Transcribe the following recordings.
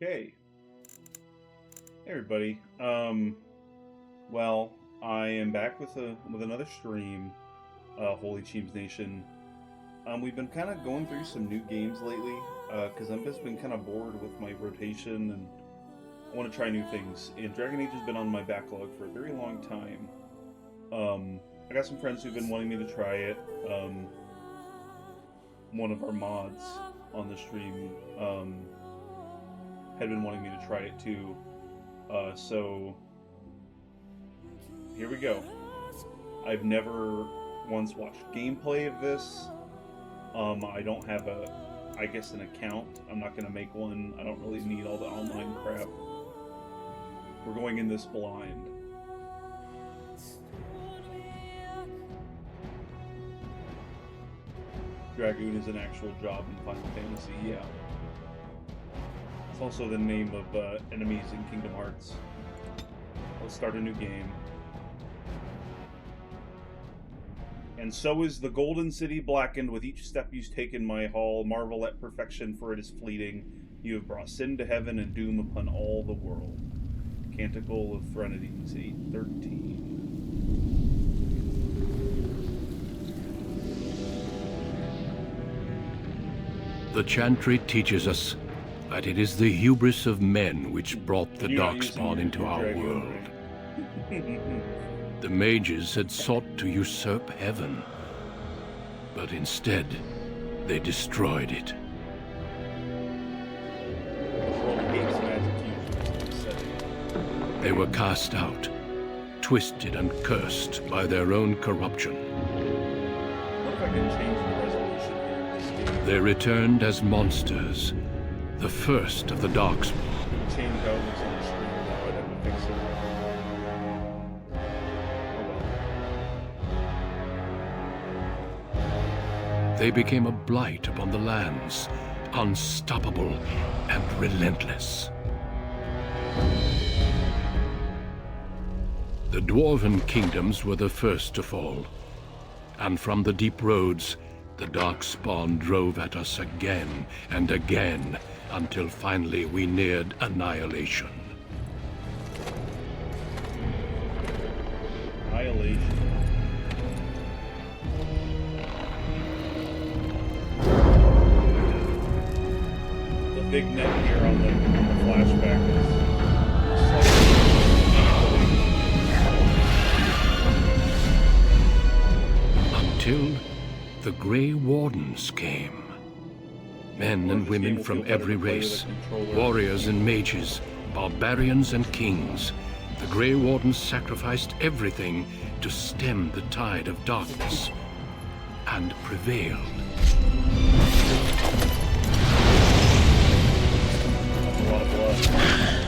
Okay. Hey everybody. Well, I am back with another stream, HolyCheems Nation. We've been kind of going through some new games lately, because I've just been kind of bored with my rotation and I want to try new things. And Dragon Age has been on my backlog for a very long time. I got some friends who've been wanting me to try it. One of our mods on the stream had been wanting me to try it too. So here we go. I've never once watched gameplay of this. I don't have I guess, an account. I'm not going to make one. I don't really need all the online crap. We're going in this blind. Dragoon is an actual job in Final Fantasy, yeah. It's also the name of enemies in Kingdom Hearts. Let's start a new game. And so is the Golden City blackened with each step you take in my hall. Marvel at perfection, for it is fleeting. You have brought sin to heaven and doom upon all the world. Canticle of Threnodies, 8:13. The chantry teaches us that it is the hubris of men which brought the Darkspawn into our world. The mages had sought to usurp heaven, but instead, they destroyed it. They were cast out, twisted and cursed by their own corruption. What if I can change the resolution here in this game? They returned as monsters, the first of the Darkspawn. Change how it looks on the screen now, I'd have to fix it. They became a blight upon the lands, unstoppable and relentless. The dwarven kingdoms were the first to fall, and from the deep roads, the Darkspawn drove at us again and again, until finally we neared annihilation. Annihilation. The big net here on the flashback is until the Grey Wardens came. Men and women from every race, warriors and mages, barbarians and kings. The Grey Wardens sacrificed everything to stem the tide of darkness, and prevailed. That's a lot of blood.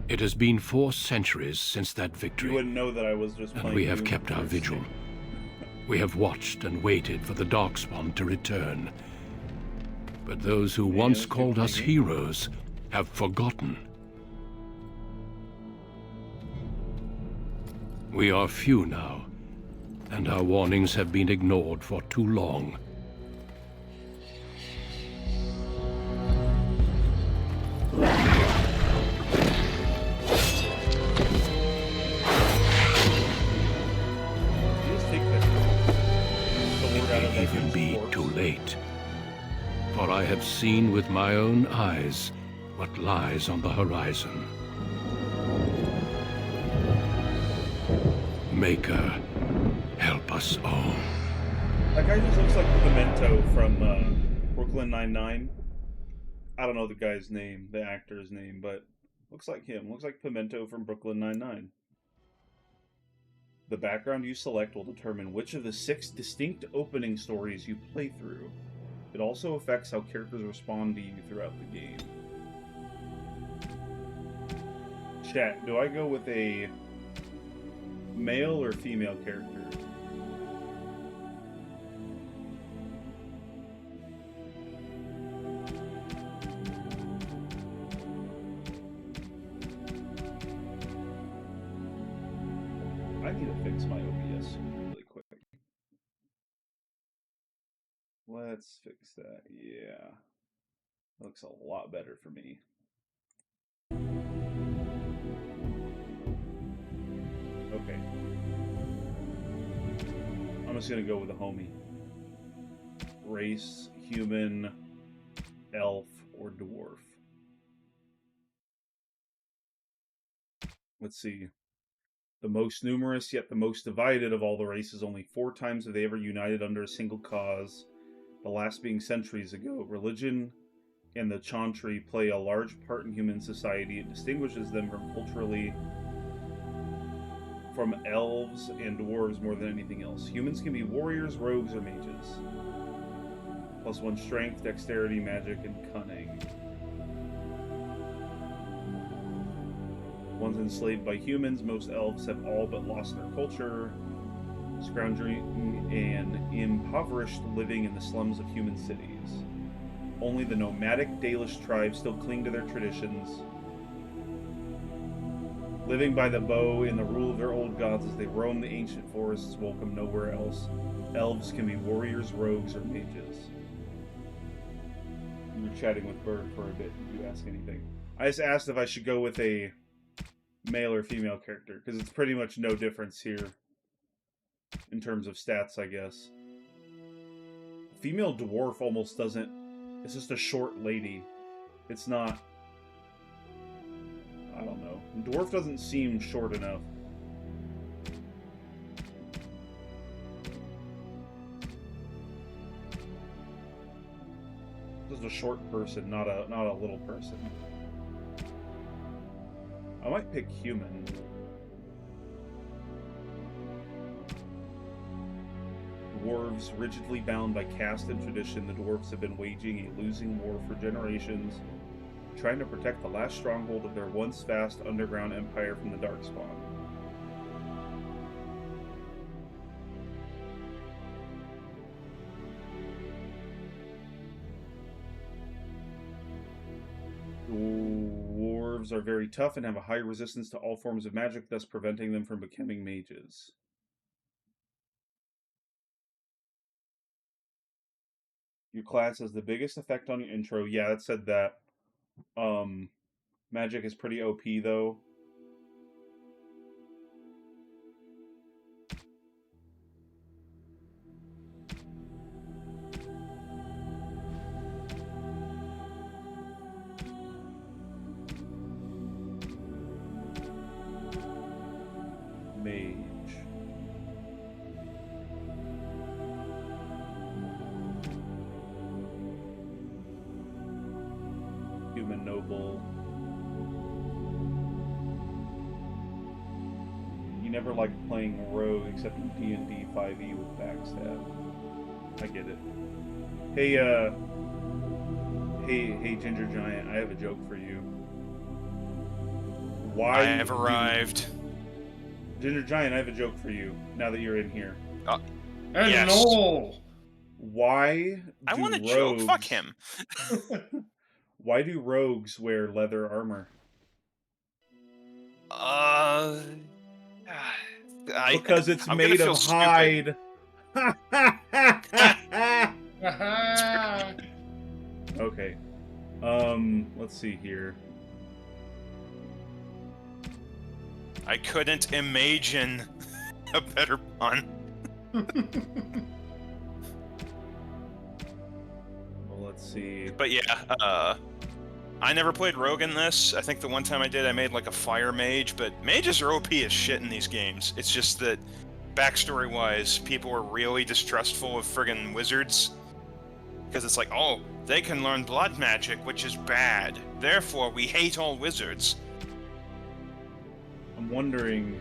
It has been 4 centuries since that victory. You wouldn't know that I was just playing. And we have kept our vigil. We have watched and waited for the Darkspawn to return. But those who once called us heroes have forgotten. We are few now, and our warnings have been ignored for too long. Even be too late. For I have seen with my own eyes what lies on the horizon. Maker, help us all. That guy just looks like Pimento from Brooklyn Nine-Nine. I don't know the guy's name, the actor's name, but looks like him. Looks like Pimento from Brooklyn Nine-Nine. The background you select will determine which of the 6 distinct opening stories you play through. It also affects how characters respond to you throughout the game. Chat, do I go with a male or female character? I need to fix my OBS really quick. Let's fix that. Yeah. Looks a lot better for me. Okay. I'm just gonna go with a homie. Race, human, elf, or dwarf. Let's see. The most numerous, yet the most divided of all the races, only 4 times have they ever united under a single cause, the last being centuries ago. Religion and the Chantry play a large part in human society. It distinguishes them from elves and dwarves more than anything else. Humans can be warriors, rogues, or mages. +1 strength, dexterity, magic, and cunning. Ones enslaved by humans, most elves have all but lost their culture, scrounging and impoverished living in the slums of human cities. Only the nomadic Dalish tribes still cling to their traditions, living by the bow in the rule of their old gods as they roam the ancient forests, welcome nowhere else. Elves can be warriors, rogues, or mages. You were chatting with Bird for a bit. Did you ask anything? I just asked if I should go with a male or female character, because it's pretty much no difference here in terms of stats, I guess. Female dwarf almost doesn't... It's just a short lady. It's not... I don't know. Dwarf doesn't seem short enough. Just a short person, not a little person. I might pick human. Dwarves, rigidly bound by caste and tradition, the dwarves have been waging a losing war for generations, trying to protect the last stronghold of their once vast underground empire from the Darkspawn. Dwarves are very tough and have a high resistance to all forms of magic, thus preventing them from becoming mages. Your class has the biggest effect on your intro. Yeah, it said that. Magic is pretty OP, though. Mage. Human noble. You never liked playing rogue except in D&D 5e with backstab. I get it. Hey, hey, Ginger Giant, I have a joke for you. Why I have arrived. Ginger Giant, I have a joke for you, now that you're in here. Yes. No! Why I do want a joke. rogues... Fuck him. Why do rogues wear leather armor? Because it's I'm made gonna of feel hide. Okay. Let's see here. I couldn't imagine a better pun. Well, let's see. But yeah, I never played rogue in this. I think the one time I did, I made like a fire mage, but mages are OP as shit in these games. It's just that, backstory-wise, people are really distrustful of friggin' wizards. Because it's like, oh, they can learn blood magic, which is bad. Therefore, we hate all wizards. I'm wondering...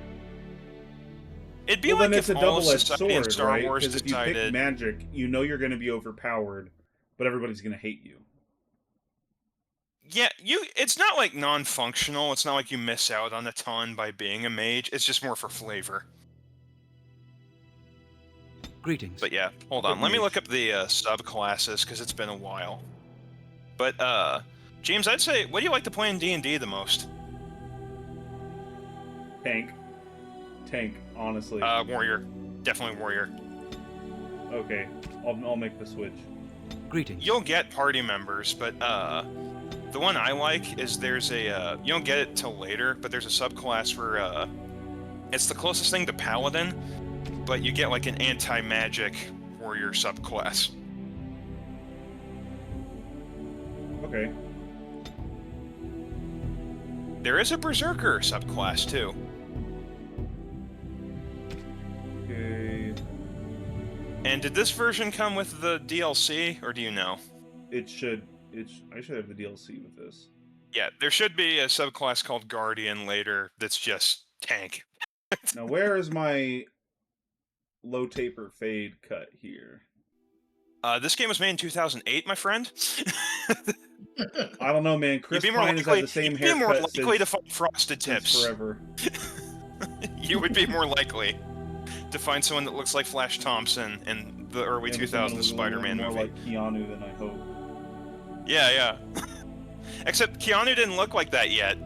It'd be well, like then it's if a all of double-edged society in sword, Star right? Wars Because if you pick decided... magic, you know you're going to be overpowered, but everybody's going to hate you. Yeah, it's not like non-functional. It's not like you miss out on a ton by being a mage. It's just more for flavor. Greetings. But yeah, hold on. Let me look up the subclasses, because it's been a while. But, James, I'd say, what do you like to play in D&D the most? Tank, honestly. Warrior. Definitely warrior. Okay, I'll make the switch. Greetings. You'll get party members, but, the one I like is there's a, you don't get it till later, but there's a subclass for, it's the closest thing to Paladin, but you get like an anti-magic warrior subclass. Okay. There is a Berserker subclass, too. And did this version come with the DLC, or do you know? It should. I should have the DLC with this. Yeah, there should be a subclass called Guardian later that's just tank. Now, where is my low taper fade cut here? This game was made in 2008, my friend. I don't know, man. Chris Pine has had the same haircut more likely to find frosted since tips forever. You would be more likely to find someone that looks like Flash Thompson in the early 2000s Spider-Man movie. More like Keanu than I hope. Yeah, yeah. Except Keanu didn't look like that yet.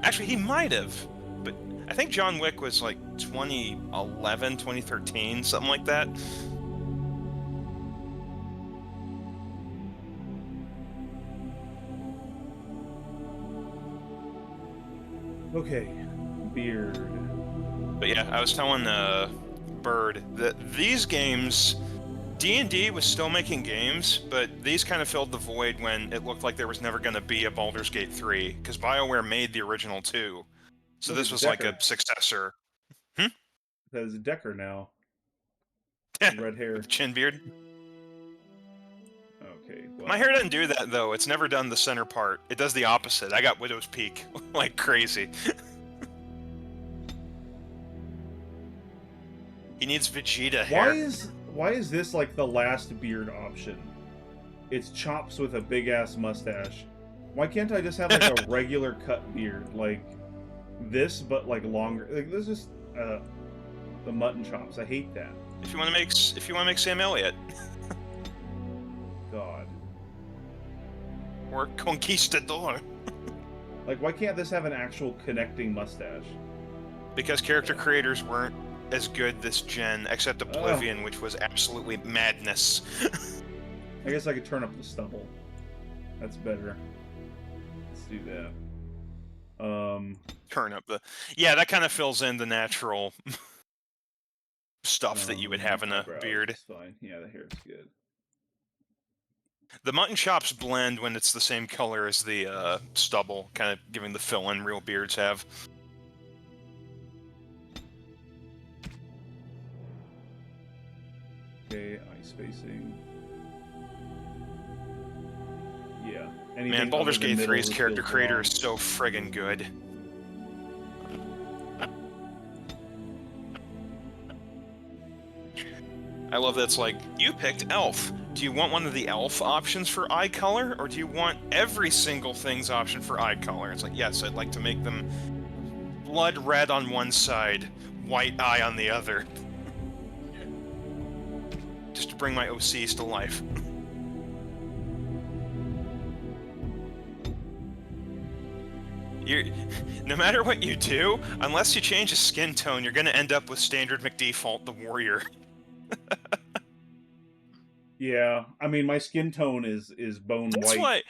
Actually, he might have. But I think John Wick was like 2011, 2013, something like that. Okay, beard. But yeah, I was telling Bird that these games, D&D was still making games, but these kind of filled the void when it looked like there was never going to be a Baldur's Gate 3, because BioWare made the original 2. So this was like a successor. That is a Decker now. Red hair. With chin beard. Okay. Well. My hair doesn't do that, though. It's never done the center part. It does the opposite. I got Widow's Peak. Like crazy. He needs Vegeta hair. Why is this like the last beard option? It's chops with a big ass mustache. Why can't I just have like a regular cut beard, like this, but like longer? Like this is the mutton chops. I hate that. If you want to make Sam Elliott. God. Or Conquistador. Like, why can't this have an actual connecting mustache? Because character creators weren't as good this gen, except Oblivion, which was absolutely madness. I guess I could turn up the stubble. That's better. Let's do that. Turn up the... Yeah, that kind of fills in the natural stuff that you would have in a beard. It's fine. Yeah, the hair's good. The mutton chops blend when it's the same color as the stubble, kind of giving the fill-in real beards have. Okay, eye spacing. Yeah. Man, Baldur's Gate 3's character creator is so friggin' good. I love that it's like, you picked elf. Do you want one of the elf options for eye color, or do you want every single thing's option for eye color? It's like, yes, I'd like to make them blood red on one side, white eye on the other. Just to bring my OCs to life. No matter what you do, unless you change a skin tone, you're going to end up with standard McDefault, the warrior. Yeah, I mean, my skin tone is bone white. That's why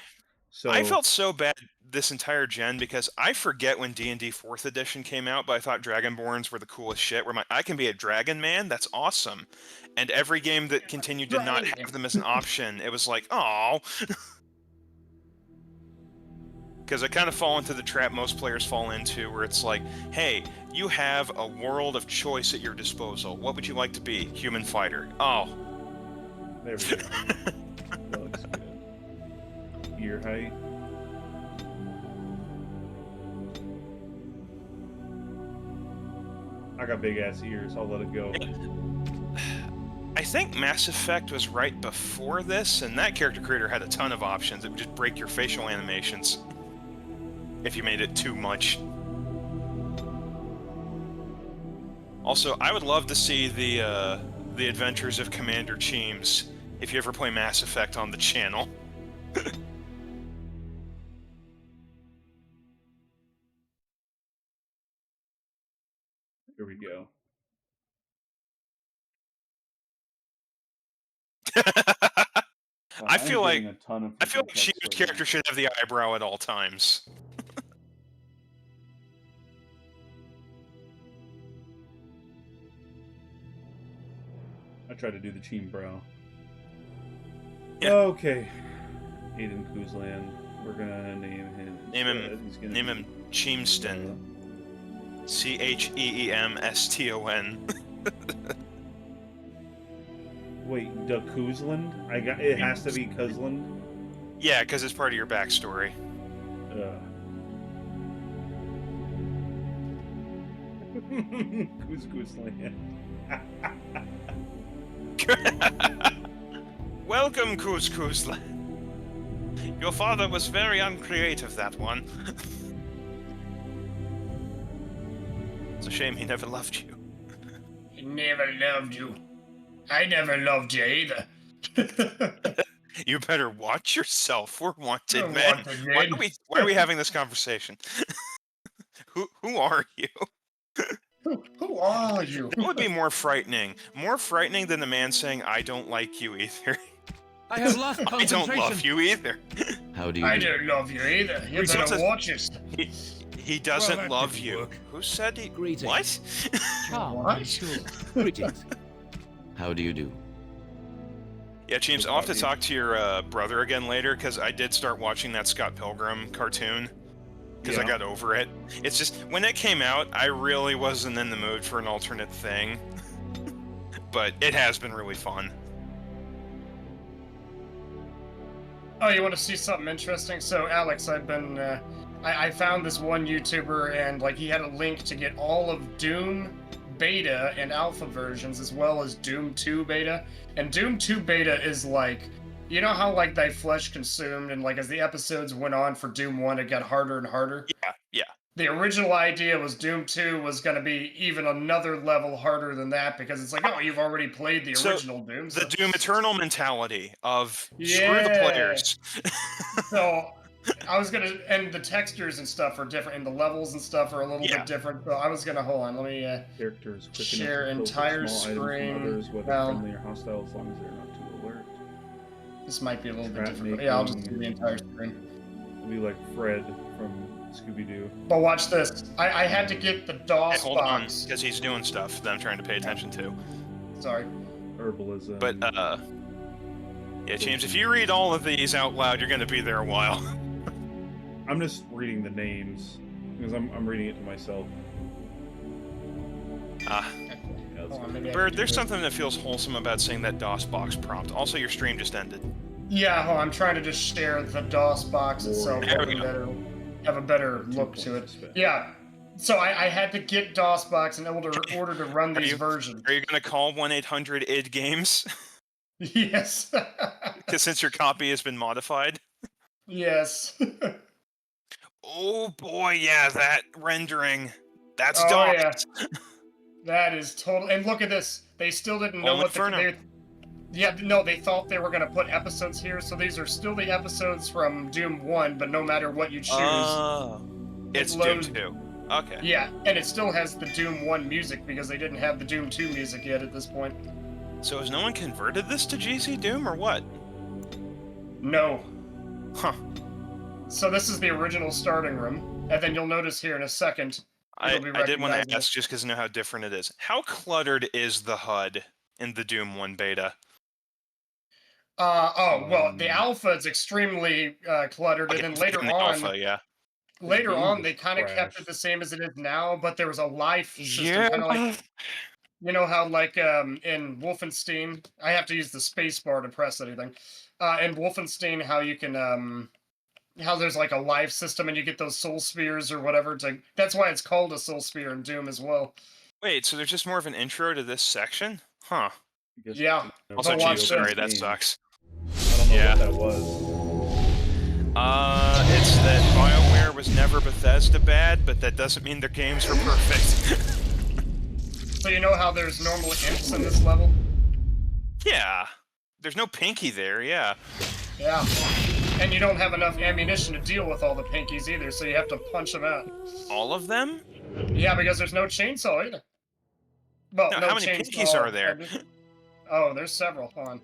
so I felt so bad this entire gen, because I forget when D&D 4th edition came out, but I thought Dragonborns were the coolest shit, where I can be a dragon man, that's awesome. And every game that continued to not have them as an option, it was like, oh. Because I kind of fall into the trap most players fall into, where it's like, hey, you have a world of choice at your disposal. What would you like to be? Human fighter. Oh. There we go. That looks good. Ear height. I got big ass ears. I'll let it go. I think Mass Effect was right before this, and that character creator had a ton of options. It would just break your facial animations if you made it too much. Also, I would love to see the Adventures of Commander Cheems if you ever play Mass Effect on the channel. Here we go. I feel like Cheems' character should have the eyebrow at all times. I tried to do the Cheem brow. Yeah. Okay. Aiden Kuzlan. We're gonna name him. Name him Cheemston. Cheemston. Wait, the Kuzland? It has to be Kuzland? Yeah, because it's part of your backstory. Kuzland. Welcome, Kuzla. Your father was very uncreative, that one. It's a shame he never loved you. He never loved you. I never loved you either. You better watch yourself. We're wanted We're men. wanted Why men. are we having this conversation? Who are you? Who are you? That would be more frightening. More frightening than the man saying, "I don't like you either." I have lost I don't love you either. How do you I do? don't love you either. You Results better is- watch it. He doesn't that love didn't you. work. Who said he? Greetings. What? What? Sure. Greetings. How do you do? Yeah, James, I'll have to talk to your brother again later, because I did start watching that Scott Pilgrim cartoon, because I Yeah. got over it. It's just, when it came out, I really wasn't in the mood for an alternate thing. But it has been really fun. Oh, you want to see something interesting? So, Alex, I've been, I found this one YouTuber, and, like, he had a link to get all of Doom beta and alpha versions, as well as Doom 2 beta. And Doom 2 beta is, like, you know how, like, thy flesh consumed, and, like, as the episodes went on for Doom 1, it got harder and harder? Yeah. The original idea was Doom 2 was going to be even another level harder than that, because it's like, oh, you've already played the So, original Doom. The Doom Eternal mentality of, screw the Yeah. players. So I was gonna, and the textures and stuff are different, and the levels and stuff are a little Yeah. bit different. So I was gonna hold on. Let me. Characters quick Share enough to entire filter small items from screen. others, whether Well- friendly or hostile, as long as they're not too alert. This might be a little bit Trap difficult. Yeah, I'll just making. do the entire screen. It'll be like Fred from Scooby-Doo. But watch this. I had to get the Hey, DOS hold on, box. because he's doing stuff that I'm trying to pay attention to. Sorry. Herbalism. But, yeah, James, if you read all of these out loud, you're going to be there a while. I'm just reading the names because I'm reading it to myself. Ah. Yeah, that's Hold on, good. maybe I Bird, can do there's this. something that feels wholesome about saying that DOS box prompt. Also, your stream just ended. Yeah, hold on, I'm trying to just share the DOS box itself. There Have we a go. better look to it. Yeah. So I had to get DOS box in order to run Are these you- versions. Are you going to call 1-800-ID Games? Yes. Because since your copy has been modified? Yes. Oh boy, yeah, that rendering. That's Oh, DOS. yeah. That is total. And look at this. They still didn't know Only what for now. they thought they were going to put episodes here, so these are still the episodes from Doom 1, but no matter what you choose. Oh. It's Doom loads- 2. Okay. Yeah, and it still has the Doom 1 music because they didn't have the Doom 2 music yet at this point. So has no one converted this to GC Doom, or what? No. Huh. So this is the original starting room, and then you'll notice here in a second. I It'll be did want to recognizable. ask just because I know how different it is. How cluttered is the HUD in the Doom 1 beta? The alpha is extremely cluttered, and then Okay, later in the on, alpha, yeah. later game on, was they kind of kept trash. it the same as it is now, but there was a life system, Yeah. kind of like, you know how like in Wolfenstein, I have to use the space bar to press anything. In Wolfenstein, how you can how there's like a life system and you get those soul spheres or whatever. That's why it's called a soul sphere in Doom as well. Wait, so there's just more of an intro to this section? Huh. I guess Yeah. it's, you know, Also, But James, watch sorry, this. that game. sucks. I don't know Yeah. what that was. It's that BioWare was never Bethesda bad, but that doesn't mean their games were perfect. So you know how there's normal imps in this level? Yeah. There's no Pinky there, yeah. Yeah. And you don't have enough ammunition to deal with all the pinkies either, so you have to punch them out. All of them? Yeah, because there's no chainsaw either. Well, No, no how many chainsaw. pinkies are there? Oh, there's several. Hold on.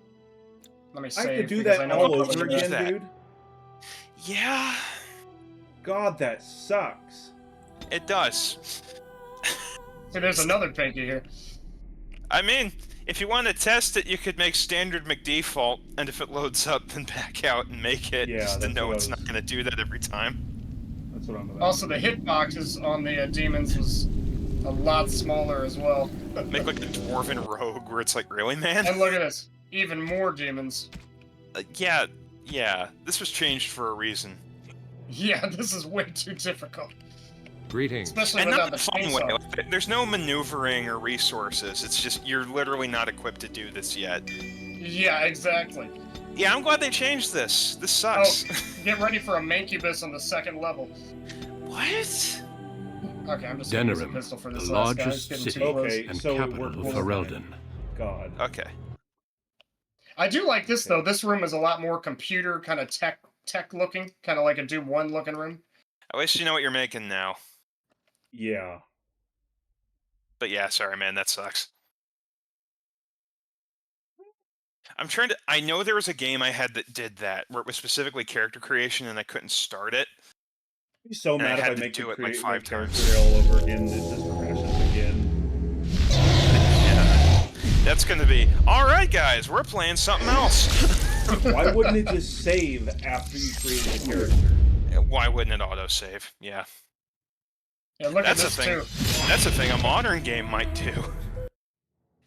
Let me I save. have to do because that I know all what over color it is. again, that. dude. Yeah, God, that sucks. it does. See, there's another pinky here. I mean, if you want to test it, you could make standard McDefault, and if it loads up, then back out and make it, Yeah, just to that's know what I it's was- not going to do that every time. That's what I'm about. Also, the hitboxes on the demons was a lot smaller as well. Make like a Dwarven Rogue, where it's like, really, man? And look at this. even more demons. Yeah, this was changed for a reason. Yeah, this is way too difficult. Greetings. Especially And not without in the a fun way. chainsaw. Like, there's no maneuvering or resources. It's just you're literally not equipped to do this yet. Yeah, exactly. Yeah, I'm glad they changed this. This Oh, sucks. get ready for a Mancubus on the second level. What? Okay, I'm just gonna use a Denerim, pistol for the this last guy. It's largest getting city too close. Okay, and so capital we're of fine. Ferelden. God. Okay. I do like this Okay. though. This room is a lot more computer kind of tech looking, kind of like a Doom 1 looking room. At least you know what you're making now. Yeah. But yeah, sorry, man, that sucks. I'm trying to. I know there was a game I had that did that, where it was specifically character creation, and I couldn't start it. I'd be so And I mad if had I to make do the it, like, create 5 character times. all over again. It just crashes again. Yeah, that's gonna be all right, guys. We're playing something else. Why wouldn't it just save after you created the character? Why wouldn't it autosave? Yeah, Yeah, look at that's a this thing. too. That's a thing a modern game might do.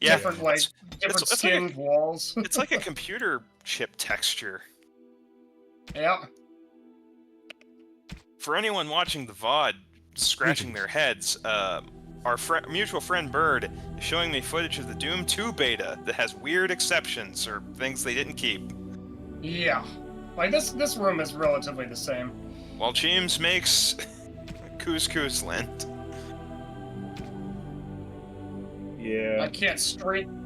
Yeah, Different like different it's like skinned walls. it's like a computer chip texture. Yeah. For anyone watching the VOD, scratching their heads, our mutual friend Bird is showing me footage of the Doom 2 beta that has weird exceptions or things they didn't keep. Yeah. Like this room is relatively the same. While HolyCheems makes Couscous Land. Yeah. I can't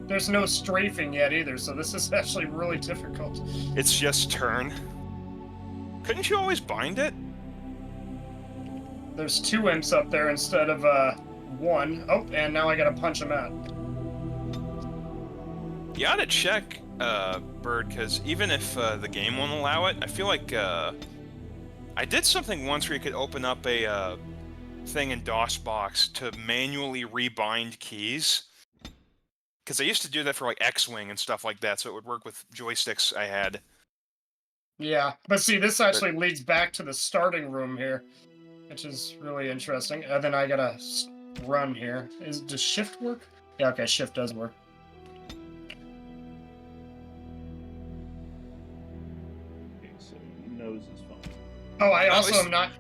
there's no strafing yet either, so this is actually really difficult. It's just turn. Couldn't you always bind it? There's 2 imps up there instead of 1. Oh, and now I gotta punch him out. You ought to check, Bird, because even if the game won't allow it, I feel like I did something once where you could open up a thing in DOSBox to manually rebind keys. Because I used to do that for like X-Wing and stuff like that, so it would work with joysticks I had. Yeah, but see, this actually leads back to the starting room here, which is really interesting. And then I gotta run here. Does shift work? Yeah, okay, shift does work. Okay, so nose is fine. Oh, I At also least- am not.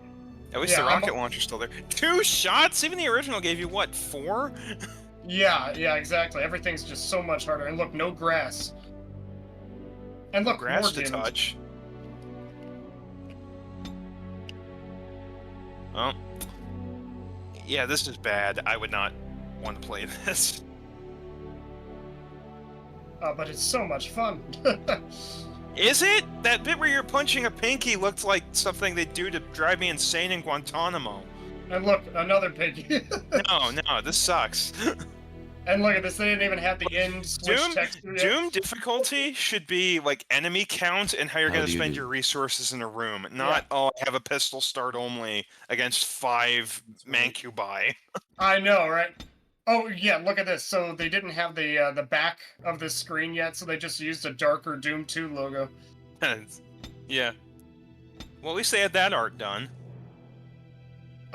At least Yeah, the I'm- rocket launcher's still there. 2 shots? Even the original gave you, what, 4? Yeah, exactly. Everything's just so much harder. And look, no grass. And look, Grass more to demons. touch. Well, yeah, this is bad. I would not want to play this. But it's so much fun. Is it? That bit where you're punching a pinky looked like something they'd do to drive me insane in Guantanamo. And look, another piggy. No, this sucks. And look at this, they didn't even have the end switch Doom, texture yet. Doom difficulty should be like enemy count and how you're How going do to you spend do? your resources in a room, not oh, I have a pistol start only against 5 mancubi. I know, right? Oh yeah, look at this. So they didn't have the back of the screen yet, so they just used a darker Doom 2 logo. Yeah. Well, at least they had that art done.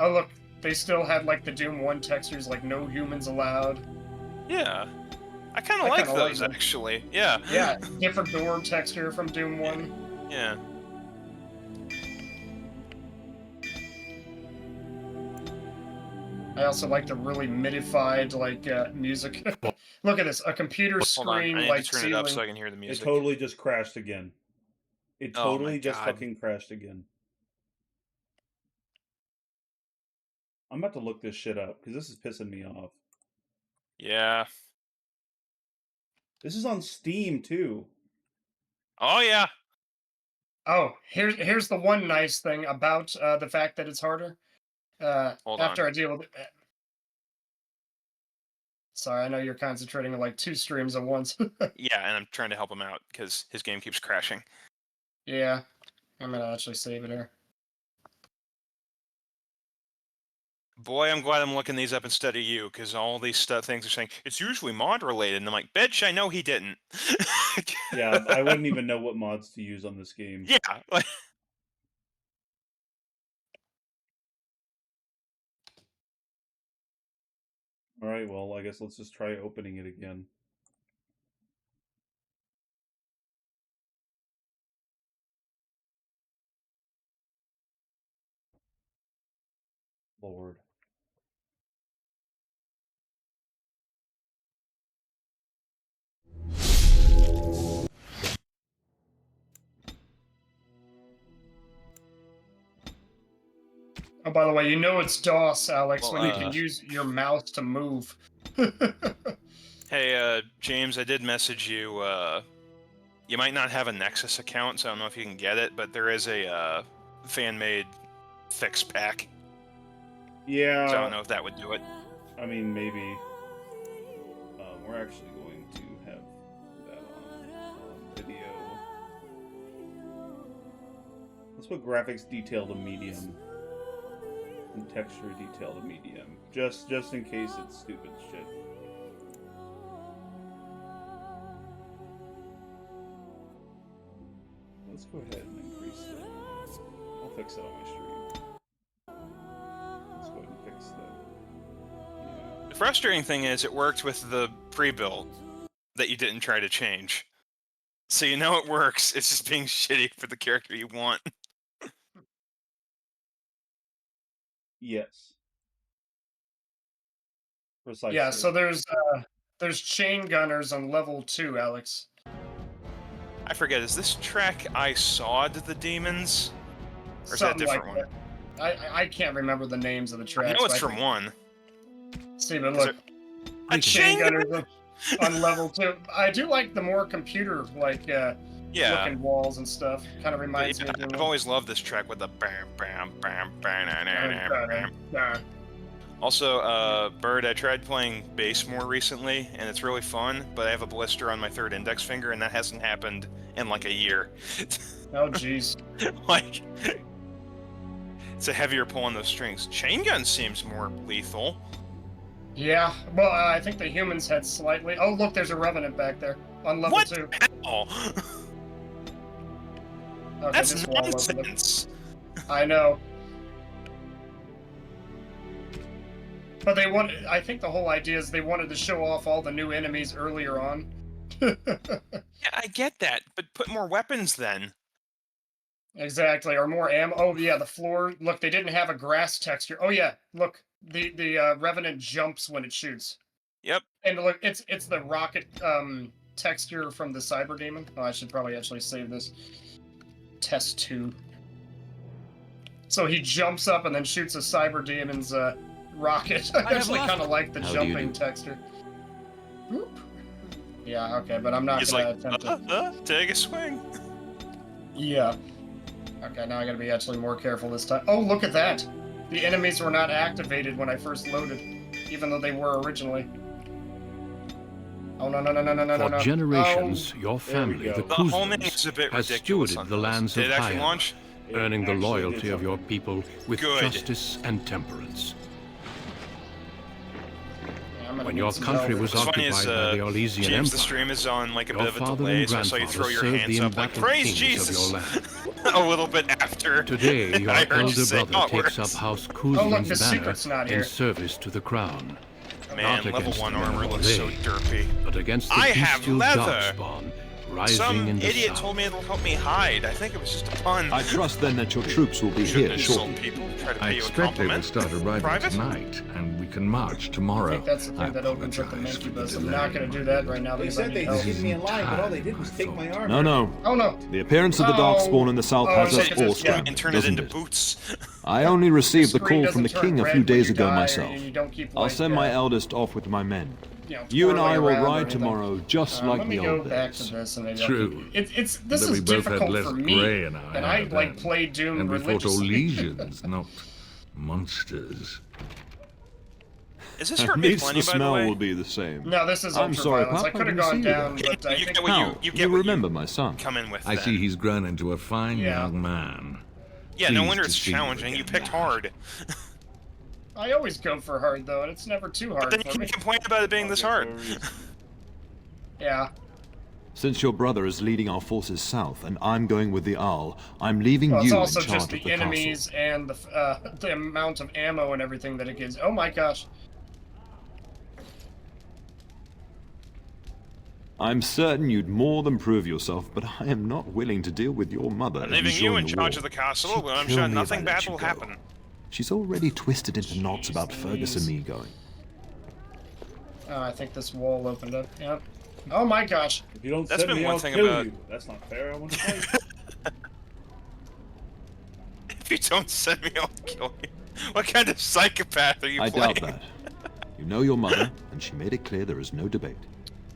Oh look, they still had like the Doom 1 textures, like no humans allowed. Yeah. I kind I of like kinda like those, them. actually. Yeah. Yeah, different door texture from Doom 1. Yeah. I also like the really midified like music. Look at this, a computer Hold on, screen I need like to turn ceiling. it up so I can hear the It music. totally just crashed again. It Oh my totally just God. fucking crashed again. I'm about to look this shit up because this is pissing me off. Yeah. This is on Steam too. Oh, yeah. Oh, here's the one nice thing about the fact that it's harder. Hold After on. I deal with it. Sorry, I know you're concentrating on like 2 streams at once. Yeah, and I'm trying to help him out because his game keeps crashing. Yeah, I'm gonna actually save it here. Boy, I'm glad I'm looking these up instead of you, because all these things are saying, it's usually mod related, and I'm like, bitch, I know he didn't. Yeah, I wouldn't even know what mods to use on this game. Yeah, like, Alright, well, I guess let's just try opening it again. Lord. Oh, by the way, you know it's DOS, Alex, Well, when you can use your mouse to move. Hey, James, I did message you. You might not have a Nexus account, so I don't know if you can get it, but there is a fan-made fix pack. Yeah. So I don't know if that would do it. I mean, maybe. We're actually going to have that on video. Let's put graphics detail to medium and texture detail to medium, just in case it's stupid shit. Let's go ahead and increase the. I'll fix it on my stream. Let's go ahead and fix the. The frustrating thing is it worked with the pre-built that you didn't try to change. So you know it works, it's just being shitty for the character you want. Yes. Precisely. Yeah, so there's chain gunners on level 2, Alex. I forget, is this track I sawed the demons? Or is that a different one? I can't remember the names of the tracks. I know it's but from 1. See, but look, A chain gunner? on level 2. I do like the more computer Yeah. looking walls and stuff. Kind of reminds me of I've always loved this track with the bam bam bam bam bam. Also, Bird, I tried playing bass more recently, and it's really fun, but I have a blister on my third index finger, and that hasn't happened in like a year. Oh, jeez. Like, it's a heavier pull on those strings. Chain gun seems more lethal. Yeah, well, I think the humans had slightly... Oh, look, there's a Revenant back there on level 2. Oh, Okay, that's this wall opened up. nonsense. I know. But they wanted... I think the whole idea is they wanted to show off all the new enemies earlier on. Yeah, I get that, but put more weapons then. Exactly, or more ammo. Oh, yeah, the floor... Look, they didn't have a grass texture. Oh, yeah, look. The Revenant jumps when it shoots. Yep. And look, it's the rocket texture from the Cyber Demon. Oh, I should probably actually save this. Test 2. So he jumps up and then shoots a Cyber Demon's rocket. I actually kind of like the jumping texture. Boop. Yeah, okay, but I'm not He's gonna like, attempt to... take a swing. Yeah. Okay, now I gotta be actually more careful this time. Oh, look at that! The enemies were not activated when I first loaded, even though they were originally. Oh, no. For generations, your family, the The homing is Kuzmans, a bit has ridiculous stewarded on the this. lands Did of it actually Hyrule, launch? earning the actually loyalty did of your people with Good. justice and temperance. Yeah, I'm gonna When need your some country help. was What's funny occupied is, by the Orlesian James, the Empire, stream is on like a your bit of a father delay, and so I saw you throw grandfather your served hands the up like, embattled praise kings Jesus! of your land. A little bit after. Today, your I heard you elder say brother takes words. up House Oh, look, the Kuzman's secret's banner not in here. service to the crown. Man, Not level against 1 the men armor of looks so Orlais, derpy. but against the I have bestial leather. darkspawn rising Some in the idiot south. told me it'll help me hide. I think it was just a pun. I trust then that your troops will be Shouldn't here insult shortly. people. Try to I pay you a expect they will compliment. start arriving Private? tonight, and we can march I tomorrow. think that's the thing that opens up the Incubus. I'm not gonna do that right now They because I said need they help. just keep me in line, but all they did was take my armor. No. Oh, no! The appearance of the Darkspawn in the south Oh, has look us at all this, yeah. scrambled, And turn it doesn't into it? boots. I only received the Screen call from the doesn't turn king a red few when days you ago die, myself. and you don't keep, I'll like, send my eldest off with my men. you know, You and I twirling will around or ride anything. tomorrow just like Let me the go old back to days. this and maybe True. This But we is both had difficult less for me, grey in our and hair I then. play Doom And we fought religiously. Orlesians, not monsters. Is this At hurt me least plenty, the by the smell way? will be the same. No, this is I'm sorry, ultraviolence. I Papa, could have I gone didn't see down, that. but I You think get what How? you get You what remember my son. come in with I then. see he's grown into a fine Yeah. young man. Yeah, no Pleased wonder to it's see you challenging. You again, picked lad. hard. I always go for hard though, and it's never too But hard then you for can me. complain about it being this hard. Yeah. Since your brother is leading our forces south and I'm going with the Owl, I'm leaving Well, it's you in also charge just of the the enemies castle. and the amount of ammo and everything that it gives. Oh my gosh. I'm certain you'd more than prove yourself, but I am not willing to deal with your mother. I'm if leaving you join in the charge war. of the castle, She'd but I'm kill sure me if nothing I let bad you will go. happen. She's already twisted into knots about Fergus and me going. Oh, I think this wall opened up. Yep. Oh my gosh. If you don't That's send been me, one I'll thing kill about- you. That's not fair. I want to fight. If you don't send me, I'll kill you. What kind of psychopath are you I playing? doubt that. You know your mother, and she made it clear there is no debate.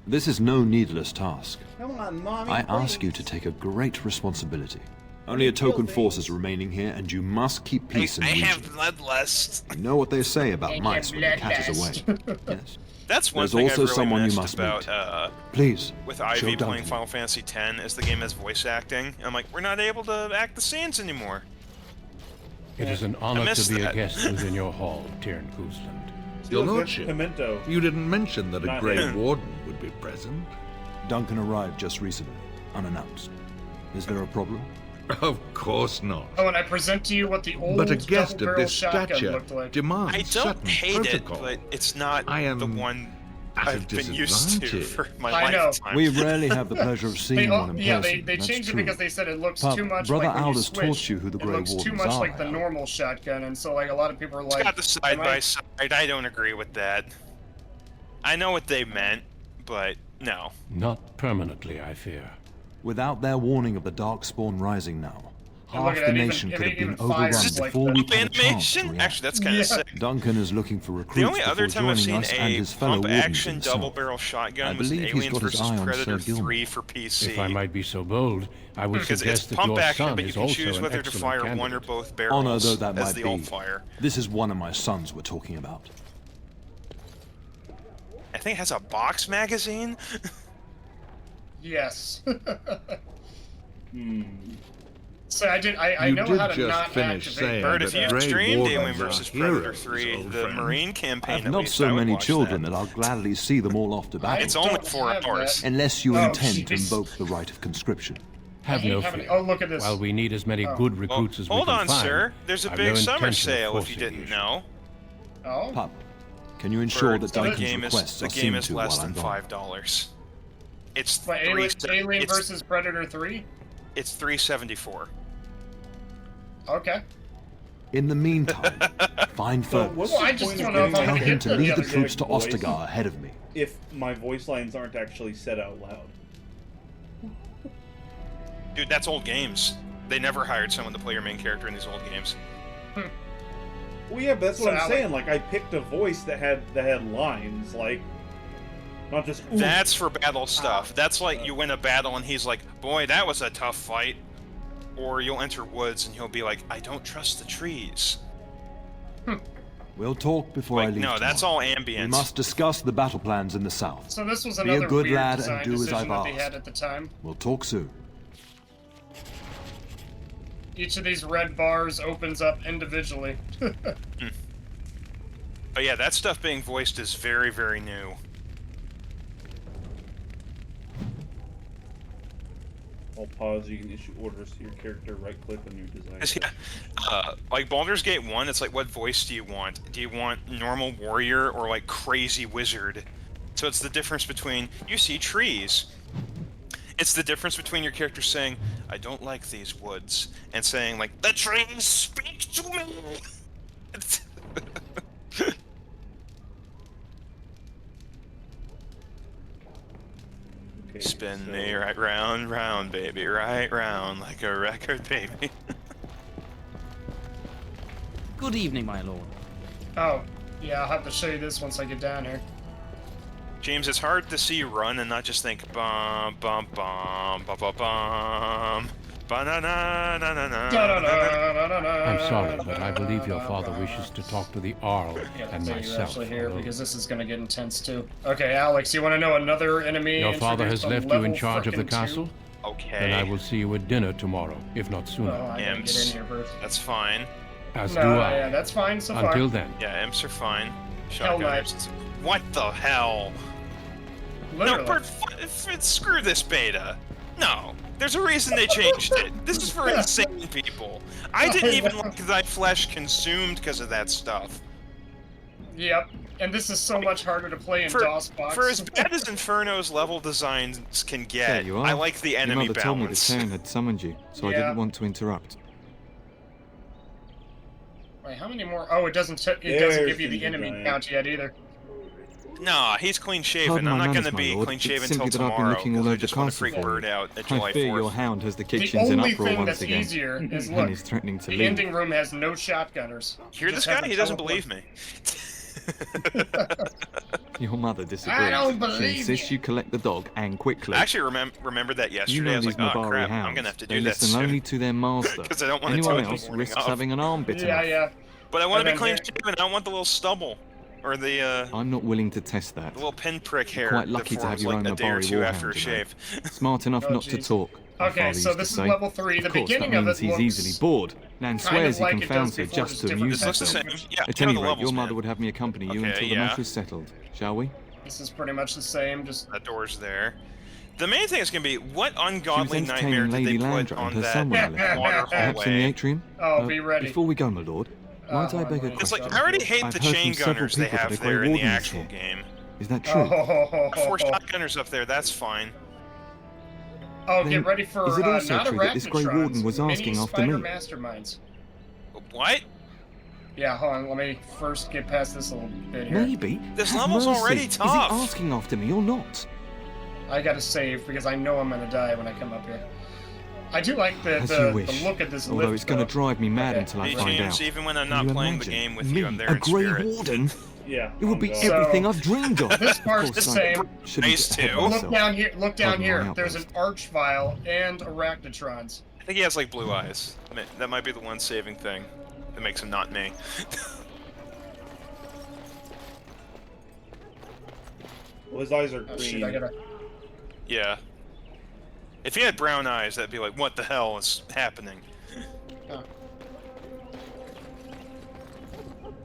This is no needless task. Come on, Mommy. I ask you to take a great responsibility. Only a token force is remaining here, and you must keep peace in I the have region. bloodlust. You know what they say about I have mice when the cat is away. bloodlust. Yes. That's one There's thing also I've really someone you missed must about meet. Please, with show Ivy playing Duncan. Final Fantasy X is the game has voice acting. I'm like, we're not able to act the scenes anymore. It is an honor to missed be a that. guest within your hall, Tyrn Koosland. Your Still good lordship, Pimento. you didn't mention that a Not Grey him. Warden would be present. Duncan arrived just recently, unannounced. Is there a problem? Of course not. Oh, and I present to you what the old But a guest of double-barrel this shotgun stature looked like. demands I don't certain hate protocol. it, but it's not I am the one at a I've been used to disadvantage. for my I know. lifetime. We rarely have the pleasure of seeing one in yeah, person. they that's changed it true. because they said it looks Pup, too much Brother like when Aldous you switch, taught you who the it Grey looks too Wardens much are, like the Al. normal shotgun, and so like a lot of people are It's like, got the side am I- by side. I don't agree with that. I know what they meant, but no. Not permanently, I fear. Without their warning of the Darkspawn rising now, And look half at the that, even- nation could have even been fire overrun is like before that. we Pump had a chance to animation? react. Actually, that's kind of Yeah. sick. Duncan is looking for The recruits only other before time I've joining seen us and a his fellow pump wardens action in the south. double-barrel I shotgun was believe he's Aliens got his vs. eye on Predator Sir Gilman. 3 for PC. If I might be so bold, I would Because it's suggest that pump your action, son but you is can also choose an whether to excellent fire candidate. one or both Honor barrels though that as might the be, alt fire. this is one of my sons we're talking about. I think it has a box magazine. Yes. Hmm. So I You know did how to just not finish activate saying Bird, that if the you Grey streamed Alien Wardens are vs. Predator heroes, 3, old the friend. Marine I campaign have at not least, so I would many watch children that. that I'll gladly see them all off to battle. It's only don't 4 have hours. that. Unless you Oh, intend to jeez. invoke the right of conscription. Have I hate no having- fear. oh, look at this. While we need as many Oh. good Well, recruits as we hold can on, find, sir. There's a I've big no summer intention of sale if you forcing the didn't issue. know. Oh. Pup, can you ensure Bird, that the Duncan's game requests the are game seen is to less while than I'm gone? $5. It's Wait, Alien it's- versus Predator 3? It's $3.74. Okay. In the meantime, find So Fergus. what's Well, I the just point don't of know if getting I'm Tell gonna my him get to to the lead the other troops to voice Ostagar ahead of me. if my voice lines aren't actually said out loud? Dude, that's old games. They never hired someone to play your main character in these old games. Well, yeah, but that's what So, I'm Alec- saying. Like, I picked a voice that had lines, like, not just. "Ooh." That's for battle stuff. That's like you win a battle and he's like, boy, that was a tough fight. Or you'll enter woods and he'll be like, I don't trust the trees. We'll talk before I Like, leave no, that's tomorrow. all ambient. We must discuss the battle plans in the south. So this was Be a another good weird lad and design do as decision I've that they had asked. at the time. We'll talk soon. Each of these red bars opens up individually. But yeah, that stuff being voiced is very, very new. I'll pause. You can issue orders to your character. Right-click on your design. 'Cause, yeah, like Baldur's Gate 1, it's like, what voice do you want? Do you want normal warrior or like crazy wizard? So it's the difference between, you see trees. It's the difference between your character saying, I don't like these woods, and saying like, the trees speak to me! Okay, Spin so- me right round, round, baby, right round, like a record, baby. Good evening, my lord. Oh, yeah, I'll have to show you this once I get down here. James, it's hard to see you run and not just think bum bum bum bum bum bum ba-na-na-na-na-na. I'm sorry, but I believe your father wishes to talk to the Arl Yeah, and so you myself. actually here alone. because this is gonna get intense too. Okay, Alex, you want to know another enemy? Your father has introduced left on you in level charge of the frickin' castle? 2? Then I Okay, will see you at dinner tomorrow, if not sooner. Oh, I gotta get Imps. in here first. that's fine. As No, do no, I. yeah, that's fine so far. Until then, Yeah, imps are fine. Hell no. Shotgunners. What the hell? Literally. No, Bert, screw this beta. No, there's a reason they changed it. This is for insane people. I didn't even like thy flesh consumed because of that stuff. Yep. And this is so much harder to play in For, DOSBox. for as bad as Inferno's level designs can get, There you are. I like the enemy Your mother told me the balance. town had summoned you, so I Yeah. didn't want to interrupt. Wait, how many more? Oh, it doesn't. It doesn't give you the enemy count yet either. Nah, he's clean shaven. Pardon I'm my not manners, gonna my be lord. clean It's shaven simply till that I've been tomorrow looking all because I over just the want to castle freak for Bird you. out at I July fear your 4th. hound has the The kitchens in only uproar thing once that's again. easier is And look. he's threatening to The leave. ending room has no shotgunners. Hear You this just have guy? a He doesn't teleport. believe me. Your mother disagrees. I don't She believe insists you. you collect the dog, and quickly. I actually remembered that yesterday. You know I was these like, oh Nabari crap, hounds. I'm gonna have to They do that listen soon. only to their master. Because I don't want to do Anyone it the else morning risks of. having an arm bitten off. Yeah. But I want to be And then clean here- shaven. I don't want the little stubble. Or the I'm not willing to test that. little pinprick hair Quite lucky that to have forms your like own a day or Nabari two after a warhound, you know. shave. Smart enough Oh, not to jeez. talk. my Okay, father so used this to is say. level 3. The Of course, beginning that of means it he's looks easily bored. Nan kind swears of like he it confounds does her before, just just to different amuse This looks the herself. same. Yeah, At you know any the rate, levels, your mother man. would have me accompany you Okay, until the yeah. matter is settled, shall we? This is pretty much the same. Just That door's there. The main thing is going to be, what She was ungodly nightmare entertaining did they Lady put Landra on and her that son when I left. water Perhaps in the hallway? atrium? Oh, be ready. Before we go, my lord, might I beg a It's It's like, question? I already hate I've the heard chain from several gunners they people that have a Grey there in the Warden is actual here. game. Is that true? 4 shotgunners up there, that's fine. Oh, Then get ready for is it also not true that this Grey Arachnotrons, Warden was asking mini after spider me? masterminds. What? Yeah, hold on. Let me first get past this little bit here. Maybe. This Have level's mercy. already Is tough. he asking after me or not? I gotta save because I know I'm gonna die when I come up here. I do like As the you wish. look at this Although lift, it's going to though. drive me mad Okay. until I Me, find James, out. even when I'm Can not you playing the imagine? game with Me, you, I'm there a in Grey spirit. Warden? Yeah. It would be I'm going. everything So- I've dreamed of. This part's Of the course, same. I shouldn't Nice get ahead of too. Look myself. down here. Look down Pardon my here. There's an outburst. Archvile and Arachnotrons. I think he has like blue eyes. That might be the one saving thing that makes him not me. Well, his eyes are Oh, green. shoot, I gotta. Yeah. If he had brown eyes, that'd be like, what the hell is happening? Oh.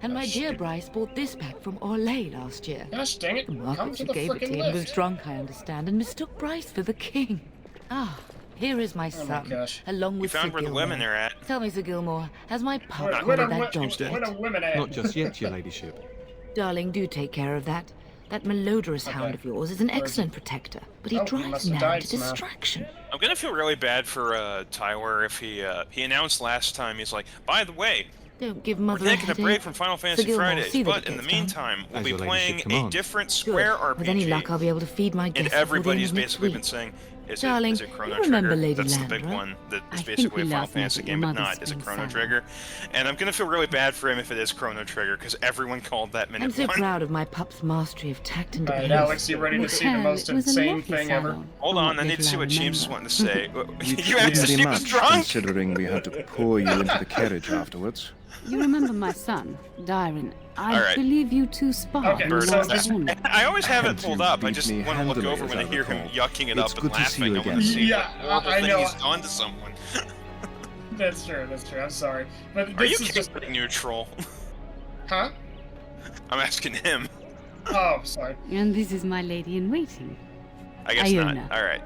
And my Oh, dear shit. Bryce bought this back from Orlais last year. Gosh dang it! The Come market to who the gave it to frickin' him was lift. drunk, I understand, and mistook Bryce for the king. Ah, here is my Oh my son, gosh. along You with Sir found where the Gilmore. women are at. Tell me, Sir Gilmore, has my pup Not Where collared the that dog Tuesday. where the yet? women at? Not just yet, your ladyship. Darling, do take care of that. That malodorous hound of yours is an Where is excellent protector, but he Oh, he drives must have Nan died to somehow. distraction. I'm gonna feel really bad for Tyler if he announced last time, he's like, by the way, Don't give we're Mother a taking a break headache. from Final Sir Fantasy Gilmore, Fridays, see that but it in the gets done. meantime, we'll As be your playing ladyship a commands. different Good. Square RPG. With any luck, I'll be able to feed my And guests before the everybody's end of next basically week. been saying, is Darling, it Chrono you remember Trigger? Lady That's the big Landra? one. That I is think basically we a Final last met Fantasy at your game, but mother's not. Is it spring Chrono salon. Trigger? And I'm gonna feel really bad for him if it is Chrono Trigger, because everyone called that I'm minute so one. proud of my pup's mastery of tact and All right, behavior. Alex, you ready to see the Well, most it was a insane lovely thing ever? salon. Hold From on, I what need to see little what James is remember. wanting to say. You Wouldn't asked be if he was much, drunk! considering we had to pour you into the carriage afterwards. You remember my son, Dyron. I All right. believe you two sparred Okay, in the so last just- tournament. I always have it And pulled you up. I beat just me want to look handily, over as when I I hear him recall. yucking it It's up and good to see laughing. you I want to again. see Yeah, what horrible I thing know. he's done to someone. That's true. That's true. I'm sorry, but Are you this is just. keeping it neutral? Huh? I'm asking him. Oh, sorry. And this is my lady in waiting. I guess Iona. not. Alright,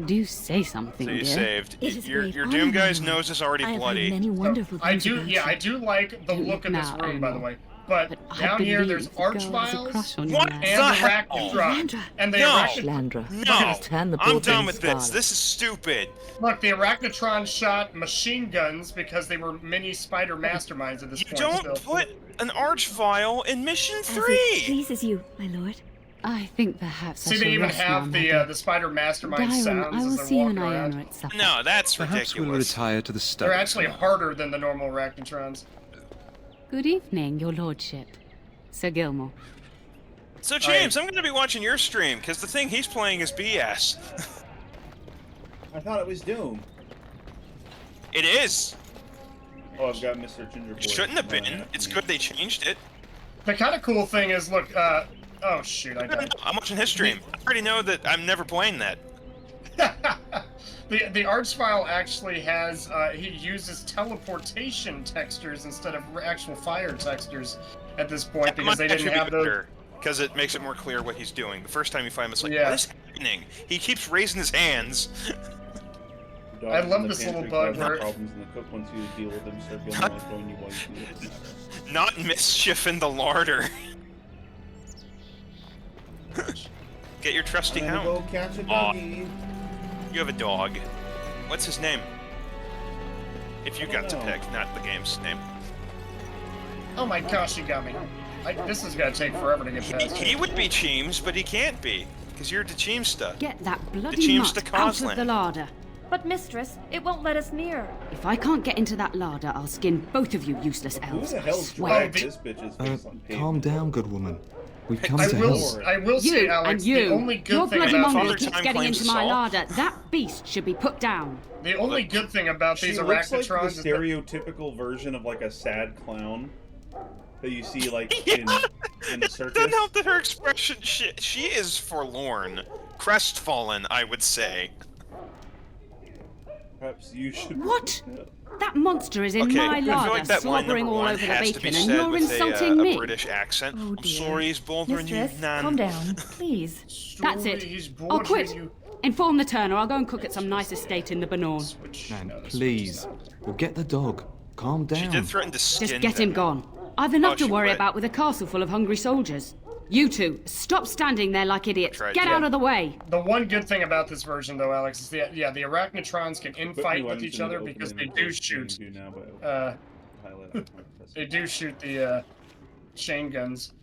Do say something, so you dear. saved. It is a Your great Doom honor, guy's my lord. nose is already I have heard bloody. many wonderful I things do. about Yeah, you. I do like the Don't look of this now, room, by the Iona. way. But But I down here, believe there's the girl has a Archviles crush on you, What lad. the and the hell? Arachnotron. Landra. And the No. Landra. No! Turn the I'm poor done thing with this. scarlet. This is stupid. Look, the Arachnotron shot machine guns because they were mini spider masterminds at this You point. don't still. put an Archvile in Mission As 3! it pleases you, my lord. I think perhaps I See, shall they even rest have now, the my the spider mastermind dear. Dyron, sounds I will as they're see you walking and around. Iona at supper. No, that's Perhaps we'll ridiculous. retire to the study. They're actually for now. harder than the normal Arachnotrons. Good evening, your lordship. Sir Gilmore. So James, I'm going to be watching your stream, because the thing he's playing is BS. I thought it was Doom. It is! Oh, I've got Mr. Gingerboy. It shouldn't have Oh, been. yeah. It's good they changed it. The kind of cool thing is, look, oh shoot, I died. I'm watching his stream. I already know that I'm never playing that. the Archvile actually has, he uses teleportation textures instead of actual fire textures at this point because they didn't have those. Because it makes it more clear what he's doing. The first time you find him, it's like, Yeah. what is happening? He keeps raising his hands. Dogs I in love the this little pantry bug cause where- problems and the cook wants you to deal with them, start feeling like throwing you while you do it. Not mischief in the larder. Get your trusty I'm gonna hound. go catch a Aw. doggy. You have a dog. What's his name? If you I got to don't know. pick, not the game's name. Oh my gosh, he got me. This is gonna take forever to get past. He would be Cheems, but he can't be, because you're DeCheemsta. Get that bloody DeCheemsta mutt out of the Coslin. larder. But mistress, it won't let us near. If I can't get into that larder, I'll skin both of you useless Who elves. the I hell's swear. dragged this bitch's face on pavement? Calm down, good woman. We've come I to will, help. I will say, You Alex, and the you, only good your thing bloody about mongrel Father keeps Time getting claims into my assault. larder. That beast should be put down. the only good thing about She these looks like the arachnotrons is that stereotypical version of like a sad clown that you see like in the circus. Doesn't help that her expression. She is forlorn, crestfallen, I would say. Perhaps you should. What? That monster is in Okay, my I feel larder, like that line slobbering number all one over the has to be bacon, and said you're with insulting a me. British accent. Oh, I'm dear. sorry, he's bothering you, Mistress, Nan. calm down, please. That's it. He's I'll bored quit. with you. Inform the Turner. I'll go and cook at some nice estate in the Banorn. Switch. Nan, No, switch please. is not. We'll get the dog. Calm down. She did threaten to skin Just get him them. gone. I've enough Oh, to she worry quit. about with a castle full of hungry soldiers. You two, stop standing there like idiots. Tried, Get yeah. out of the way. The one good thing about this version, though, Alex, is the arachnotrons can Put infight new with items each in the other open because and they it's do what you shoot. do now, but highlight it. They do shoot the chain guns.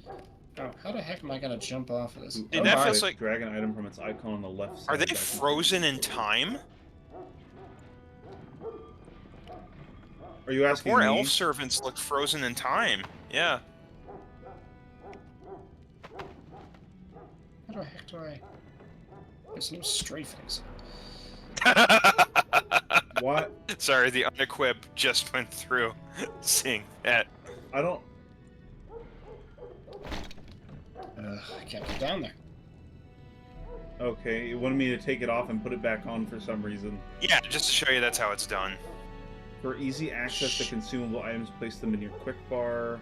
Oh, how the heck am I gonna jump off of this? Dude, Dude, that my. feels like. drag an item from its icon on the left side. Are they back and frozen in time? forth. Are you asking More me? elf servants look frozen in time. Yeah. How the heck do I? There's no strafings. What? Sorry, the unequip just went through seeing that. I don't. I can't get down there. Okay, you wanted me to take it off and put it back on for some reason. Yeah, just to show you that's how it's done. For easy access to consumable items, place them in your quick bar.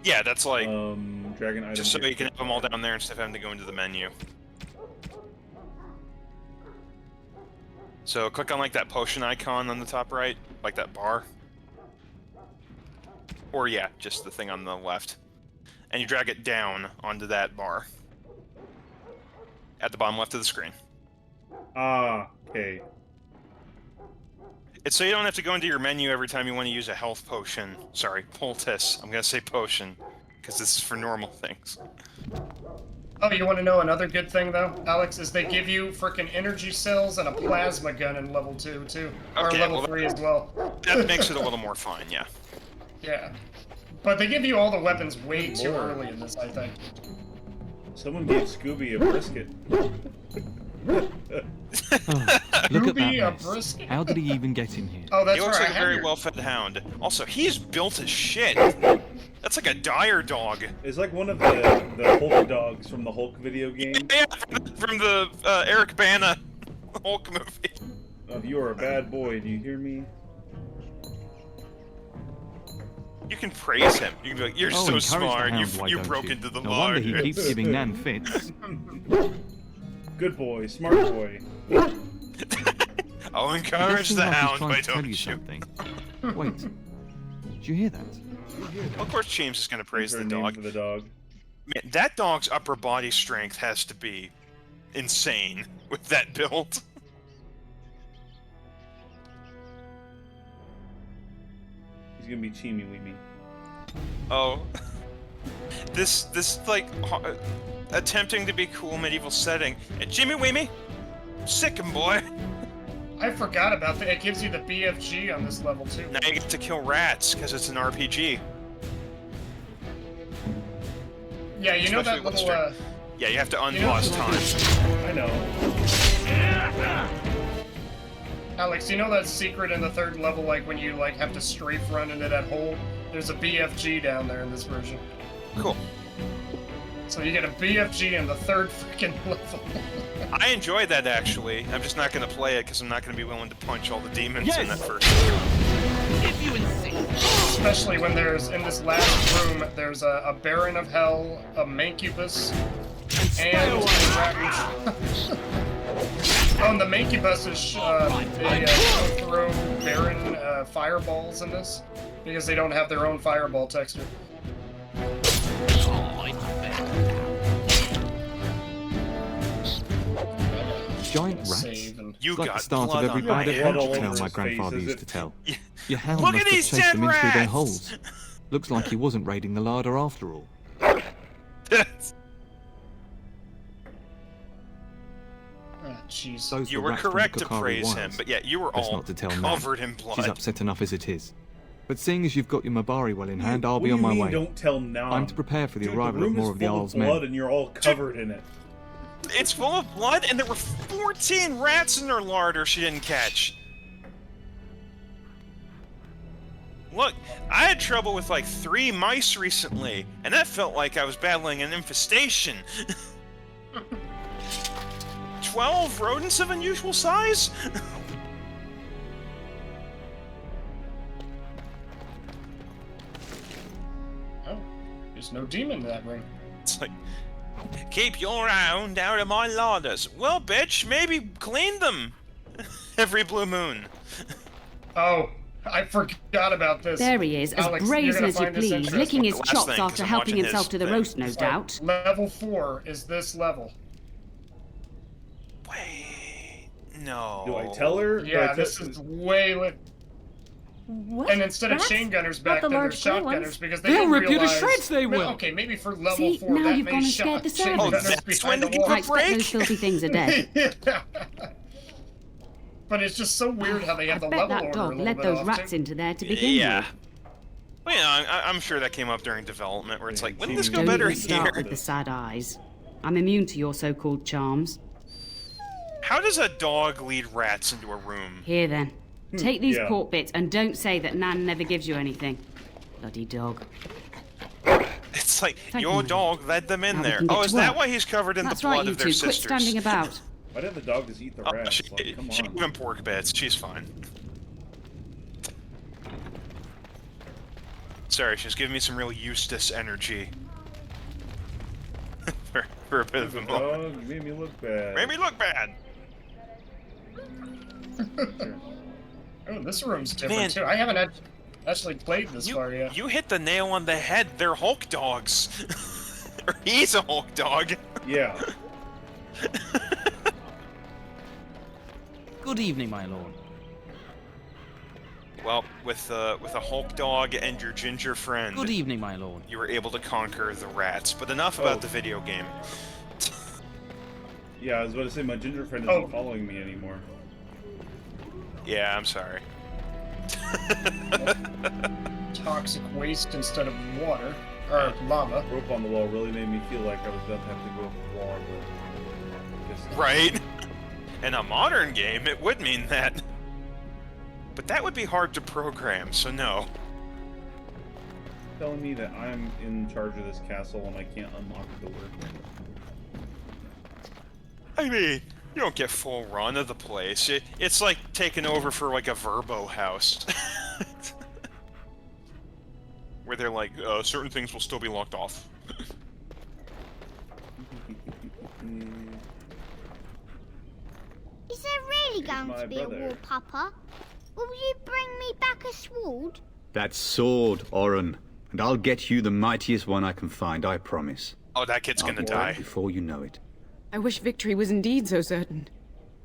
Yeah, that's like Drag an item. just so to your you can quick have them all bar. down there instead of having to go into the menu. So click on like that potion icon on the top right, like that bar. Or yeah, just the thing on the left. And you drag it down onto that bar. At the bottom left of the screen. Ah, okay. It's so you don't have to go into your menu every time you want to use a health potion. Sorry, poultice. I'm gonna say potion, because this is for normal things. Oh, you want to know another good thing though, Alex? Is they give you frickin' energy cells and a plasma gun in level 2 too, or Okay, level well, 3 as well. That makes it a little more fun, yeah. Yeah, but they give you all the weapons way Good too lord. early in this, I think. Someone gave Scooby a brisket. Look at Ruby, a that mess. brisket. How did he even get in here? Oh, that's He looks right. like I a have very your- well-fed hound. Also, he's built as shit. That's like a dire dog. It's like one of the Hulk dogs from the Hulk video game. Yeah, from the Eric Bana Hulk movie. Of you are a bad boy, do you hear me? You can praise him. You can be like, "You're Oh, so encourage the smart. hound, why You don't broke you? into the No wonder he larder." keeps giving Nan fits. Good boy, smart boy. I'll It does encourage seem the like he's hound, trying but to tell don't you you? something. Wait, did you hear that? Of course, James is going to praise Is the there a name dog. for the dog. Man, that dog's upper body strength has to be insane with that build. He's gonna be Cheemy Weemy. Oh, this like attempting to be cool medieval setting. And Jimmy Weemy, sick 'em, boy. I forgot about that. It gives you the BFG on this level too. Now you get to kill rats because it's an RPG. Yeah, you know Especially that with little. strength. Yeah, you have to You know- unpause time. I know. Alex, you know that secret in the 3rd level, like when you like have to strafe run into that hole? There's a BFG down there in this version. Cool. So you get a BFG in the 3rd freaking level. I enjoyed that actually. I'm just not going to play it because I'm not going to be willing to punch all the demons in that first. If you insist. Especially when there's, in this last room, there's a Baron of Hell, a Mancubus, and a Dragon. Oh, and the Mancubus is, they throw Baron fireballs in this, because they don't have their own fireball texture. Giant rats? Save and... You It's like got the start blood of every on bad your Blood all adventure over tale my his face, grandfather as used if- to tell. Yeah. Your hound Look must at have these chased dead them in through their rats! holes. Looks like he wasn't raiding the larder after all. Jeez. Those You were were rats from the correct to Kokari praise him, Wilds. but yeah, you were Best all not to tell Nan. covered in blood. She's upset enough as it is. But seeing as you've got your Mabari well in hand, I'll What be do on you my mean, way. Don't tell Nam. I'm to prepare for the Dude, arrival the of room more is of the full Isle's blood men. and you're all covered in it. It's full of blood, and there were 14 rats in her larder she didn't catch. Look, I had trouble with like 3 mice recently, and that felt like I was battling an infestation. 12 rodents of unusual size? Oh, there's no demon in that room. It's like, keep your hound out of my larders. Well, bitch, maybe clean them every blue moon. Oh, I forgot about this. There he is, as Alex, brazen you're gonna as you find this please, interesting. licking his The last chops thing, 'cause after I'm helping watching himself his to the thing. roast, no It's like, doubt. level 4 is this level. Wait, no. Do I tell her? Do I Yeah, tell- this is way What? And instead of Rats? chain gunners Not back the then, they're large grey shotgunners ones. because they They'll didn't rip you to realize... shreds, they will. Okay, maybe for level See, 4, now that you've many gone and scared the chain servants. gunners That's behind when the to give wall. I expect those filthy things are dead. But it's just so weird how they have I the bet level that order a dog little led bit those off, rats too. into there to begin Yeah. with. Well, yeah, I'm sure that came up during development, where it's like, wouldn't this go Don't better even start here? with the sad eyes. I'm immune to your so-called charms. How does a dog lead rats into a room? Here then, take these yeah. pork bits and don't say that Nan never gives you anything. Bloody dog. It's like, Thank your you. dog led them in Now we there. can get Oh, to is that work. why he's covered in That's the blood right, you of their two. sisters? Quit standing about. Why did the dog just eat the Oh, rats? she Like, come gave on. him pork bits. She's fine. Sorry, she's giving me some real Eustace energy. for a bit of a moment. Dog, you made me look bad. Made me look bad. Oh, this room's different, Man. too. I haven't actually played this far yet. You hit the nail on the head. They're Hulk dogs. Or he's a Hulk dog. Yeah. Good evening, my lord. Well, with a Hulk dog and your ginger friend, Good evening, my lord. you were able to conquer the rats. But enough about the video game. Yeah, I was about to say my ginger friend isn't following me anymore. Yeah, I'm sorry. Toxic waste instead of water. Or lava. Rope on the wall really made me feel like I was about to have to go for war, but I guess not. Right? In a modern game, it would mean that. But that would be hard to program, so no. Telling me that I'm in charge of this castle and I can't unlock the door. I mean, you don't get full run of the place. It's like taking over for like a Verbo house. Where they're like, certain things will still be locked off. Is there really going my to be brother. a war, Papa? Will you bring me back a sword? That sword, Oren, and I'll get you the mightiest one I can find, I promise. Oh, that kid's gonna I'll do die. it before you know it. I wish victory was indeed so certain.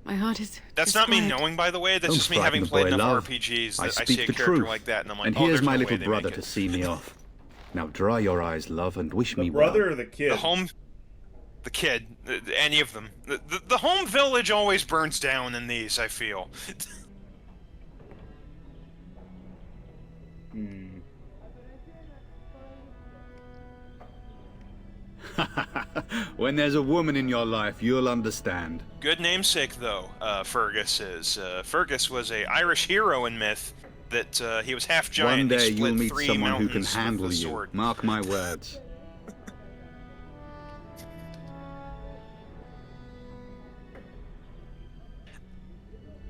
My heart is. That's not me knowing, by the way. That's Don't just me frighten having the played boy, enough love. RPGs that I I see speak a the character truth. like that, and I'm like, And oh, here's there's my no way little they brother make to it. see me off. Now dry your eyes, love, and wish The me brother well. or the kid? The kid, any of them. The home village always burns down in these, I feel. When there's a woman in your life, you'll understand. Good namesake, though, Fergus is. Fergus was a Irish hero in myth that he was half giant. One day he split you'll meet 3 someone who can mountains with handle the you. sword. Mark my words.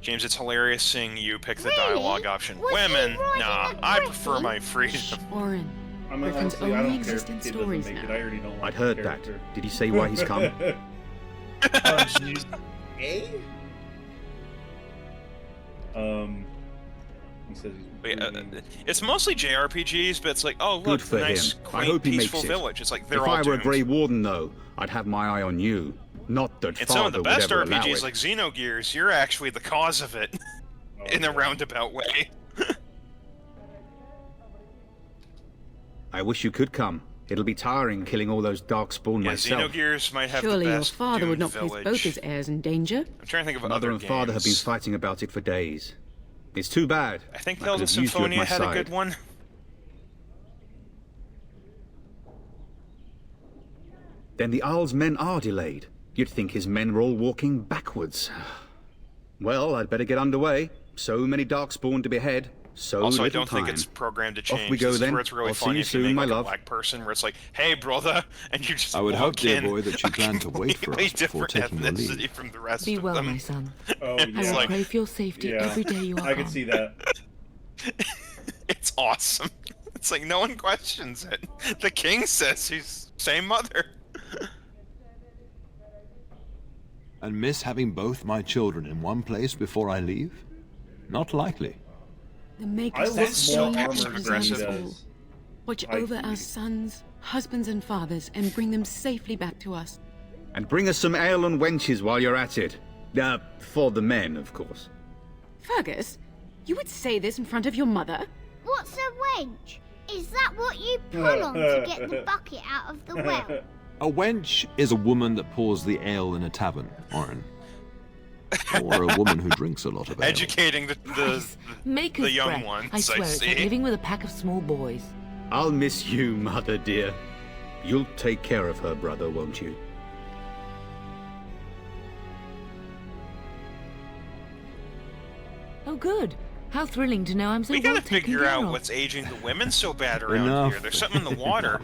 James, it's hilarious seeing you pick the Really? dialogue option. Was he Women, riding nah, a I prefer griffin? my freedom. Oren. I mean, Griffins honestly, I only don't care if exist the in kid stories doesn't make now. it. I already don't like I'd heard the that. character. Did he say why he's come? Oh, jeez. He says he's Wait, breathing. it's mostly JRPGs, but it's like, oh, Good look, for the nice, him. I quaint, hope he peaceful makes it. village. It's like, they're If all I were a doomed. Grey Warden, though, I'd have my eye on you. Not that In father some of the would best ever allow RPGs, it. like Xenogears, you're actually the cause of it, in a roundabout way. I wish you could come. It'll be tiring killing all those darkspawn Yeah, myself. Xenogears might have Surely the your best father Dune would not village. place both his heirs in danger. I'm trying to think of Mother other and father have been games. fighting about it for days. It's too bad. I think could Tales of have used you at my Symphonia had a side. good one. Then the Arl's men are delayed. You'd think his men were all walking backwards. Well, I'd better get underway. So many darkspawn to behead. So Also, I little don't time. think it's programmed to change. Off we go this is then. where it's really I'll see funny you if you soon, make my like love. a black person where it's like, "Hey, brother," and you just I would walk hope, dear in boy, that you a plan to wait for us completely before different taking your leave. ethnicity from the rest Be of well, them. my son. Oh, I yeah. will pray for your safety Yeah. every day you are I can gone. see that. It's awesome. It's like no one questions it. The king says he's same mother. And miss having both my children in one place before I leave? Not likely. The Maker I look more sustains more and armored than preserves he us all. does. Watch I over agree. our sons, husbands, and fathers, and bring them safely back to us. And bring us some ale and wenches while you're at it. For the men, of course. Fergus, you would say this in front of your mother? What's a wench? Is that what you pull on to get the bucket out of the well? A wench is a woman that pours the ale in a tavern, Oren. Or a woman who drinks a lot of ale. Educating the Maker's young breath. ones. I swear, it's see. like living with a pack of small boys. I'll miss you, mother dear. You'll take care of her, brother, won't you? Oh, good. How thrilling to know I'm so We well gotta taken figure care out of. what's aging the women so bad around Enough. here. There's something in the water.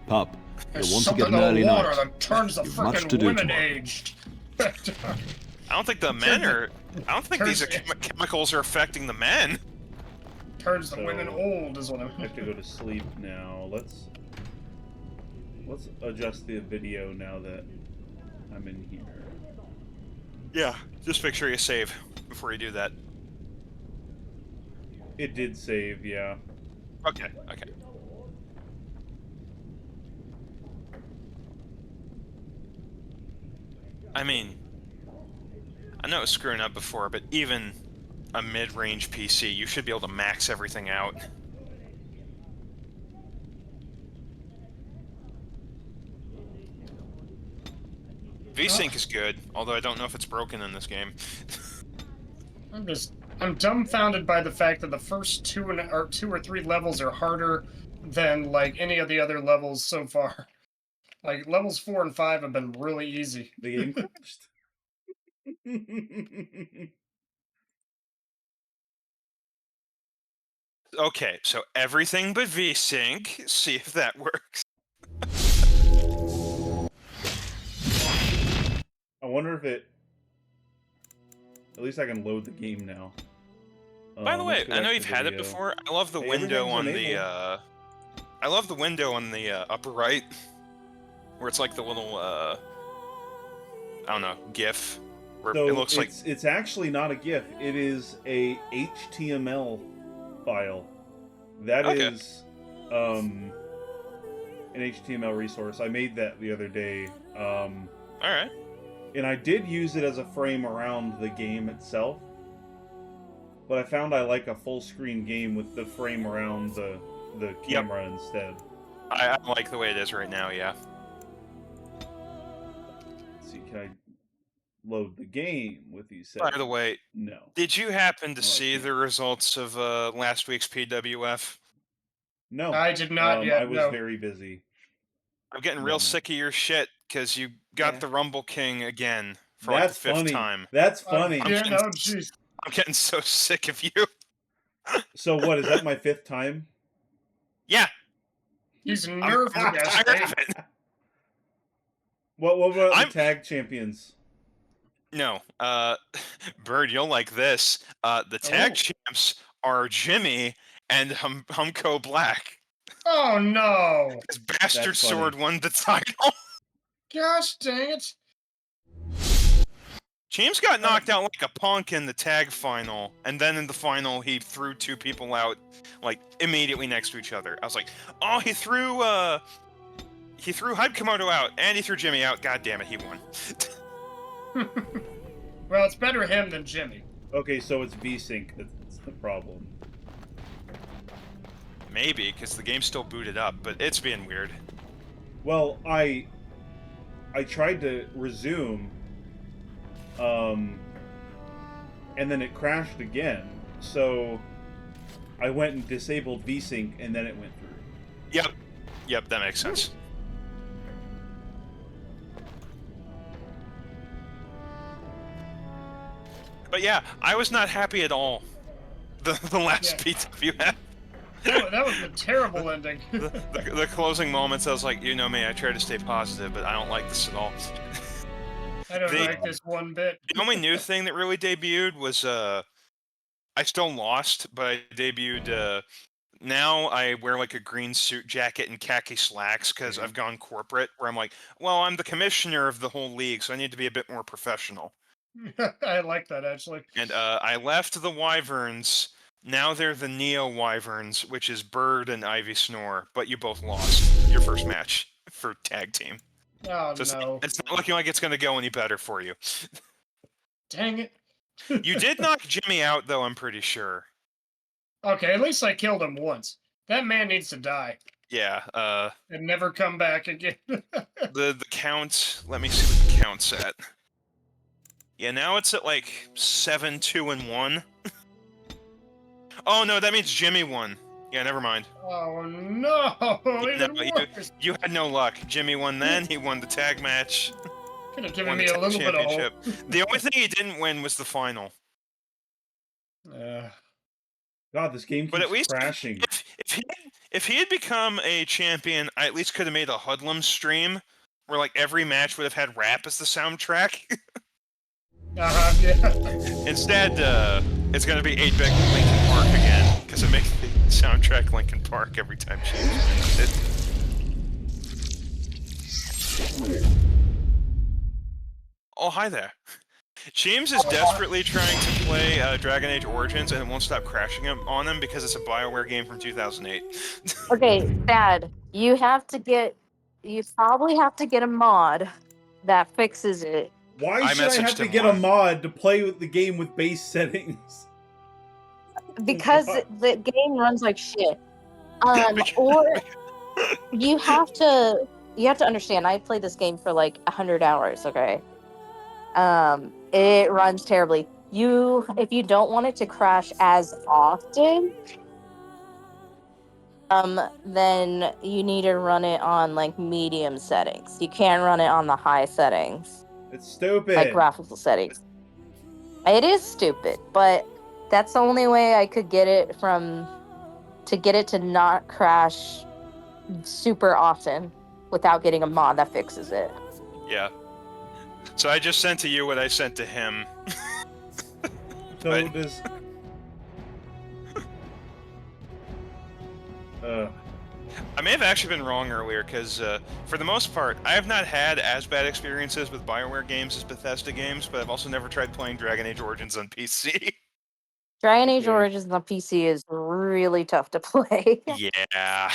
Pup, There's you'll want to something get an early in the water night. that turns the You've much to frickin' do women tomorrow. aged. I don't think the men are. I don't think these Turns- chemicals are affecting the men. Turns the So- women old is what I I'm. have to go to sleep now. Let's adjust the video now that I'm in here. Yeah, just make sure you save before you do that. It did save, yeah. Okay, okay. I mean, I know it was screwing up before, but even a mid-range PC, you should be able to max everything out. VSync is good, although I don't know if it's broken in this game. I'm dumbfounded by the fact that the first two or three levels are harder than like any of the other levels so far. Like levels 4 and 5 have been really easy. The game crashed. Okay, so everything but VSync. See if that works. I wonder if it... At least I can load the game now. By the way, let's go I know back to you've had it video. before. I love the Hey, window on everything's the enabled. I love the window on the upper right, where it's like the little I don't know, GIF, where So it looks like it's actually not a GIF. It is a HTML file. That Okay. is an HTML resource. I made that the other day. all right. And I did use it as a frame around the game itself. But I found I like a full screen game with the frame around the camera instead. I like the way it is right now. Yeah. Let's see, can I load the game with these By settings? the way, No. did you happen to I see can't. the results of last week's PWF? No. I did not yet. I was no. very busy. I'm getting No, real no. sick of your shit because you got Yeah. the Rumble King again for That's like the fifth funny. time. That's funny. Yeah, no, jeez. I'm getting so sick of you. So what, is that my 5th time? Yeah. He's I'm nerfed tired that of it. What about I'm- the tag champions? No, Bird, you'll like this. The tag Oh. champs are Jimmy and Humco Black. Oh no! His bastard That's funny. sword won the title. Gosh dang it! James got knocked out like a punk in the tag final, and then in the final he threw two people out like immediately next to each other. I was like, oh, he threw Hype Komodo out, and he threw Jimmy out. God damn it, he won. Well, it's better him than Jimmy. Okay, so it's VSync that's the problem. Maybe, because the game's still booted up, but it's being weird. Well, I tried to resume, and then it crashed again. So I went and disabled VSync, and then it went through. Yep, that makes sense. But yeah, I was not happy at all. The last pizza you had. That was a terrible ending. the closing moments, I was like, you know me, I try to stay positive, but I don't like this at all. I don't like this one bit. The only new thing that really debuted was, I still lost, but I debuted, now I wear like a green suit jacket and khaki slacks because I've gone corporate, where I'm like, well, I'm the commissioner of the whole league, so I need to be a bit more professional. I like that, actually. And I left the Wyverns. Now they're the Neo Wyverns, which is Bird and Ivy Snore, but you both lost your first match for tag team. Oh, so no. It's not looking like it's going to go any better for you. Dang it. You did knock Jimmy out, though, I'm pretty sure. Okay, at least I killed him once. That man needs to die. Yeah, and never come back again. the count, let me see what the count's at. Yeah, now it's at like 7, 2, and 1. Oh no, that means Jimmy won. Yeah, never mind. Oh no! You had no luck. Jimmy won then, he won the tag match. Could have given me a little bit of hope. The only thing he didn't win was the final. God, this game keeps but at least crashing. If he had become a champion, I at least could have made a Hoodlum stream where like every match would have had rap as the soundtrack. Yeah. Instead, it's gonna be 8-bit Linkin Park again, because it makes the soundtrack Linkin Park every time she wins it. Oh, hi there. Cheems is desperately trying to play Dragon Age Origins, and it won't stop crashing on him because it's a BioWare game from 2008. Okay, Dad, you probably have to get a mod that fixes it. Why should I have to get a mod to play with the game with base settings? Because the game runs like shit. Or you have to understand, I played this game for like 100 hours, okay? It runs terribly. If you don't want it to crash as often, then you need to run it on like medium settings. You can't run it on the high settings. It's stupid. Like graphical settings. It is stupid, but that's the only way I could get it to not crash super often without getting a mod that fixes it. Yeah. So I just sent to you what I sent to him. So does... I may have actually been wrong earlier, because for the most part, I have not had as bad experiences with BioWare games as Bethesda games, but I've also never tried playing Dragon Age Origins on PC. Dragon Age Origins on PC is really tough to play. Yeah.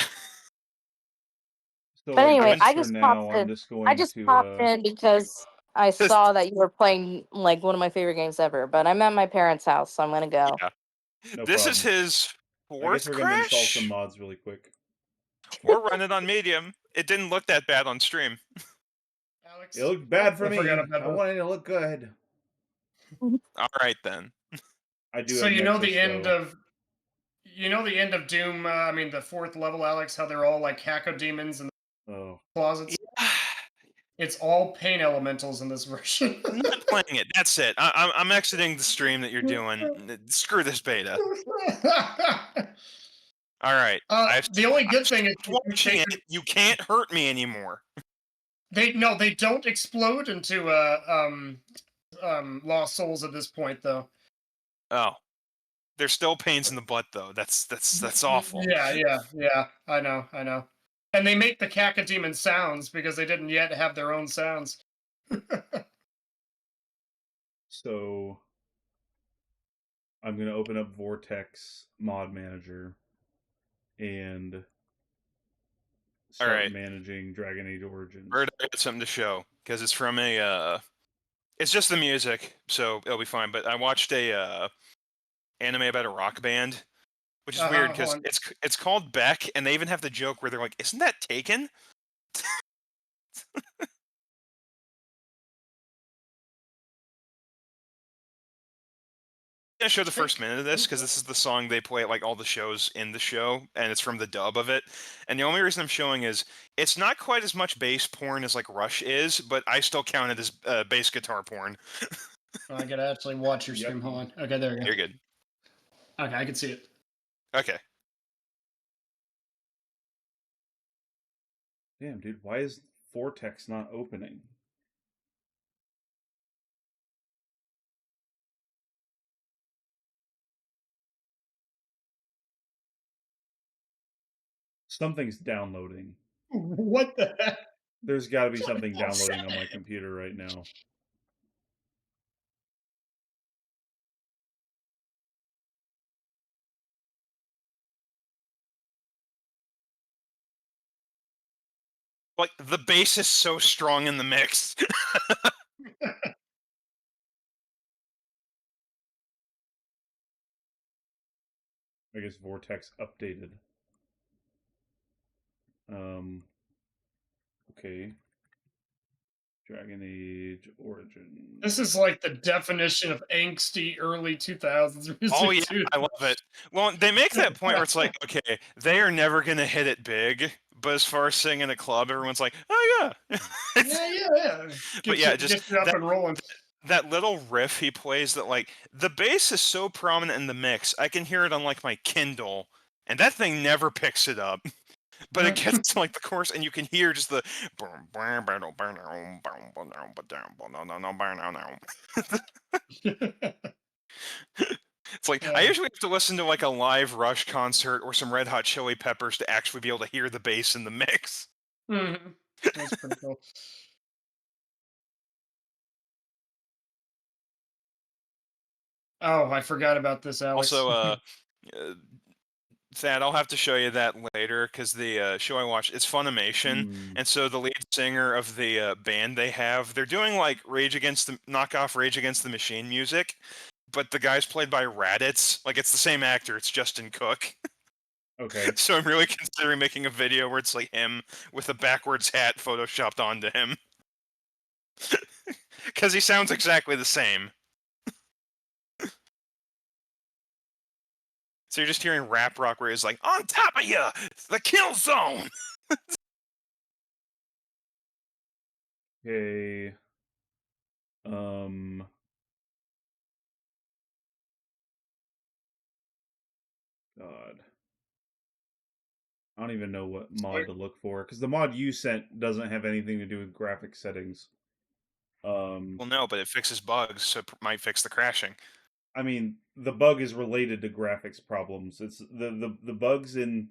So but anyway, I just popped in because I saw that you were playing like one of my favorite games ever, but I'm at my parents' house, so I'm gonna go. Yeah. No this problem. is his I fourth guess we're gonna install crash? some mods really quick. Or run it on medium. It didn't look that bad on stream. Alex, it looked bad for I me. I wanted it to look good. Alright then. I do so have you know Nexus, the end of Doom, I mean the 4th level, Alex, how they're all like cacodemons and closets? It's all pain elementals in this version. I'm not playing it. That's it. I'm exiting the stream that you're doing. Screw this beta. All right. The only good thing is watching it. You can't hurt me anymore. They don't explode into lost souls at this point, though. Oh, they're still pains in the butt, though. That's awful. Yeah. I know. And they make the cacodemon sounds because they didn't yet have their own sounds. So I'm gonna open up Vortex Mod Manager and start managing Dragon Age Origins. Bird, I got something to show because it's from a. It's just the music, so it'll be fine. But I watched a anime about a rock band which is weird hold because on. it's called Beck, and they even have the joke where they're like, "Isn't that Taken?" I'm gonna show the first minute of this because this is the song they play at like all the shows in the show, and it's from the dub of it. And the only reason I'm showing is it's not quite as much bass porn as like Rush is, but I still count it as bass guitar porn. I gotta actually watch your stream. Hold on. Okay, there you go. You're good. Okay, I can see it. Okay. Damn, dude, why is Vortex not opening? Something's downloading. What the heck? There's got to be something downloading on my computer right now. Like the bass is so strong in the mix. I guess Vortex updated. Okay. Dragon Age Origin. This is like the definition of angsty early 2000s music. Oh yeah, too. I love it. Well, they make that point where it's like, okay, they are never gonna hit it big, but as far as singing in a club, everyone's like, oh yeah. yeah. But yeah, Get you up and rolling. That little riff he plays, that like the bass is so prominent in the mix, I can hear it on like my Kindle, and that thing never picks it up. But it gets to like the chorus, and you can hear just the. It's like I usually have to listen to like a live Rush concert or some Red Hot Chili Peppers to actually be able to hear the bass in the mix. Mm-hmm. That's pretty cool. Oh, I forgot about this, Alex. Also, Thad, I'll have to show you that later because the show I watched, it's Funimation, and so the lead singer of the band they have, they're doing like knockoff Rage Against the Machine music, but the guy's played by Raditz. Like it's the same actor, it's Justin Cook. Okay. So I'm really considering making a video where it's like him with a backwards hat photoshopped onto him. Because he sounds exactly the same. So you're just hearing rap rock where he's like, on top of you, the kill zone. Okay. God. I don't even know what mod to look for because the mod you sent doesn't have anything to do with graphic settings. Well, no, but it fixes bugs, so it might fix the crashing. I mean, the bug is related to graphics problems. It's the bugs in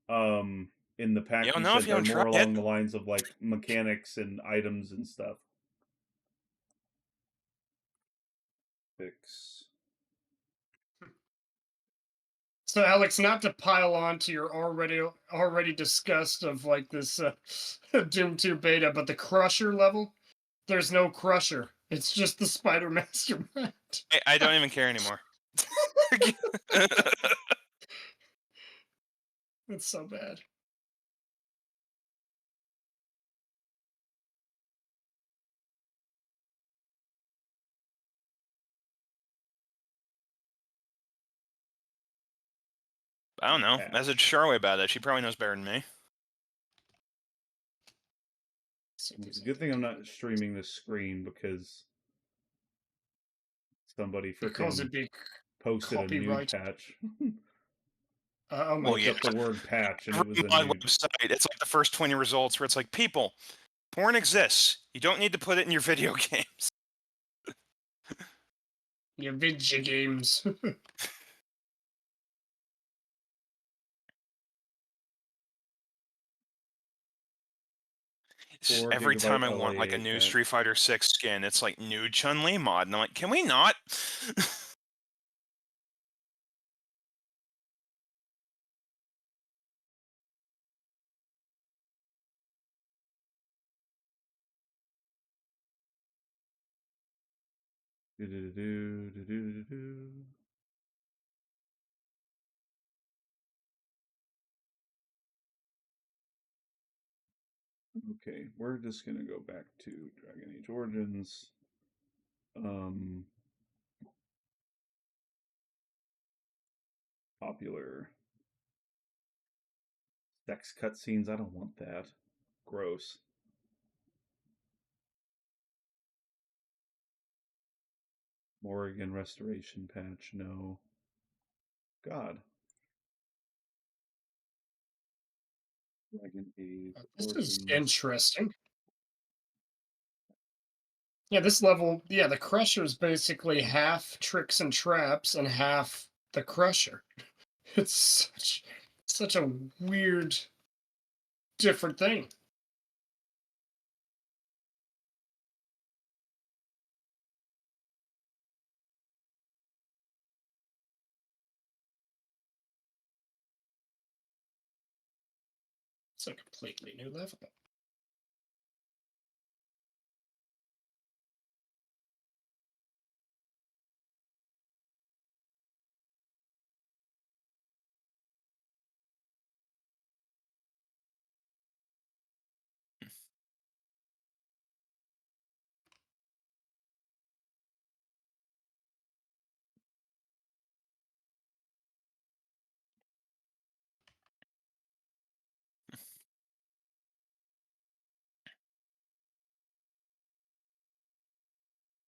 the pack You you don't know if sent you are don't more try along it. the lines of like mechanics and items and stuff. Fix. So, Alex, not to pile on to your already discussed of like this Doom 2 beta, but the Crusher level, there's no Crusher. It's just the Spider Mastermind. I don't even care anymore. It's so bad. I don't know. Message Charlie about it. She probably knows better than me. It's a good thing I'm not streaming this screen because somebody freaking posted a nude patch. Oh my Looked up the word patch and it was a my nude. website. It's like the first 20 results where it's like, people, porn exists. You don't need to put it in your video games. Your video games. Every time I want like a LA new patch. Street Fighter 6 skin, it's like nude Chun-Li mod, and I'm like, can we not? Okay, we're just gonna go back to Dragon Age Origins. Popular sex cutscenes. I don't want that. Gross. Morrigan restoration patch. No. God. Dragon Age This is Origins. interesting. Yeah, this level, yeah, the Crusher is basically half tricks and traps and half the Crusher. It's such a weird, different thing. It's a completely new level.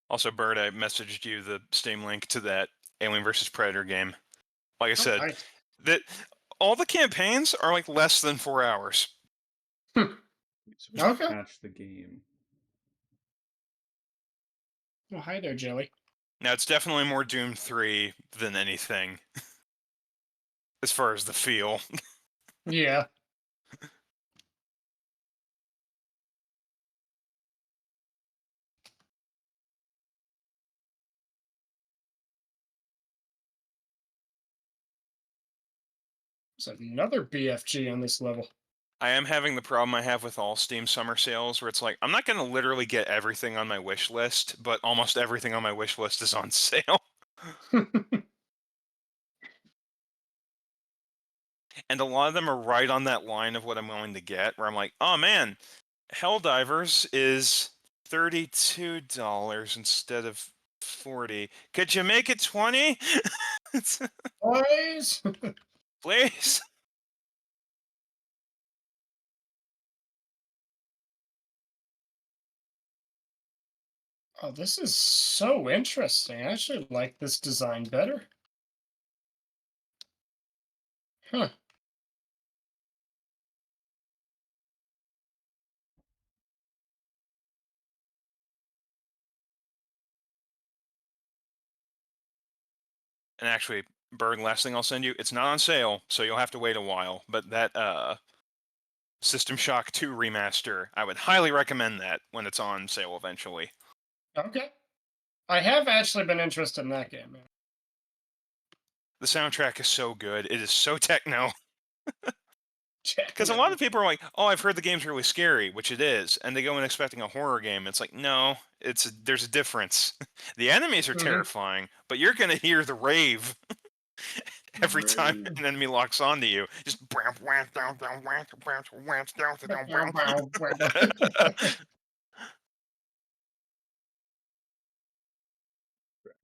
Also, Bird, I messaged you the Steam link to that Alien vs Predator game. Like I said, Nice. that all the campaigns are like less than 4 hours. So we Okay. patch the game. Oh, hi there, Jelly. Now, it's definitely more Doom 3 than anything, as far as the feel. Yeah. There's another BFG on this level. I am having the problem I have with all Steam summer sales, where it's like, I'm not going to literally get everything on my wish list, but almost everything on my wish list is on sale. And a lot of them are right on that line of what I'm going to get, where I'm like, oh man, Helldivers is $32 instead of 40. Could you make it 20? Boys! Please? Oh, this is so interesting. I actually like this design better. Huh. And actually, Bird, last thing I'll send you, it's not on sale, so you'll have to wait a while, but that System Shock 2 remaster, I would highly recommend that when it's on sale eventually. Okay. I have actually been interested in that game, man. The soundtrack is so good. It is so techno. Because a lot of people are like, "Oh, I've heard the game's really scary," which it is, and they go in expecting a horror game. It's like, no, there's a difference. The enemies are terrifying, but you're gonna hear the rave every time an enemy locks onto you. Just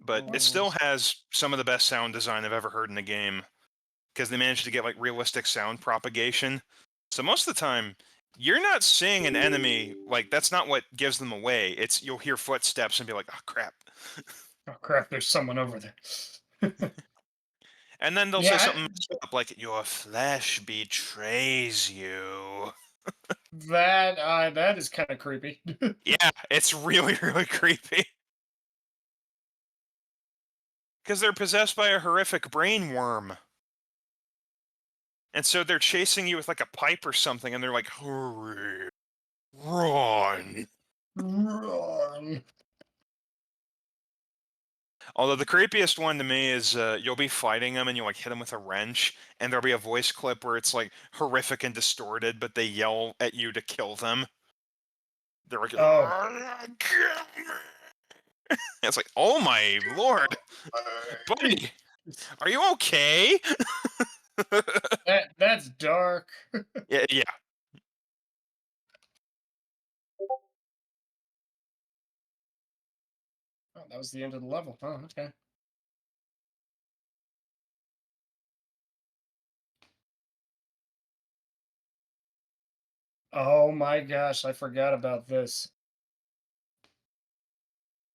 but it still has some of the best sound design I've ever heard in a game, because they managed to get like realistic sound propagation. So most of the time, you're not seeing an enemy, like that's not what gives them away. It's you'll hear footsteps and be like, oh crap. Oh crap, there's someone over there. And then they'll Yeah, say something messed up like, your flesh betrays you. that is kind of creepy. Yeah, it's really, really creepy. Because they're possessed by a horrific brain worm. And so they're chasing you with like a pipe or something, and they're like, hurry, run. Run. Although the creepiest one to me is you'll be fighting them and you'll like hit them with a wrench, and there'll be a voice clip where it's like horrific and distorted, but they yell at you to kill them. They're like, oh. It's like, oh my lord, buddy, are you okay? That's dark. Yeah, yeah. Oh, that was the end of the level. Oh, okay. Oh my gosh, I forgot about this.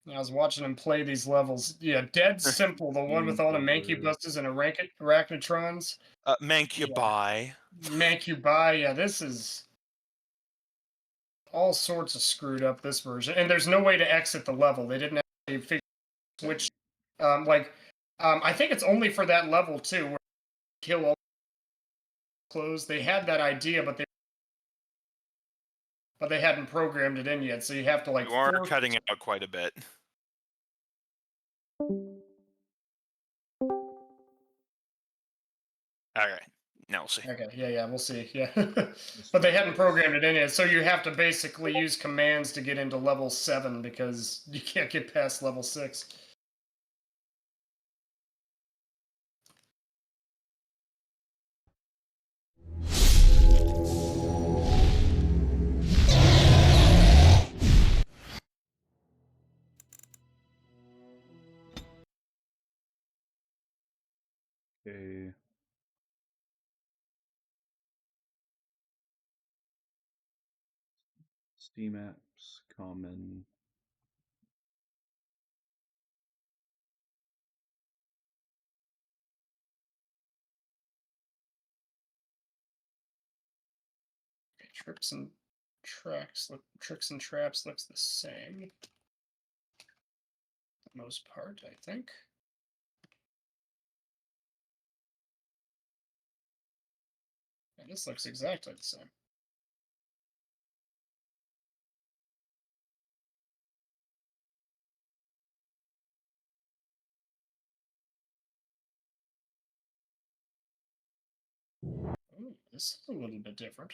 I was watching him play these levels. Yeah, Dead Simple, the one with all the mancubuses and arachnotrons. Mancubi. Mancubi, yeah, this is all sorts of screwed up, this version. And there's no way to exit the level. They didn't actually figure which, I think it's only for that level, too, where you kill all clothes. They had that idea, but they hadn't programmed it in yet, so you have to, like... You are cutting it out quite a bit. Alright, now we'll see. Okay, yeah, we'll see, yeah. But they hadn't programmed it in yet, so you have to basically use commands to get into level 7, because you can't get past level 6. Okay. Steam apps, common. Okay, tricks and traps looks the same. For the most part, I think. Yeah, this looks exactly the same. Ooh, this is a little bit different.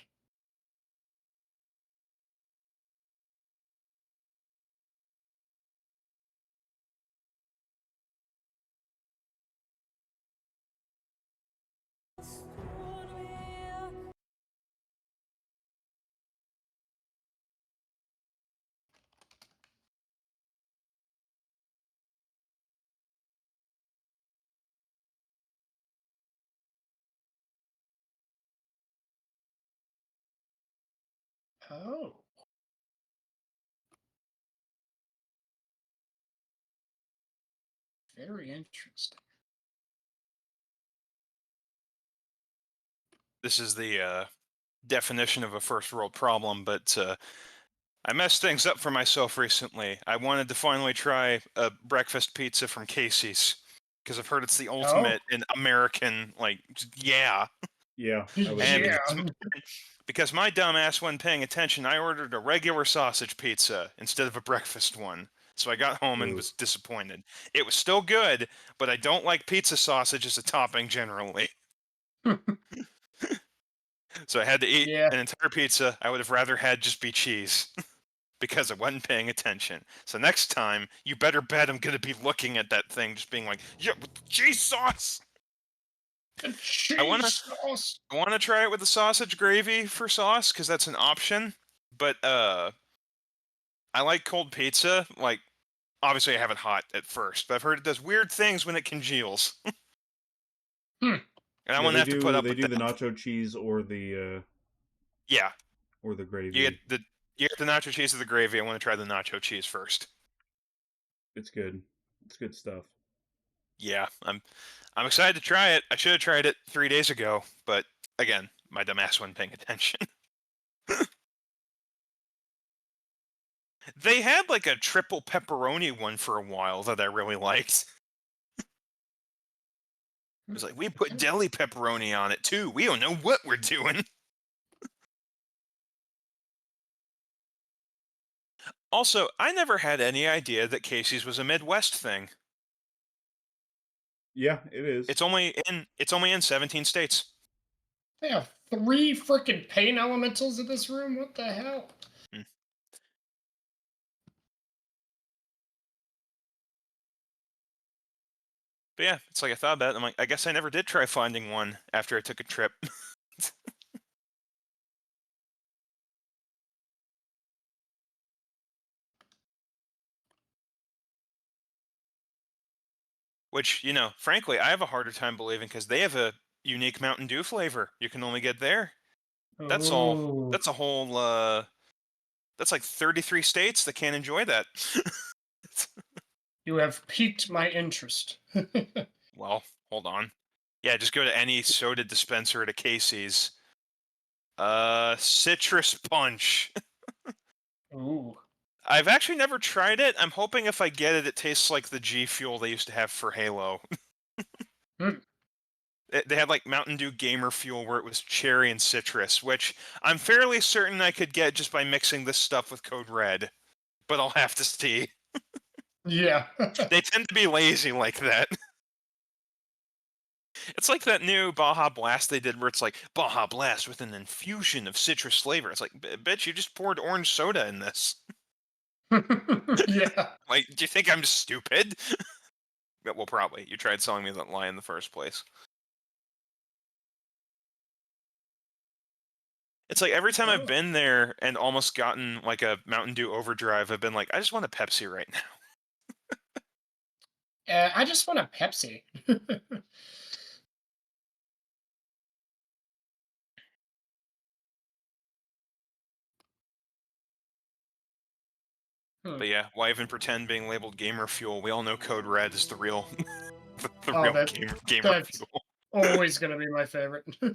Oh. Very interesting. This is the definition of a first world problem, but I messed things up for myself recently. I wanted to finally try a breakfast pizza from Casey's, because I've heard it's the ultimate in American, like, yeah. Yeah, I would And agree. because my dumb ass wasn't paying attention, I ordered a regular sausage pizza instead of a breakfast one. So I got home and was disappointed. It was still good, but I don't like pizza sausage as a topping generally. So I had to eat an entire pizza. I would have rather had just be cheese because I wasn't paying attention. So next time, you better bet I'm going to be looking at that thing just being like, yeah, cheese sauce! I want to try it with the sausage gravy for sauce because that's an option. But I like cold pizza. Like, obviously I have it hot at first, but I've heard it does weird things when it congeals. And I wouldn't have to put up with the that. nacho cheese or the Yeah. or the gravy. You get the nacho cheese or the gravy. I want to try the nacho cheese first. It's good. It's good stuff. Yeah, I'm excited to try it. I should have tried it 3 days ago, but again, my dumb ass wasn't paying attention. They had like a triple pepperoni one for a while that I really liked. It was like, we put deli pepperoni on it too. We don't know what we're doing. Also, I never had any idea that Casey's was a Midwest thing. Yeah, it is. It's only in 17 states. They have 3 freaking pain elementals in this room? What the hell? But yeah, it's like I thought about it. I'm like, I guess I never did try finding one after I took a trip. Which, you know, frankly, I have a harder time believing because they have a unique Mountain Dew flavor you can only get there. That's all. Ooh. That's a whole. That's like 33 states that can't enjoy that. You have piqued my interest. Well, hold on. Yeah, just go to any soda dispenser at a Casey's. Citrus punch. Ooh. I've actually never tried it. I'm hoping if I get it, it tastes like the G Fuel they used to have for Halo. They had like Mountain Dew Gamer Fuel where it was cherry and citrus, which I'm fairly certain I could get just by mixing this stuff with Code Red. But I'll have to see. Yeah. They tend to be lazy like that. It's like that new Baja Blast they did where it's like, Baja Blast with an infusion of citrus flavor. It's like, bitch, you just poured orange soda in this. Yeah. Like, do you think I'm stupid? Well, probably. You tried selling me that lie in the first place. It's like every time I've been there and almost gotten like a Mountain Dew overdrive, I've been like, I just want a Pepsi right now. I just want a Pepsi. But yeah, why even pretend being labeled Gamer Fuel? We all know Code Red is the real, the Oh, real gamer that's fuel. always gonna be my favorite. I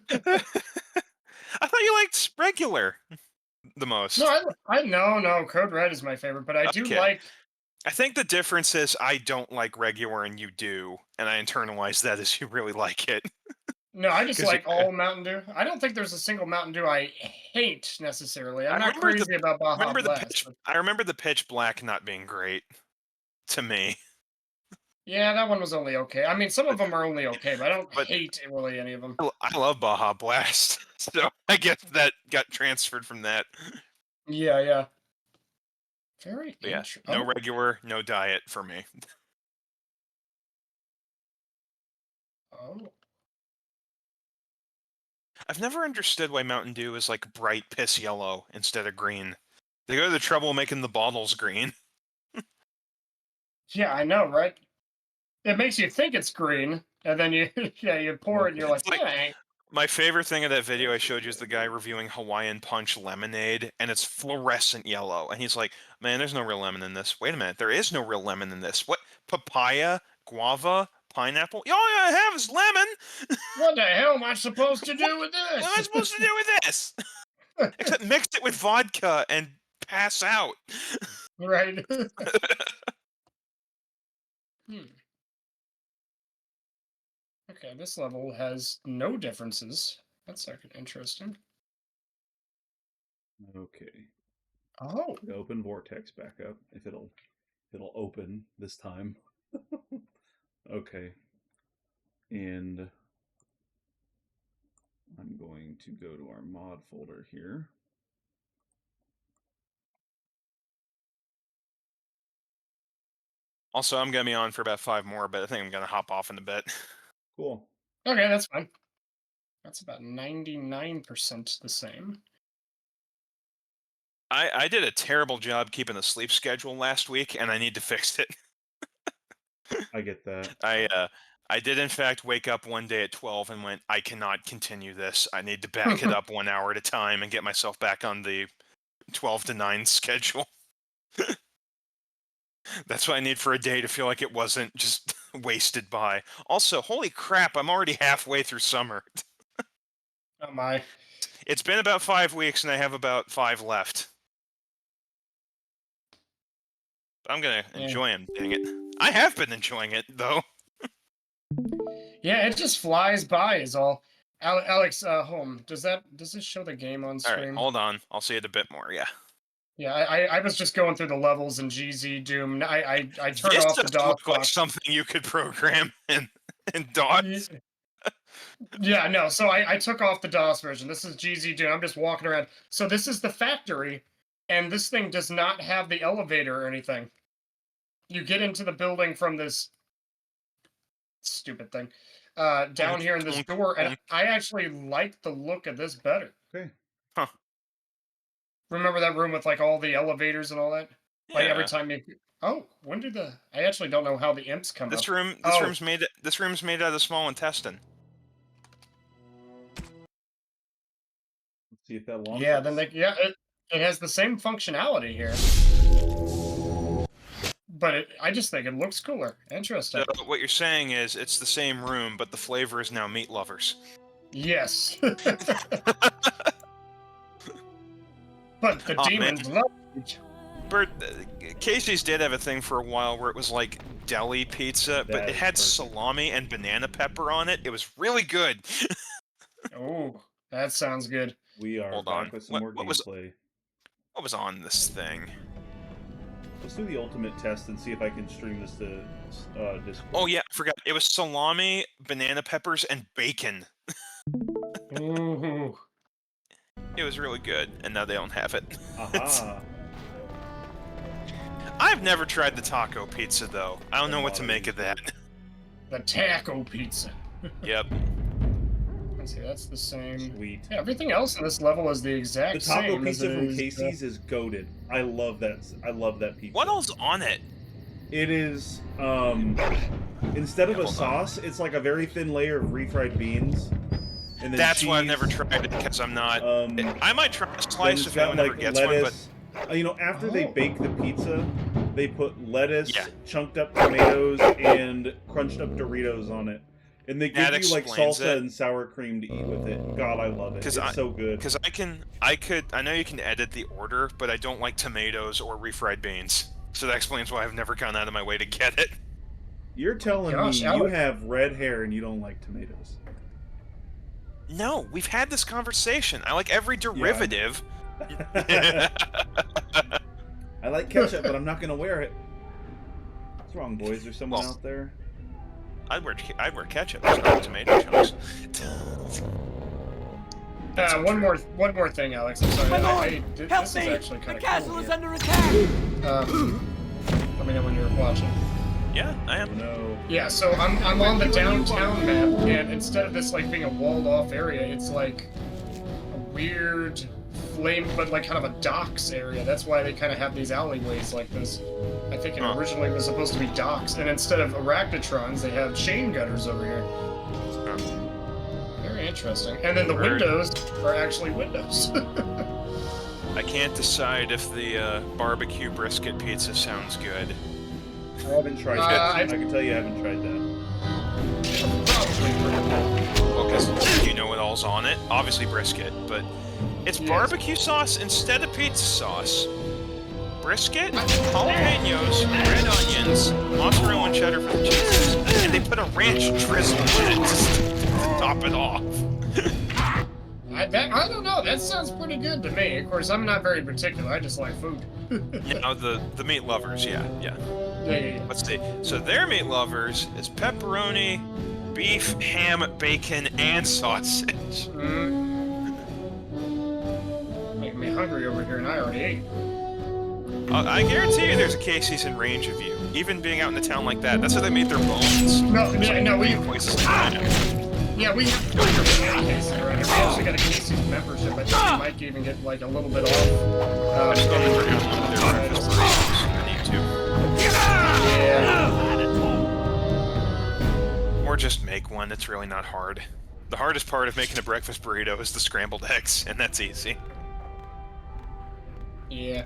thought you liked regular the most. No, no. Code Red is my favorite, but I do Okay. like. I think the difference is I don't like regular and you do, and I internalize that as you really like it. No, I just 'Cause like all Mountain Dew. I don't think there's a single Mountain Dew I hate necessarily. I'm I not remember crazy about Baja Blast. I remember the Pitch Black not being great to me. Yeah, that one was only okay. I mean, some of them are only okay, but I don't hate really any of them. I love Baja Blast, so I guess that got transferred from that. Yeah, yeah. Very But yeah, interesting. no regular, no diet for me. Oh. I've never understood why Mountain Dew is like bright piss yellow instead of green. They go to the trouble of making the bottles green. Yeah, I know, right? It makes you think it's green, and then you you pour it and you're like, yeah. My favorite thing of that video I showed you is the guy reviewing Hawaiian Punch lemonade, and it's fluorescent yellow. And he's like, man, there's no real lemon in this. Wait a minute, there is no real lemon in this. What? Papaya? Guava? Pineapple? All I have is lemon! What the hell am I supposed to do with this? What am I supposed to do with this? Except mix it with vodka and pass out. Right. Okay, this level has no differences. That's fucking interesting. Okay. Oh. Open Vortex back up if it'll open this time. Okay. And I'm going to go to our mod folder here. Also, I'm going to be on for about 5 more, but I think I'm going to hop off in a bit. Cool. Okay, that's fine. That's about 99% the same. I did a terrible job keeping a sleep schedule last week, and I need to fix it. I get that. I did in fact wake up one day at 12 and went, I cannot continue this. I need to back it up 1 hour at a time and get myself back on the 12 to 9 schedule. That's what I need for a day to feel like it wasn't just wasted by. Also, holy crap, I'm already halfway through summer. Oh my. It's been about 5 weeks and I have about 5 left. I'm gonna enjoy them, dang it. I have been enjoying it, though. Yeah, it just flies by is all. Alex, home, does this show the game on stream? Alright, hold on. I'll see it a bit more, yeah. Yeah, I was just going through the levels in GZ Doom. I turned this off the does DOS look like box. something you could program in DOS. Yeah, no, so I took off the DOS version. This is GZ Doom. I'm just walking around. So this is the factory, and this thing does not have the elevator or anything. You get into the building from this stupid thing down here in this door, and I actually like the look of this better. Okay. Huh. Remember that room with like all the elevators and all that? Like every time you Oh, when did the? I actually don't know how the imps come This up. room, this room's made. This room's made out of the small intestine. Let's see if that launches. Yeah, then it has the same functionality here. But I just think it looks cooler. Interesting. So what you're saying is it's the same room, but the flavor is now meat lovers. Yes. But the demons love it. Bert, Casey's did have a thing for a while where it was like deli pizza, but it had salami and banana pepper on it. It was really good. Oh, that sounds good. We are back with some more gameplay. What was on this thing? Let's do the ultimate test and see if I can stream this to Discord. Oh yeah, I forgot. It was salami, banana peppers, and bacon. Ooh. It was really good, and now they don't have it. Aha. I've never tried the taco pizza, though. I don't know what to make of that. The taco pizza. Yep. Let's see, that's the same. Sweet. Yeah, everything else in this level is the exact same. The taco same pizza from is, Casey's is goated. I love that. I love that pizza. What else on it? It is, instead of a sauce, it's like a very thin layer of refried beans. And then That's cheese. why I've never tried it, because I'm not... I might try a slice if got, anyone ever like, gets lettuce. one, but... You know, after they bake the pizza, they put lettuce, chunked up tomatoes, and crunched up Doritos on it. And they give you like salsa and sour cream to eat with it. God, I love it. It's so good. Because I know you can edit the order, but I don't like tomatoes or refried beans. So that explains why I've never gone out of my way to get it. You're telling me you have red hair and you don't like tomatoes. No, we've had this conversation. I like every derivative. Yeah. I like ketchup, but I'm not going to wear it. What's wrong, boys? There's someone out there? I'd wear ketchup. There's no tomato chunks. One more thing, Alex. I'm sorry. This is actually kind of cool is under attack. Let me know when you're watching. Yeah, I am. No. Yeah, so I'm on the downtown map, and instead of this like being a walled-off area, it's like a weird flame, but like kind of a docks area. That's why they kind of have these alleyways like this. I think it originally was supposed to be docks, and instead of arachnotrons, they have chain gutters over here. Very interesting. And then the windows are actually windows. I can't decide if the barbecue brisket pizza sounds good. I haven't tried that. I can tell you I haven't tried that. Well, because you know what all's on it. Obviously brisket, but it's barbecue sauce instead of pizza sauce. Brisket, jalapenos, red onions, mozzarella and cheddar for the cheeses, and they put a ranch drizzle in it to top it off. I don't know. That sounds pretty good to me. Of course, I'm not very particular. I just like food. No, the meat lovers, yeah. Yeah. Let's see. So their meat lovers is pepperoni, beef, ham, bacon, and sausage. Making me hungry over here, and I already ate. I guarantee you there's a Casey's in range of you. Even being out in a town like that, that's how they made their bones. No, we... Places Yeah, we have to go to Casey's around here. We actually got a Casey's membership. I think we might even get like a little bit off. I just don't think we're going to their breakfast burritos. I need to. Yeah. Or just make one. It's really not hard. The hardest part of making a breakfast burrito is the scrambled eggs, and that's easy. Yeah.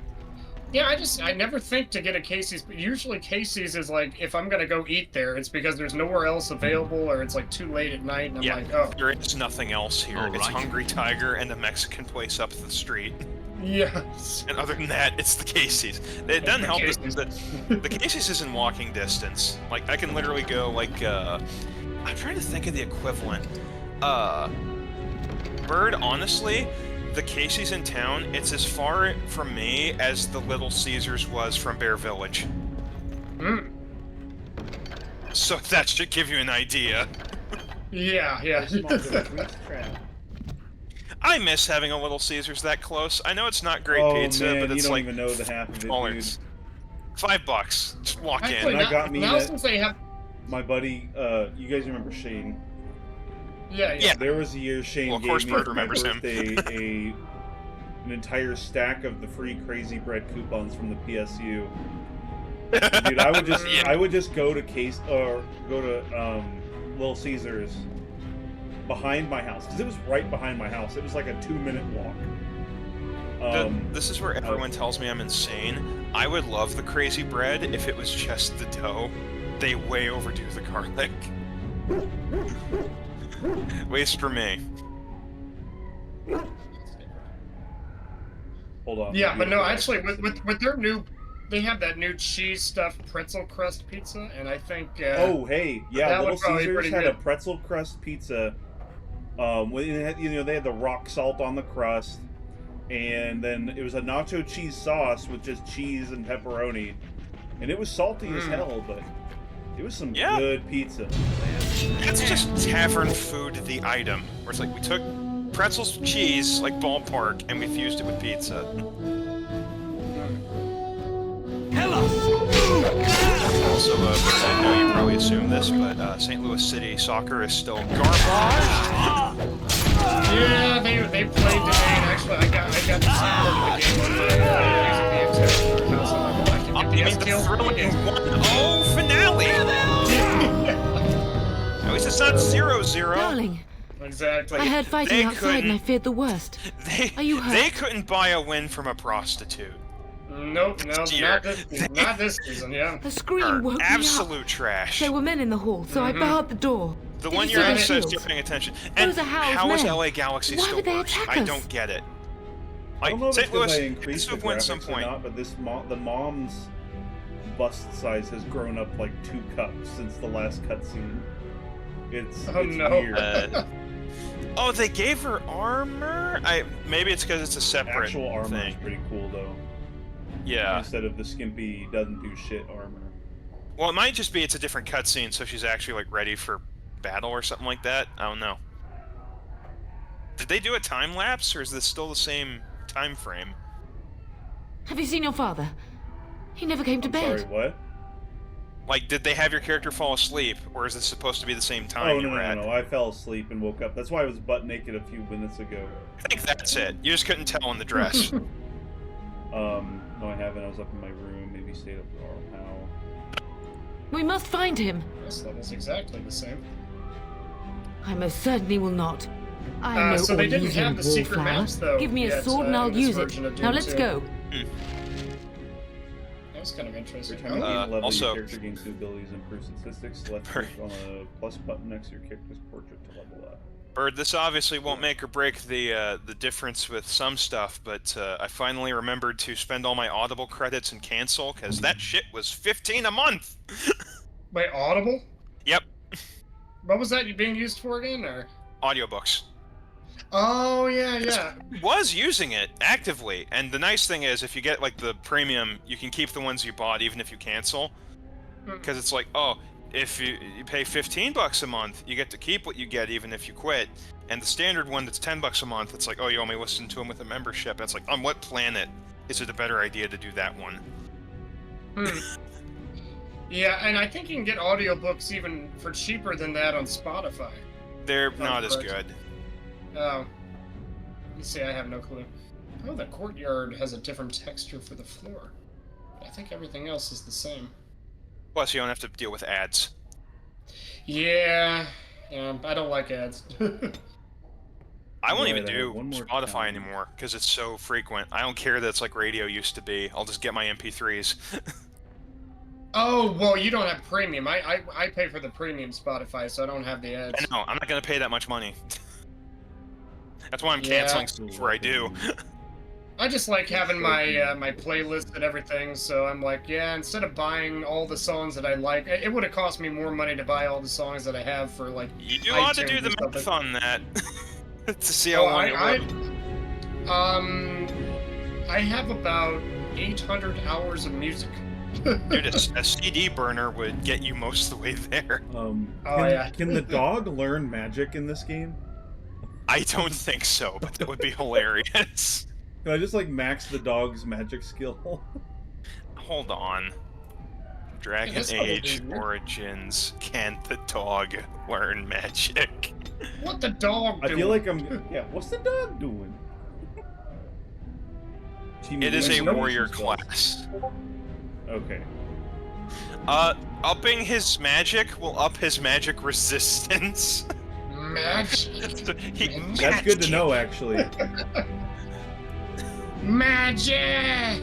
Yeah, I never think to get a Casey's, but usually Casey's is like, if I'm gonna go eat there, it's because there's nowhere else available, or it's like too late at night, and I'm like, oh. There is nothing else here. It's Hungry Tiger and a Mexican place up the street. Yes. And other than that, it's the Casey's. It doesn't help that the Casey's is in walking distance. Like, I can literally go, like, I'm trying to think of the equivalent. Bird, honestly, the Casey's in town, it's as far from me as the Little Caesars was from Bear Village. So that should give you an idea. Yeah. I miss having a Little Caesars that close. I know it's not great pizza, but it's like... you don't even know the half of it, dude. $5. Just walk in. I got me now since they have... My buddy, you guys remember Shane? Yeah. There was a year Shane gave me for my birthday an entire stack of the free Crazy Bread coupons from the PSU. Dude, I would just go to Little Caesars behind my house because it was right behind my house. It was like a 2-minute walk. This is where everyone tells me I'm insane. I would love the crazy bread if it was just the dough. They way overdo the garlic. Waste for me. Hold on. Yeah, but no, actually, with their new, they have that new cheese stuffed pretzel crust pizza, and I think. Oh, hey, yeah, Little Caesars had good. a pretzel crust pizza. They had the rock salt on the crust, and then it was a nacho cheese sauce with just cheese and pepperoni, and it was salty as hell, but it was some good pizza. It's just tavern food, the item, where it's like we took pretzels, cheese, like ballpark, and we fused it with pizza. Also, I know you probably assume this, but St. Louis City soccer is still garbage. Yeah, they played today, and actually I got to see part of the game on my using the house on my the thrilling 1-0 finale. At least it's not 0-0. Darling. Exactly. I heard fighting outside and I feared the worst. Are you hurt? They couldn't buy a win from a prostitute. Nope, not this season, yeah. A scream woke me up. Absolute trash. There were men in the hall, so I barred the door. The one you're says you're paying attention. And how is LA Galaxy still worse? I don't get it. I don't know if St. it's because Louis, they increased the graphics or not, but the mom's bust size has grown up like 2 cups since the last cutscene. It's weird. Oh, they gave her armor? Maybe it's because it's a separate actual armor thing. Is pretty cool though. Yeah. Instead of the skimpy doesn't do shit armor. Well, it might just be it's a different cutscene, so she's actually like ready for battle or something like that. I don't know. Did they do a time lapse, or is this still the same time frame? Have you seen your father? He never came to bed. Sorry, what? Like, did they have your character fall asleep, or is this supposed to be the same time Oh, you were at? No, I fell asleep and woke up. That's why I was butt naked a few minutes ago. I think that's it. You just couldn't tell in the dress. No, I haven't. I was up in my room. Maybe stayed up for how. We must find him. This level's exactly the same. I most certainly will not. I know so they didn't Elysian have the secret wallflower. maps, though. Give me a yet, sword and I'll in this use it. version of Doom Now let's 2. go. That was kind of interesting. Every time you gain level, also- your character gains new abilities and improves statistics. Left click on a plus button next to your character's portrait to level up. Bird, this obviously won't make or break the difference with some stuff, but I finally remembered to spend all my Audible credits and cancel, because that shit was $15 a month! Wait, Audible? Yep. What was that being used for again, or? Audiobooks. Oh, yeah. I was using it actively, and the nice thing is, if you get, like, the premium, you can keep the ones you bought even if you cancel. Because it's like, oh, if you pay $15 a month, you get to keep what you get even if you quit. And the standard one that's $10 a month, it's like, oh, you only listen to them with a membership. And it's like, on what planet is it a better idea to do that one? Yeah, and I think you can get audiobooks even for cheaper than that on Spotify. They're not as good. Oh. You see, I have no clue. Oh, the courtyard has a different texture for the floor. I think everything else is the same. Plus, you don't have to deal with ads. Yeah, I don't like ads. I won't even do Spotify anymore, because it's so frequent. I don't care that it's like radio used to be. I'll just get my MP3s. Oh, well, you don't have premium. I pay for the premium Spotify, so I don't have the ads. I know, I'm not going to pay that much money. That's why I'm canceling stuff where I do. I just like having my my playlist and everything, so I'm like, yeah, instead of buying all the songs that I like, it would have cost me more money to buy all the songs that I have for, like, You ought to do the math on that, to see how long it would. I have about 800 hours of music. Dude, a CD burner would get you most of the way there. Can the dog learn magic in this game? I don't think so, but that would be hilarious. Can I just, like, max the dog's magic skill? Hold on. Dragon Age Origins. Can the dog learn magic? What the dog doing? I feel like what's the dog doing? It is a warrior class. Okay. Upping his magic will up his magic resistance. Magic. That's good to know, actually. Magic!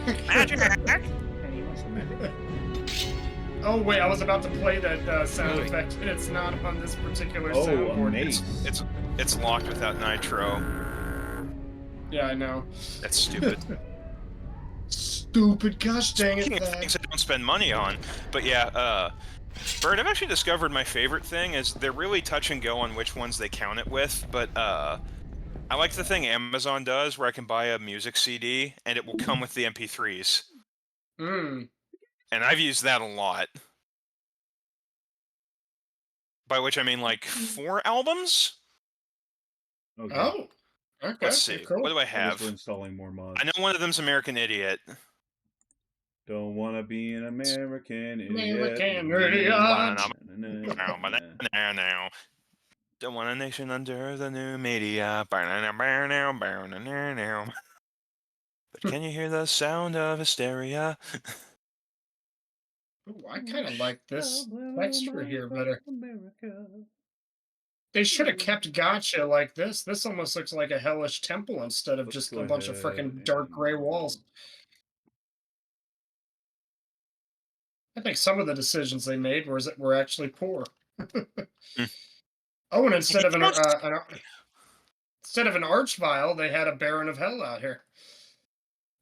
Oh wait, I was about to play that sound effect, and it's not on this particular soundboard. Nice. It's locked without nitro. Yeah, I know. That's stupid. Stupid, gosh dang it. Speaking of things I don't spend money on, but yeah, Bird, I've actually discovered my favorite thing is they're really touch and go on which ones they count it with, but I like the thing Amazon does where I can buy a music CD and it will come with the MP3s. Mm. And I've used that a lot. By which I mean like 4 albums? Okay. Oh, okay. Let's see. Cool. What do I I guess have? we're installing more mods. I know one of them's American Idiot. Don't wanna be an American idiot. American idiot. Now. Don't want a nation under the new media. But can you hear the sound of hysteria? Ooh, I kind of like this texture here better. They should have kept Gotcha like this. This almost looks like a hellish temple instead of just a bunch of freaking dark gray walls. I think some of the decisions they made were actually poor. Oh, and instead of an Archvile, they had a Baron of Hell out here.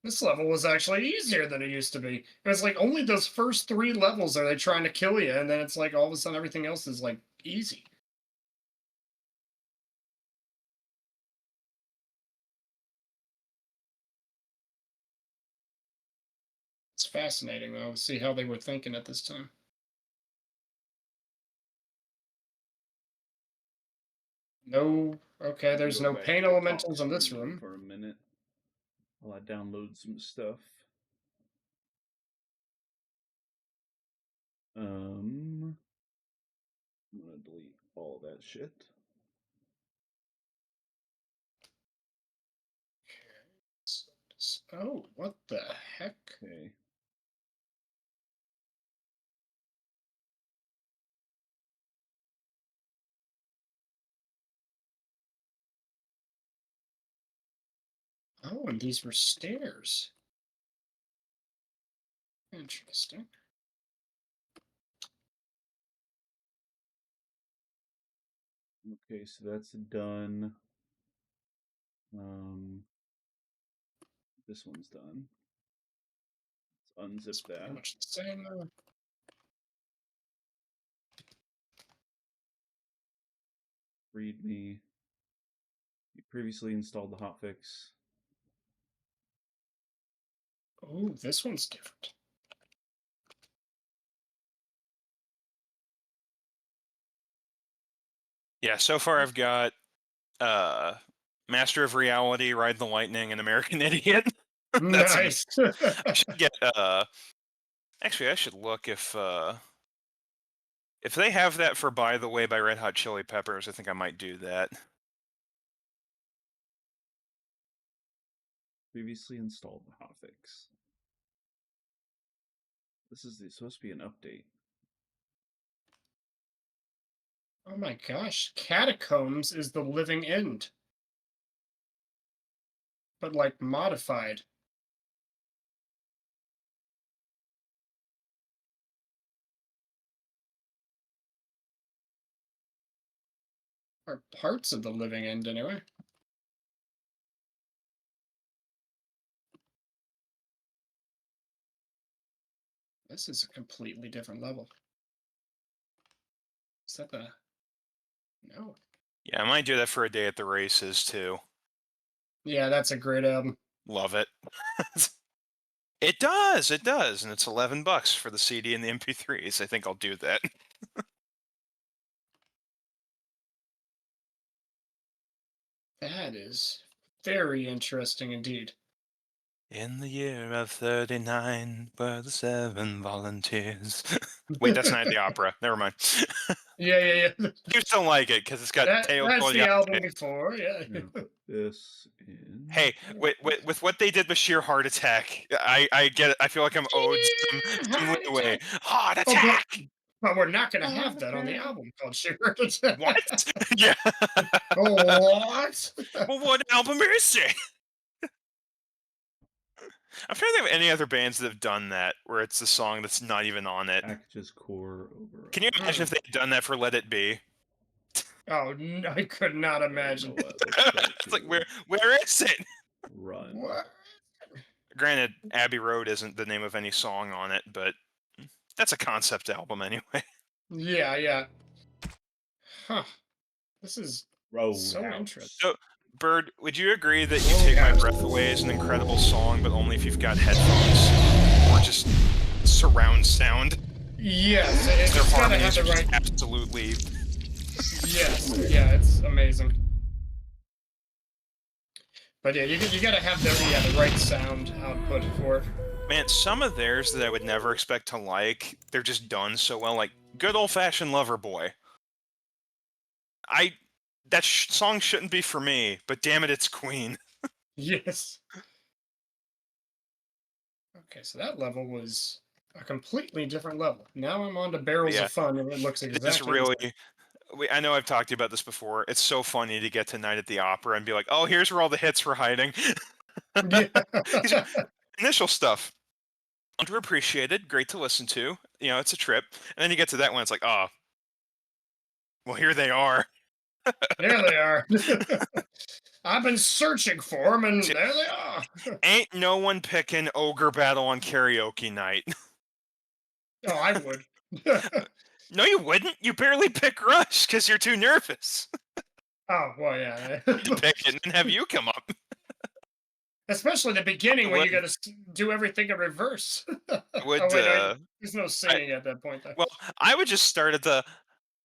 This level was actually easier than it used to be. It was like only those first 3 levels are they trying to kill you, and then it's like all of a sudden everything else is like easy. It's fascinating though to see how they were thinking at this time. No, okay, there's no pain elementals in this room. For a minute while I download some stuff. I'm gonna delete all that shit. Oh, what the heck? Okay. Oh, and these were stairs. Interesting. Okay, so that's done. This one's done. Let's unzip that. Pretty much the same though. README. You previously installed the hotfix. Oh, this one's different. Yeah, so far I've got Master of Reality, Ride the Lightning, and American Idiot. Nice. I should get actually I should look if they have that for By the Way by Red Hot Chili Peppers. I think I might do that. Previously installed the hotfix. This is supposed to be an update. Oh my gosh, Catacombs is the living end. But like modified. Or parts of the living end anyway. This is a completely different level. Is that the... No. Yeah, I might do that for A Day at the Races too. Yeah, that's a great album. Love it. It does, and it's $11 for the CD and the MP3s. I think I'll do that. That is very interesting indeed. In the year of 39 were the 7 volunteers. Wait, that's Night at the Opera. Never mind. Yeah. You still like it because it's got Teo that's the Cogliatti. album before, yeah. This Hey, with what they did with Sheer Heart Attack, I get it. I feel like I'm owed some leeway. Heart Attack! But we're not going to have that on the album called Sheer Heart Attack. What? Yeah. What? Well, what album is it? I'm trying to think of any other bands that have done that, where it's a song that's not even on it. Actus Core over. Can you imagine if they had done that for Let It Be? Oh, no, I could not imagine. It's like, where is it? Run. What? Granted, Abbey Road isn't the name of any song on it, but that's a concept album anyway. Yeah. Huh. This is so Roadhouse. interesting. So, Bird, would you agree that You Take My Breath Away is an incredible song, but only if you've got headphones or just surround sound? Yes, Their it's gotta have harmonies the are just right. absolutely. Yes, yeah, it's amazing. But yeah, you gotta have the right sound output for it. Man, some of theirs that I would never expect to like, they're just done so well. Like Good Old Fashioned Lover Boy. That song shouldn't be for me, but damn it, it's Queen. Yes. Okay, so that level was a completely different level. Now I'm on to Barrels of Fun, and it looks exactly It's really. I know I've talked about this before. It's so funny to get to Night at the Opera and be like, oh, here's where all the hits were hiding. Initial stuff. Underappreciated, great to listen to. You know, it's a trip. And then you get to that one, it's like, oh, well, here they are. There they are. I've been searching for them, and there they are. Ain't no one picking Ogre Battle on karaoke night. Oh, I would. No, you wouldn't. You barely pick Rush because you're too nervous. Oh, well, yeah. To pick it and then have you come up. Especially the beginning when you got to do everything in reverse. There's no singing at that point, though. Well, I would just start at the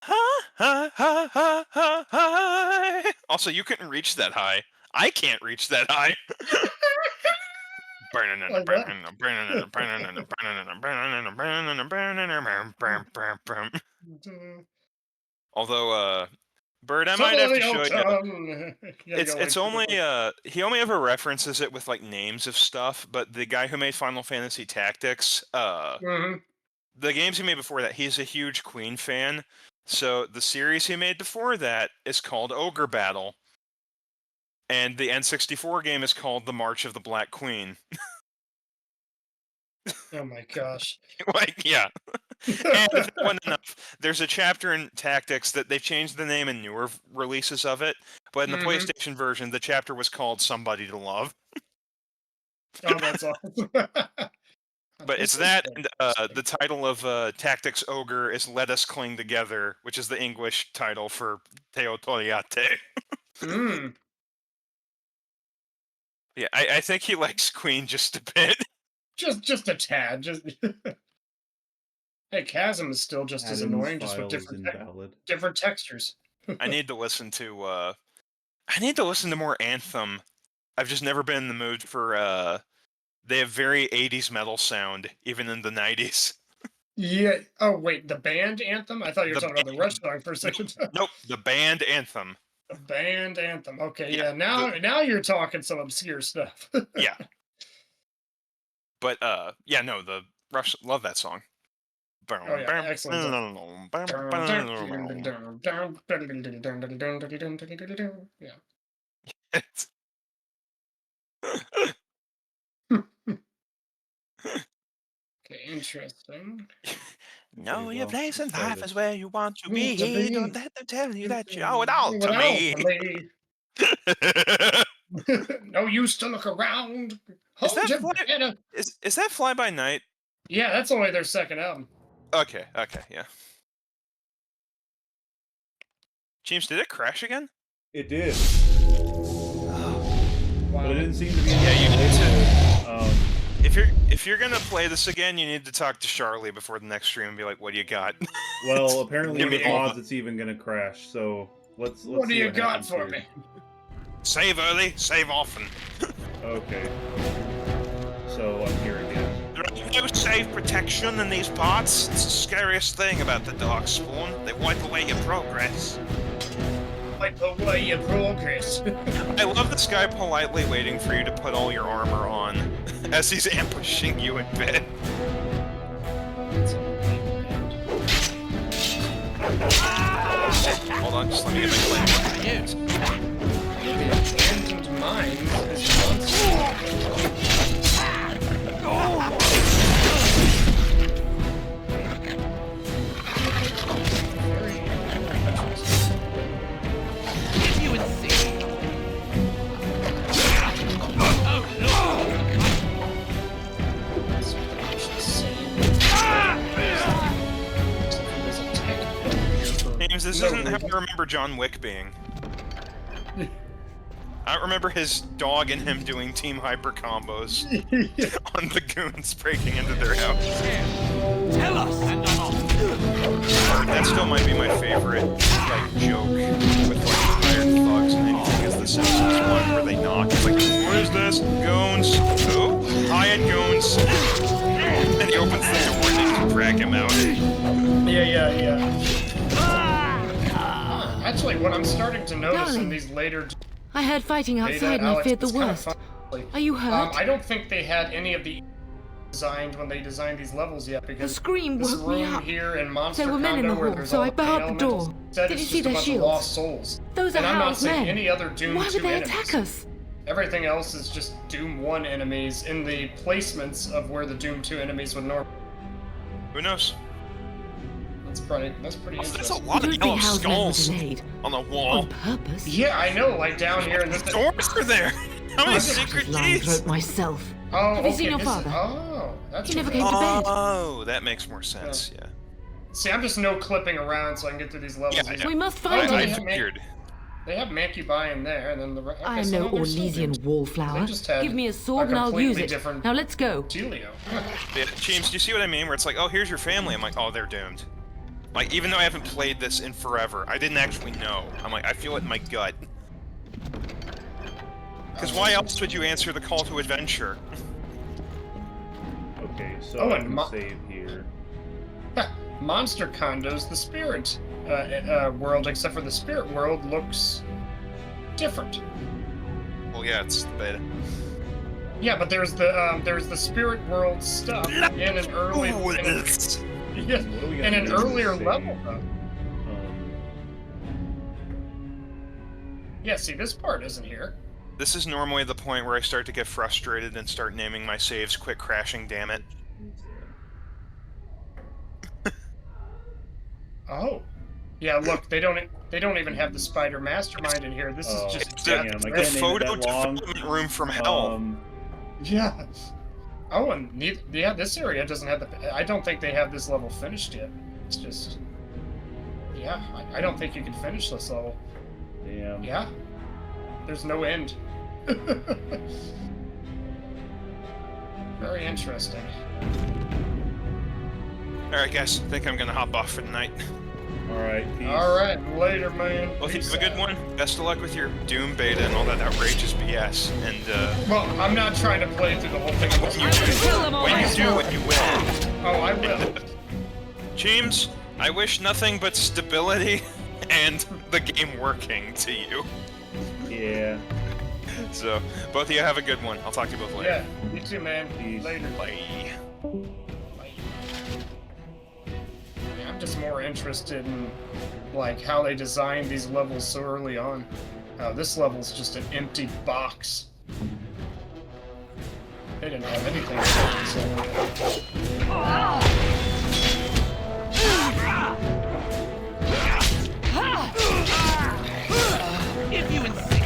high. Also, you couldn't reach that high. I can't reach that high. Although, Bird, I might have to show you. It's only he only ever references it with like names of stuff, but the guy who made Final Fantasy Tactics, the games he made before that, he's a huge Queen fan. So the series he made before that is called Ogre Battle. And the N64 game is called The March of the Black Queen. Oh my gosh. Like, yeah. And if that wasn't enough, there's a chapter in Tactics that they've changed the name in newer releases of it, but in the PlayStation version, the chapter was called Somebody to Love. Oh, that's awesome. But it's that, and the title of Tactics Ogre is Let Us Cling Together, which is the English title for Teo Toriate. Yeah, I think he likes Queen just a bit. Just a tad. Hey, Chasm is still just as annoying, just with different textures. I need to listen to more Anthem. I've just never been in the mood for they have very 80s metal sound, even in the 90s. Yeah. Oh wait, the band Anthem? I thought you were talking about the Rush song for a second. Nope, the band Anthem. The band Anthem. Okay, yeah. Now you're talking some obscure stuff. Yeah. But yeah, no, the Rush, love that song. Oh yeah, excellent. Yeah. Okay, interesting. Know your place in life is where you want to be. Don't let them tell you that you owe it all to me. No use to look around. Is that Fly By Night? Yeah, that's only their second album. Okay, yeah. Cheems, did it crash again? It did. Wow. But it didn't seem to be. Yeah, you need to. If you're gonna play this again, you need to talk to Charlie before the next stream and be like, "What do you got?" Well, apparently with mods, it's even gonna crash. So let's. What do see you got for here. me? Save early, save often. Okay. So I'm here again. There ain't no save protection in these parts. It's the scariest thing about the Darkspawn. They wipe away your progress. wipe away your progress. I love this guy politely waiting for you to put all your armor on as he's ambushing you in bed. Hold on, just let me get my claymore to use. The abandoned mine is monster. James, this isn't how I remember John Wick being. I don't remember his dog and him doing team hyper combos on the goons breaking into their house. Tell us! That still might be my favorite like joke with like hired thugs and anything is the Simpsons one where they knock. It's like, what is this? Goons. Oh, hired goons. And he opens the door and they just drag him out. Yeah. Actually, what I'm starting to notice in these later... I heard fighting outside and I feared the worst. Are you hurt? I don't think they had any of the designed when they designed these levels yet, because the scream this woke me room up. here in Monster There were men in the Condo, hall, so I barred the door. Did you see their shields? Lost souls. Those and are I'm not Hal's saying men. any other Doom Why 2 would they enemies. attack us? Everything else is just Doom 1 enemies in the placements of where the Doom 2 enemies would normally. Who knows? That's pretty interesting. There's a lot of yellow skulls on the wall. On purpose? Yeah, I know, like down here in this... Doors are there! How many I secret lying keys? throat myself. Oh, Have you seen your this father? That's He never what came to bed. Oh, that makes more sense, yeah. See, I'm just no-clipping around so I can get through these levels. Yeah, I know. We must find I him. figured. They have Mancubi in there, and then the... Okay, I am so no they're still Orlesian Dooms. wallflower. They just had Give me a sword a and I'll use completely it. different Now let's go. Gelio. Yeah, James, do you see what I mean? Where it's like, oh, here's your family. I'm like, oh, they're doomed. Like, even though I haven't played this in forever, I didn't actually know. I'm like, I feel it in my gut. Because why else would you answer the call to adventure? Okay, so Oh, I and can save here. Monster Condo's the spirit world, except for the spirit world looks different. Well, yeah, it's the beta. Yeah, but there's the spirit world stuff in an early in an earlier level though. Yeah, see, this part isn't here. This is normally the point where I start to get frustrated and start naming my saves quit crashing, damn it. Oh. Yeah, look, they don't even have the spider mastermind in here. This is just the photo development room from hell. Yeah. Oh, and this area doesn't have the... I don't think they have this level finished yet. It's just... Yeah, I don't think you can finish this level. Damn. Yeah. There's no end. Very interesting. Alright, guys, I think I'm gonna hop off for the night. Alright, peace. Alright, later, man. Well, have a good one. Best of luck with your Doom beta and all that outrageous BS. And, Well, I'm not trying to play through the whole thing. when you do it, you will. Oh, I will. Cheems, I wish nothing but stability and the game working to you. Yeah. So, both of you have a good one. I'll talk to you both later. Yeah, you too, man. Peace. Later. Bye. I'm just more interested in, like, how they designed these levels so early on. This level's just an empty box. They didn't have anything If you insist.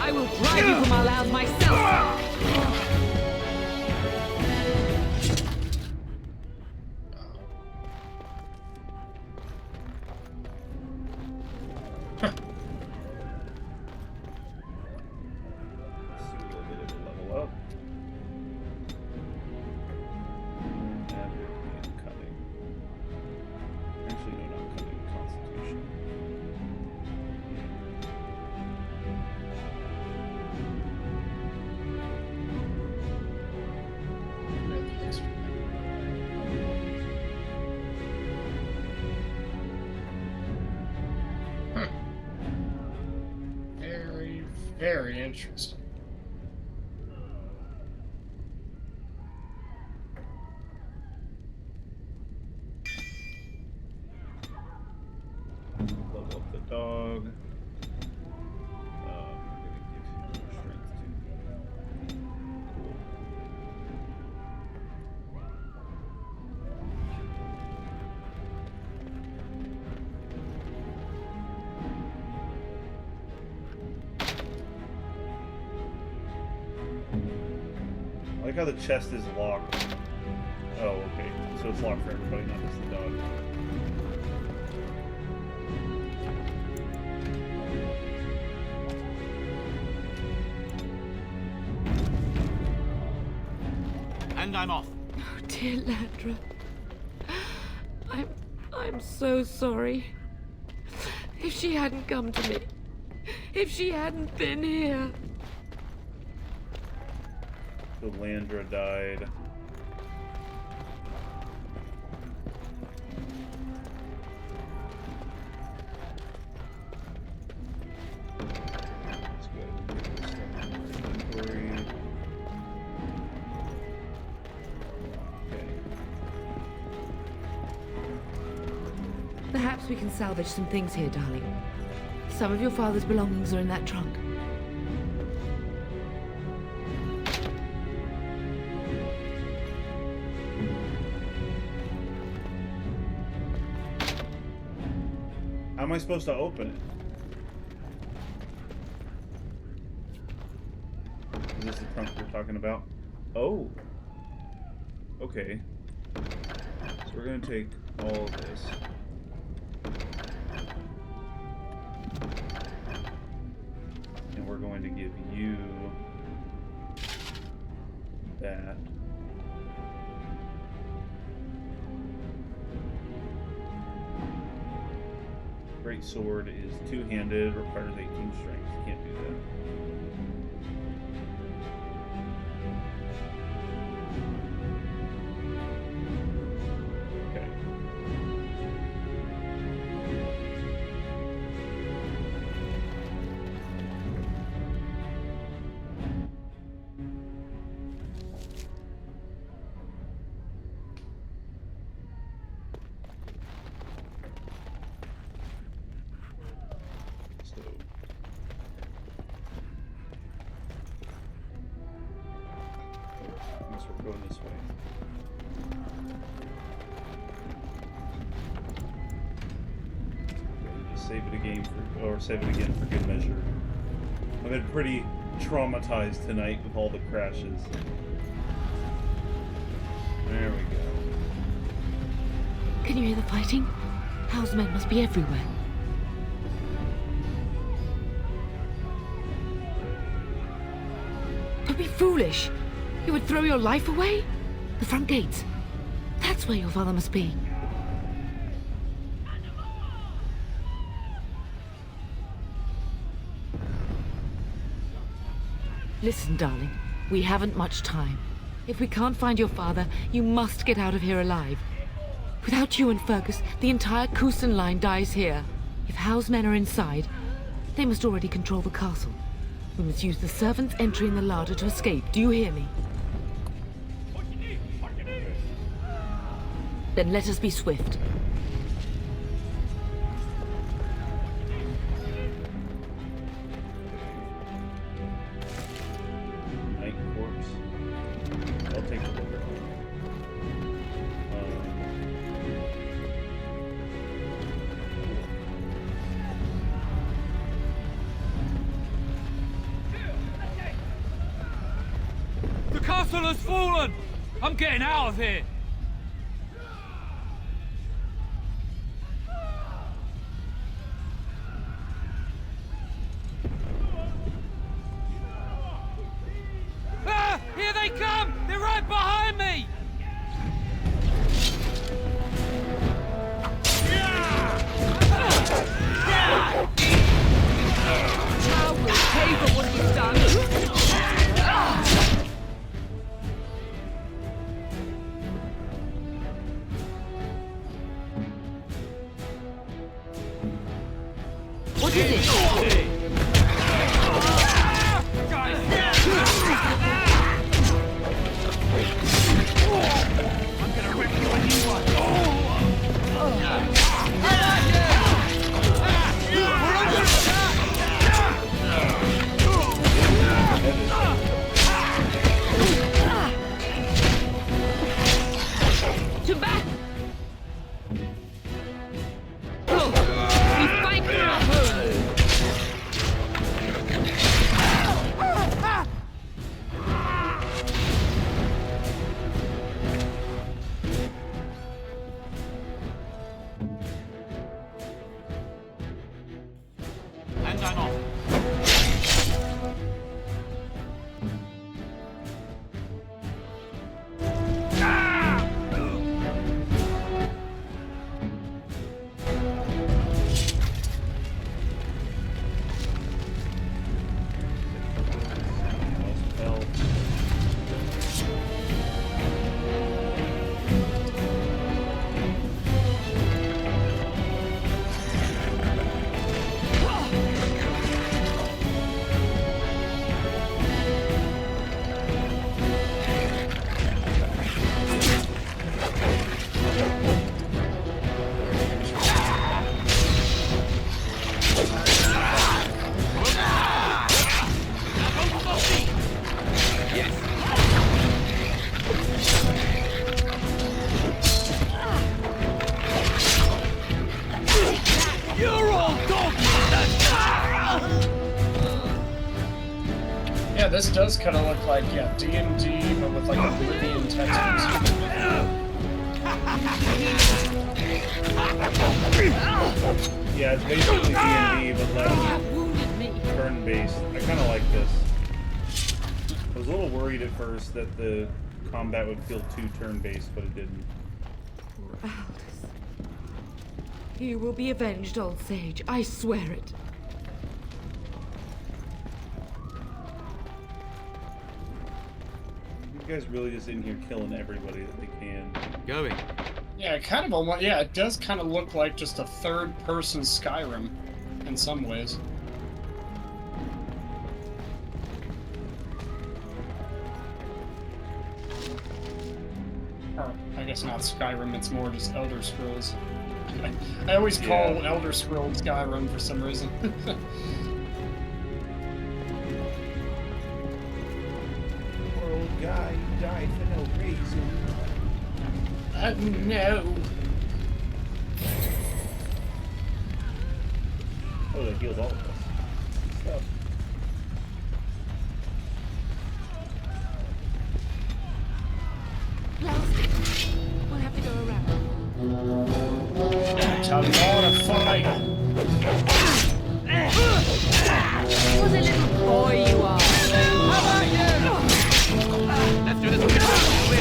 I will drive you from our lands myself. Very interesting. Level up the dog. I'm gonna give him more strength too. Cool. I like how the chest is locked. Oh, okay. So it's locked for everybody, not just the dog. And I'm off. Oh, dear Landra. I'm so sorry. If she hadn't come to me, if she hadn't been here. So Landra died. Let's go ahead and get this stuff in our inventory. Okay. Perhaps we can salvage some things here, darling. Some of your father's belongings are in that trunk. How am I supposed to open it? Is this the trunk we're talking about? Oh. Okay. So we're gonna take all of this. And we're going to give you that. Great sword is two-handed, requires 18 strength. Can't do that. Okay. So I guess we're going this way. Okay, just save it again for good measure. I've been pretty traumatized tonight with all the crashes. There we go. Can you hear the fighting? House men must be everywhere. Don't be foolish. You would throw your life away? The front gates. That's where your father must be. Listen, darling. We haven't much time. If we can't find your father, you must get out of here alive. Without you and Fergus, the entire Kusen line dies here. If Howe's men are inside, they must already control the castle. We must use the servants' entry in the larder to escape. Do you hear me? Then let us be swift. Night corpse. I'll take a look at it. The castle has fallen! I'm getting out of here! Ah! Here they come! They're right behind me! How will pay for what he's done? What is it? To back! Oh, we fight for our home! And I'm off. Yeah, this does kind of look like, yeah, D&D, but with like Oblivion textures. Yeah, it's basically D&D, but less turn-based. I kind of like this. I was a little worried at first that the combat would feel too turn-based, but it didn't. Poor Aldous. You will be avenged, old sage. I swear it. You guys really just in here killing everybody that they can. Going. Yeah, kind of almost. Yeah, it does kind of look like just a third-person Skyrim, in some ways. Or, I guess not Skyrim. It's more just Elder Scrolls. I always call Elder Scrolls Skyrim for some reason. Poor old guy, he died for no reason. No. Oh, that heals all of us. Good stuff. We'll have to go around. It's a lot of fire. What a little boy you are. How about you? Let's do this together, shall we?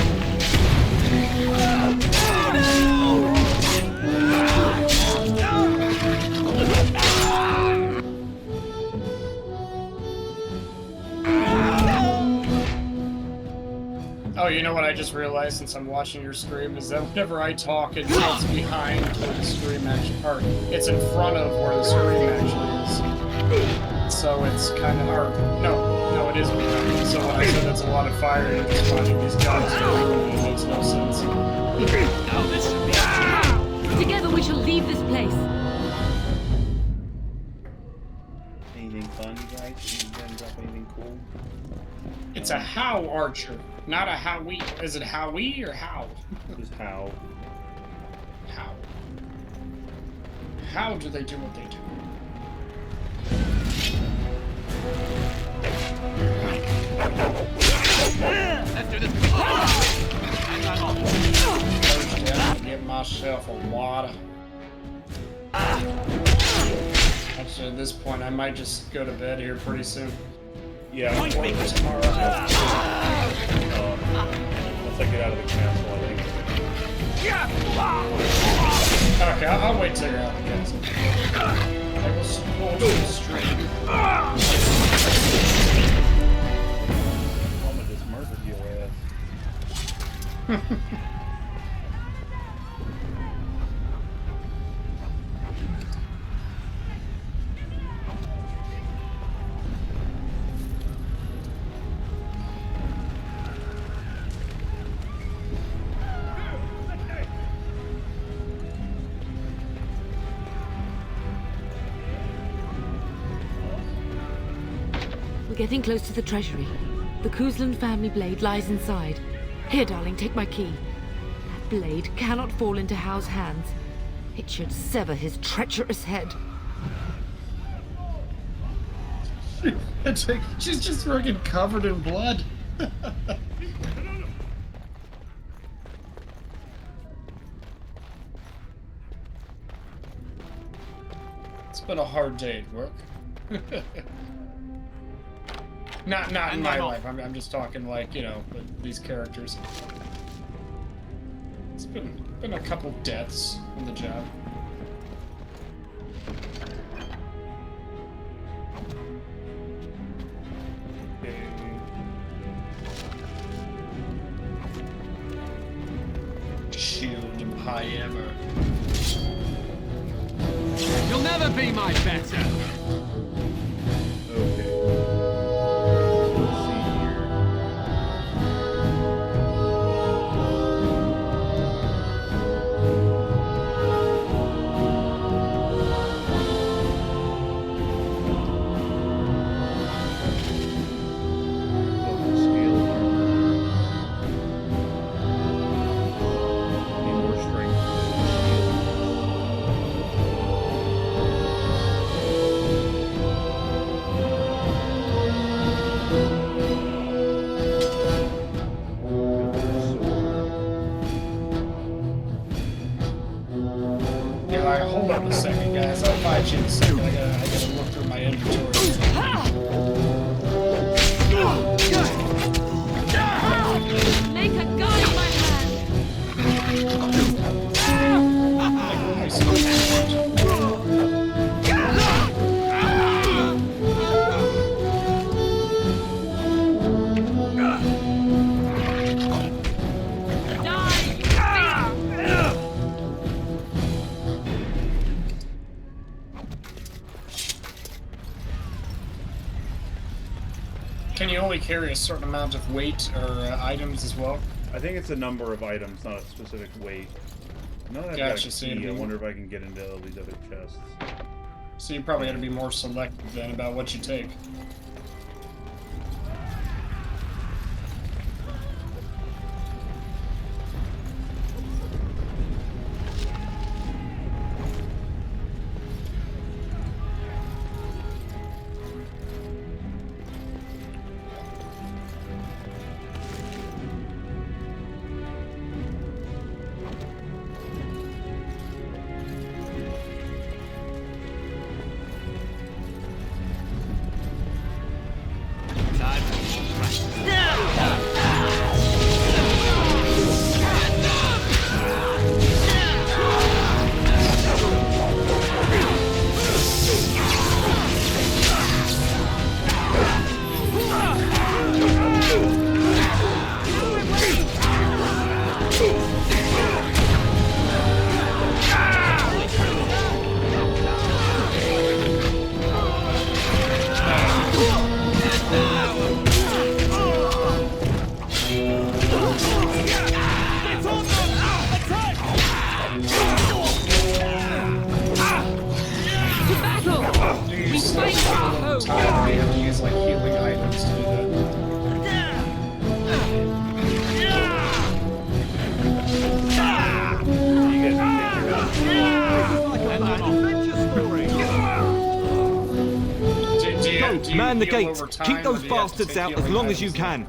Oh, you know what I just realized since I'm watching your stream is that whenever I talk, it tilts behind where the stream actually, or it's in front of where the stream actually is. So it's kind of, or no, it is behind. So when I said that's a lot of fire, and it's finding these guys, it makes no sense. Together we shall leave this place. Anything fun, you guys? You guys drop anything cool? It's a how archer, not a howie. Is it howie or how? Just how. How? How do they do what they do? Let's do this. And I'm off. First, I have to get myself a water. Actually, at this point, I might just go to bed here pretty soon. Yeah, Work tomorrow. once I get out of the castle, I think. Okay, I'll wait till you're out of the castle. I will support the stream. I'm gonna just murder your ass. getting close to the treasury. The Kuzlan family blade lies inside. Here, darling, take my key. That blade cannot fall into Hao's hands. It should sever his treacherous head. She's just freaking covered in blood. It's been a hard day at work. Not in my life. I'm just talking like, you know, these characters. It's been a couple deaths on the job. Shield him high ever. You'll never be my better. Okay. Let's see here. Local scale armor. Need more strength for the shield. Yeah, hold on a second, guys. I'll fight you in a second. I gotta look through my inventory. Make a gun of my hand! Can you only carry a certain amount of weight or items as well? I think it's a number of items, not a specific weight. Now that I've got Gotcha, a so key, you- I wonder if I can get into all these other chests. So you probably got to be more selective then about what you take. Time, we have to use like healing items to do that. Go, man the gates. Keep those bastards out as long as you can.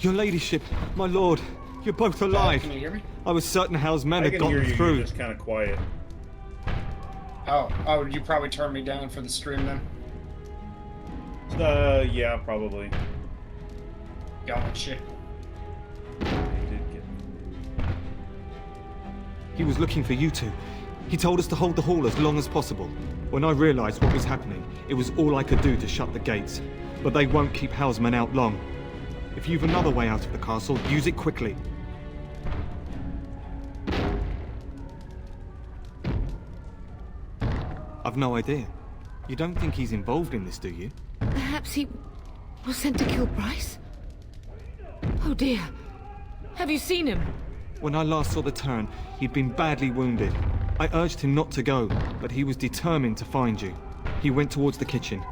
Your ladyship, my lord, you're both alive. Can you hear me? I was certain Hal's men I had can gotten hear you, through. you're just kind of quiet. Oh, you probably turned me down for the stream then? Yeah, probably. Gotcha. He was looking for you two. He told us to hold the hall as long as possible. When I realized what was happening, it was all I could do to shut the gates. But they won't keep Hal's men out long. If you've another way out of the castle, use it quickly. I've no idea. You don't think he's involved in this, do you? Perhaps he was sent to kill Bryce? Oh dear. Have you seen him? When I last saw the Turn, he'd been badly wounded. I urged him not to go, but he was determined to find you. He went towards the kitchen.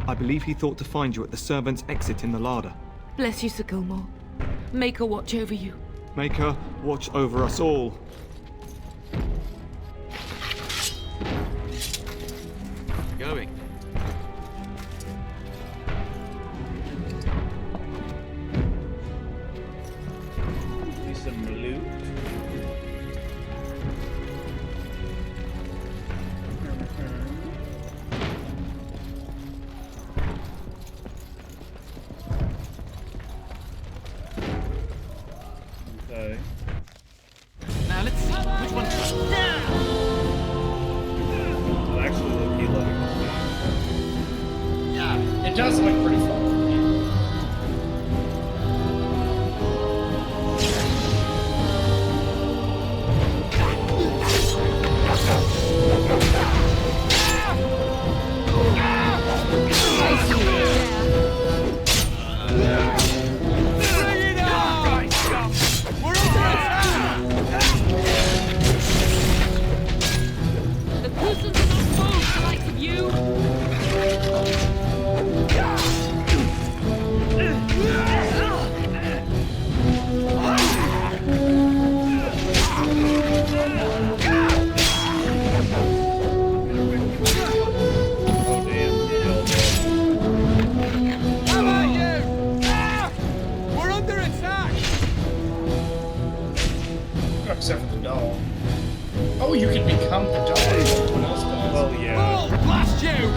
I believe he thought to find you at the servants' exit in the larder. Bless you, Sir Gilmore. Make her watch over you. Make her watch over us all. Going. Need some loot. Okay. Now let's see which one. I'm actually low-key loving this game. Yeah, it does look pretty fun. The Cousins are not fools, the likes of you. Oh damn. How about you? Ah! We're under attack. Except for the dog. Oh, you can become the dog. What else does? Well, yeah. Oh, blast you!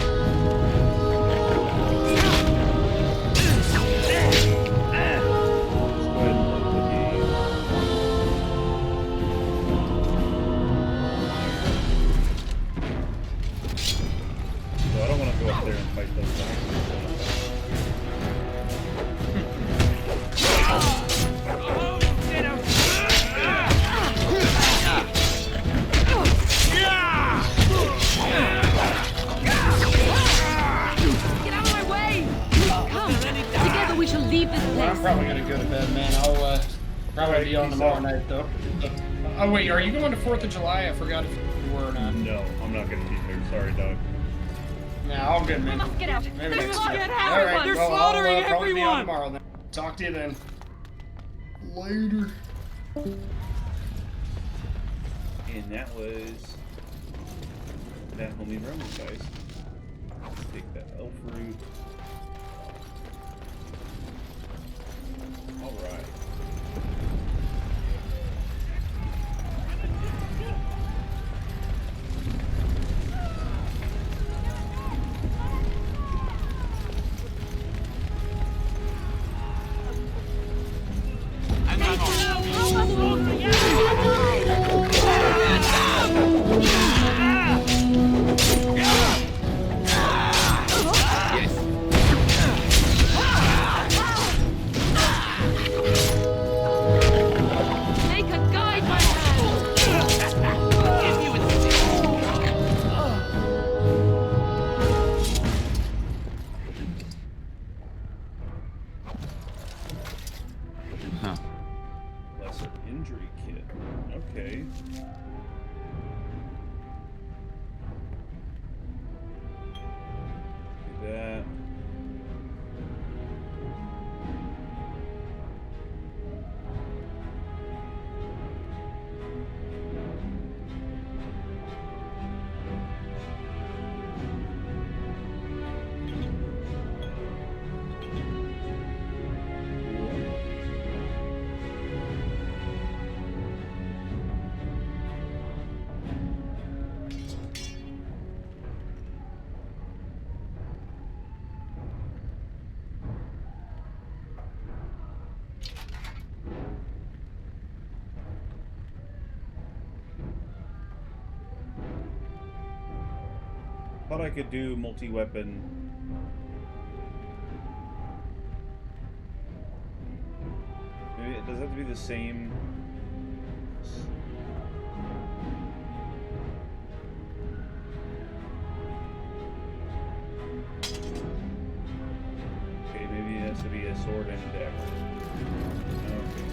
Let's go ahead and load the game. So I don't want to go up there and fight those guys. Get out of my way! Come, together we shall leave this Well, I'm place. probably gonna go to bed, man. I'll probably be on tomorrow night though. Oh wait, are you going to 4th of July? I forgot if you were or not. No, I'm not gonna be there. Sorry, dog. Nah, all good, man. Get out. Maybe next Get year. out. All right, They're well, slaughtering I'll probably be on everyone. tomorrow then. Talk to you then. Later. And that was that Holy Roman, guys. Let's take that elf root. Alright. Make a guide my hand. Huh. Lesser injury kit. Okay. Do that. Thought I could do multi-weapon. Maybe it does have to be the same. Okay, maybe it has to be a sword and a dagger. Okay.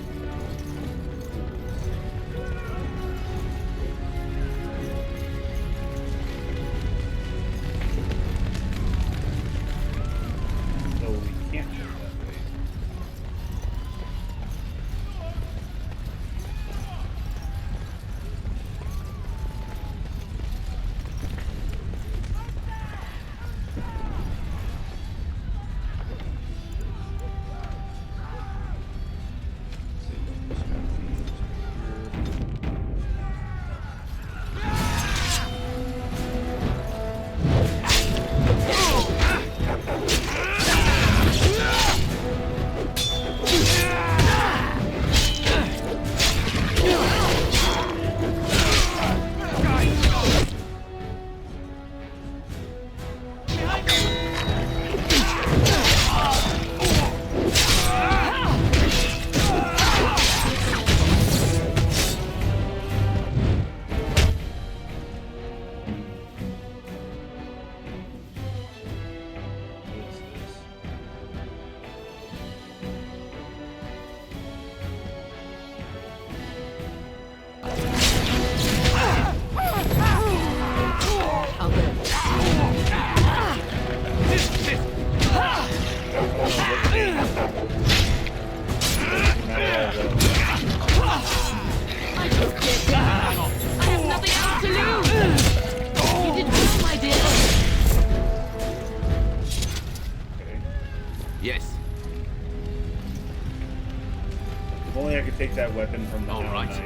If only I could take that weapon from the All right.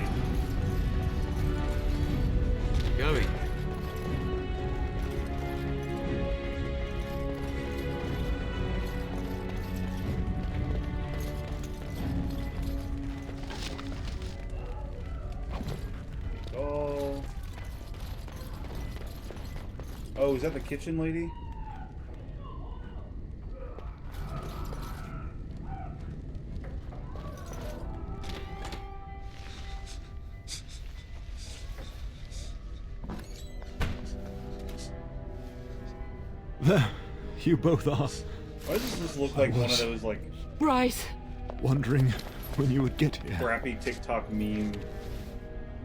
Going. Oh. Oh, is that the kitchen lady? There, you both are. Why does this look like one of those, like... Bryce! Wondering when you would get here. Crappy TikTok meme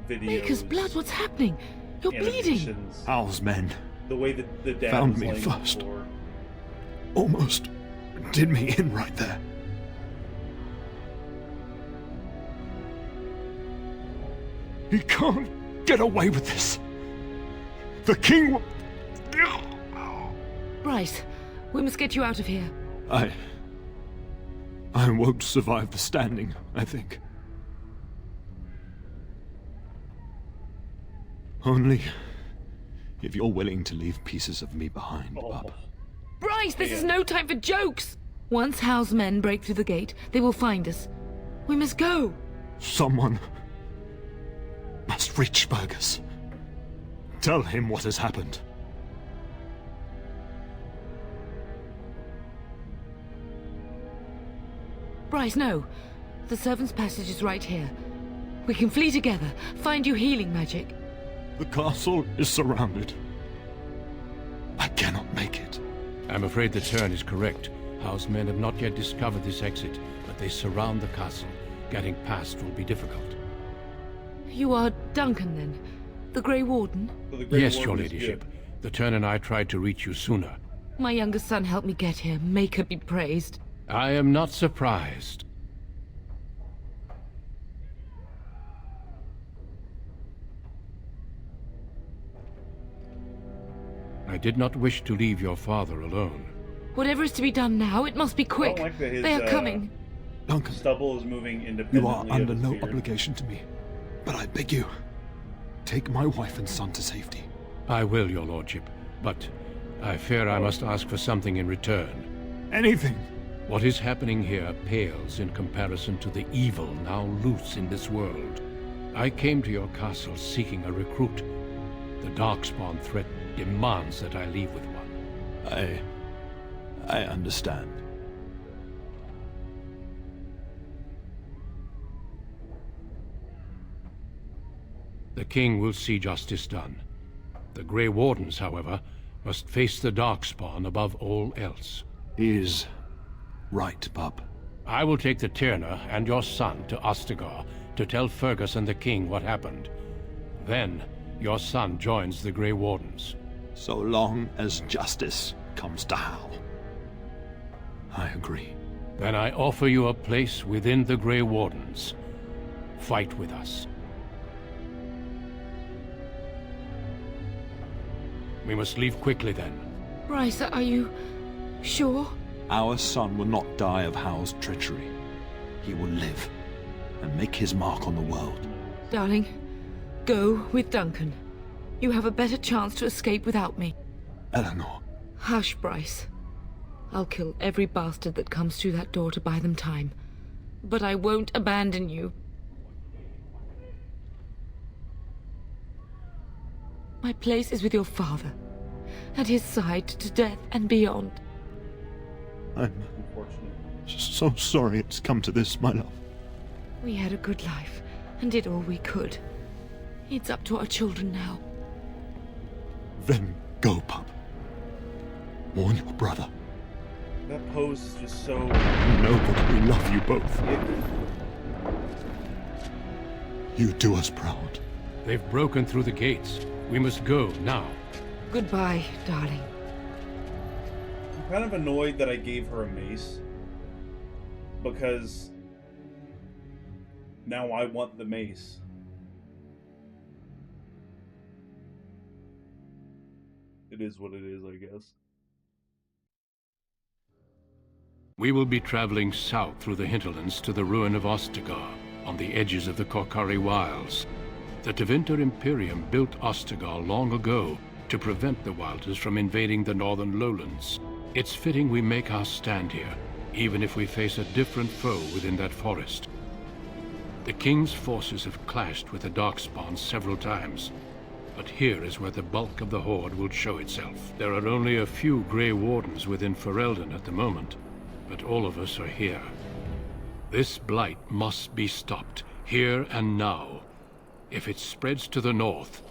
videos. Maker's blood, what's happening? You're bleeding! Hal's men. The way that the dad found was me laying first. before. Almost did me in right there. He can't get away with this. The king will... Bryce, we must get you out of here. I won't survive the standing, I think. Only if you're willing to leave pieces of me behind, Bub. Bryce, this is no time for jokes! Once Hal's men break through the gate, they will find us. We must go. Someone must reach Fergus. Tell him what has happened. Bryce, no. The servant's passage is right here. We can flee together, find you healing magic. The castle is surrounded. I cannot make it. I'm afraid the turn is correct. House men have not yet discovered this exit, but they surround the castle. Getting past will be difficult. You are Duncan, then? The Grey Warden? Yes, your ladyship. The turn and I tried to reach you sooner. My youngest son helped me get here. Maker be praised. I am not surprised. I did not wish to leave your father alone. Whatever is to be done now, it must be quick. I don't like that his, they are coming. Duncan, stubble is moving independently. You are under of his no beard. obligation to me, but I beg you, take my wife and son to safety. I will, your lordship, but I fear I must ask for something in return. Anything. What is happening here pales in comparison to the evil now loose in this world. I came to your castle seeking a recruit. The Darkspawn threat demands that I leave with one. I understand. The king will see justice done. The Grey Wardens, however, must face the Darkspawn above all else. He is right, Bub. I will take the Tyrna and your son to Ostagar to tell Fergus and the king what happened. Then, your son joins the Grey Wardens. So long as justice comes to Hal. I agree. Then I offer you a place within the Grey Wardens. Fight with us. We must leave quickly then. Bryce, are you sure? Our son will not die of Hal's treachery. He will live and make his mark on the world. Darling, go with Duncan. You have a better chance to escape without me. Eleanor. Hush, Bryce. I'll kill every bastard that comes through that door to buy them time. But I won't abandon you. My place is with your father. at his side to death and beyond. I'm so sorry it's come to this, my love. We had a good life and did all we could. It's up to our children now. Then go, pup. Warn your brother. That pose is just so... You know that we love you both. You do us proud. They've broken through the gates. We must go now. Goodbye, darling. I'm kind of annoyed that I gave her a mace. Because... now I want the mace. It is what it is, I guess. We will be traveling south through the hinterlands to the ruin of Ostagar, on the edges of the Korkari Wilds. The Tevinter Imperium built Ostagar long ago to prevent the Wilders from invading the northern lowlands. It's fitting we make our stand here, even if we face a different foe within that forest. The King's forces have clashed with the Darkspawn several times, but here is where the bulk of the Horde will show itself. There are only a few Grey Wardens within Ferelden at the moment, but all of us are here. This blight must be stopped, here and now. If it spreads to the north,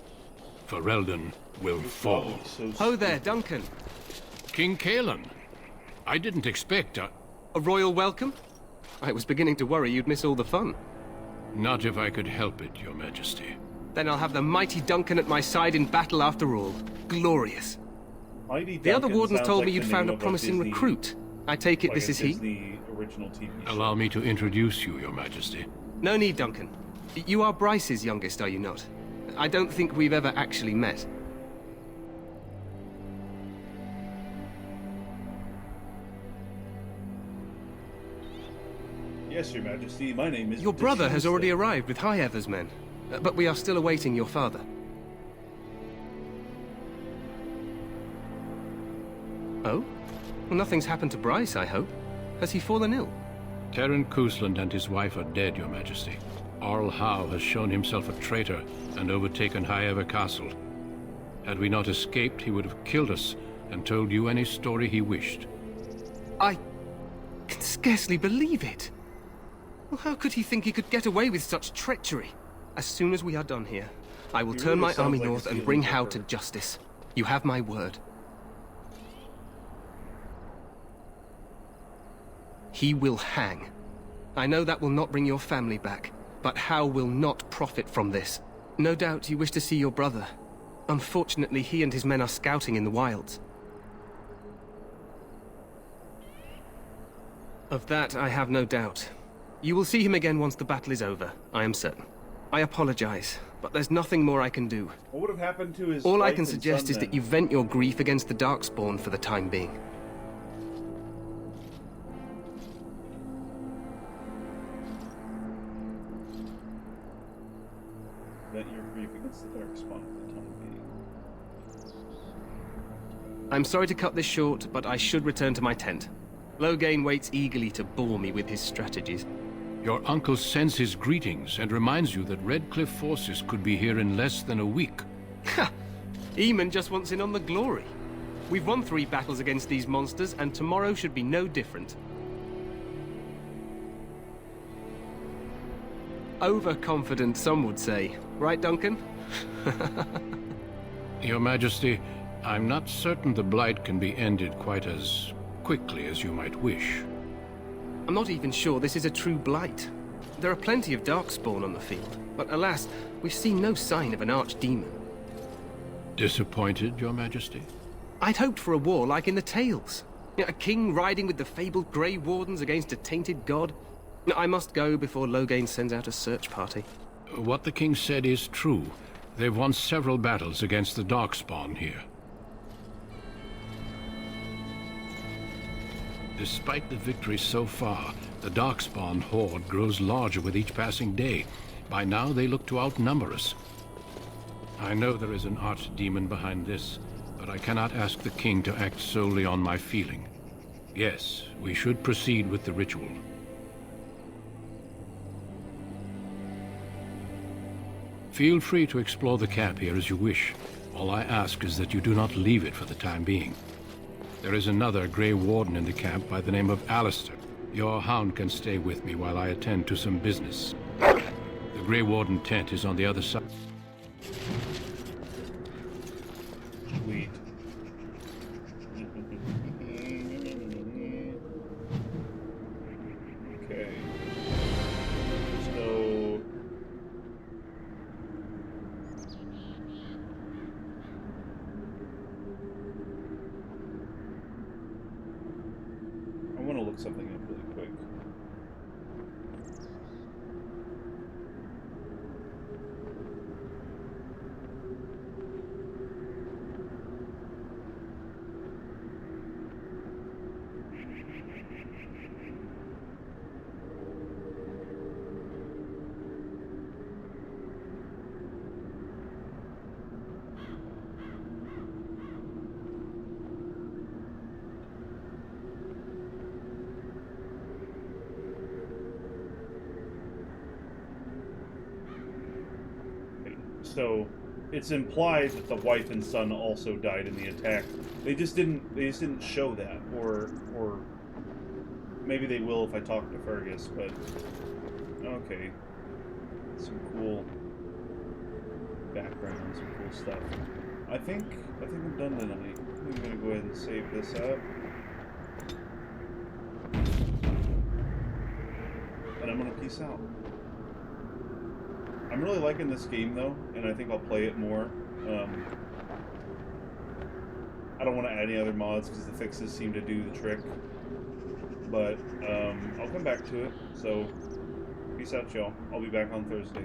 Ferelden will fall. Ho there, Duncan. King Kaelin. I didn't expect a royal welcome? I was beginning to worry you'd miss all the fun. Not if I could help it, Your Majesty. Then I'll have the mighty Duncan at my side in battle after all. Glorious. The other wardens told me you'd found a promising recruit. I take it this is he? Allow me to introduce you, Your Majesty. No need, Duncan. You are Bryce's youngest, are you not? I don't think we've ever actually met. Yes, Your Majesty, my name is... Your brother has already arrived with High Ever's men, but we are still awaiting your father. Oh? Well, nothing's happened to Bryce, I hope. Has he fallen ill? Terran Cousland and his wife are dead, Your Majesty. Arl Howe has shown himself a traitor and overtaken High Ever Castle. Had we not escaped, he would have killed us and told you any story he wished. I can scarcely believe it. Well, how could he think he could get away with such treachery? As soon as we are done here, I will turn my army north and bring Howe to justice. You have my word. He will hang. I know that will not bring your family back, but Howe will not profit from this. No doubt you wish to see your brother. Unfortunately, he and his men are scouting in the wilds. Of that, I have no doubt. You will see him again once the battle is over, I am certain. I apologize, but there's nothing more I can do. What would have happened to his... All I can suggest is that you vent your grief against the Darkspawn for the time being. Vent your grief against the Darkspawn for the time being. I'm sorry to cut this short, but I should return to my tent. Loghain waits eagerly to bore me with his strategies. Your uncle sends his greetings and reminds you that Redcliffe forces could be here in less than a week. Ha! Eamon just wants in on the glory. We've won 3 battles against these monsters, and tomorrow should be no different. Overconfident, some would say. Right, Duncan? Your Majesty, I'm not certain the Blight can be ended quite as quickly as you might wish. I'm not even sure this is a true blight. There are plenty of Darkspawn on the field, but alas, we've seen no sign of an archdemon. Disappointed, Your Majesty? I'd hoped for a war like in the tales. A king riding with the fabled Grey Wardens against a tainted god. I must go before Loghain sends out a search party. What the king said is true. They've won several battles against the Darkspawn here. Despite the victory so far, the Darkspawn horde grows larger with each passing day. By now, they look to outnumber us. I know there is an archdemon behind this, but I cannot ask the king to act solely on my feeling. Yes, we should proceed with the ritual. Feel free to explore the camp here as you wish. All I ask is that you do not leave it for the time being. There is another Grey Warden in the camp by the name of Alistair. Your hound can stay with me while I attend to some business. The Grey Warden tent is on the other side. Sweet. Okay. So... I want to look something up really quick. So it's implied that the wife and son also died in the attack. They just didn't show that, or maybe they will if I talk to Fergus. But okay, some cool background, some cool stuff. I think I'm done tonight. I'm gonna go ahead and save this up, and I'm gonna peace out. I'm really liking this game though, and I think I'll play it more. I don't want to add any other mods because the fixes seem to do the trick, but I'll come back to it. So peace out, y'all. I'll be back on Thursday.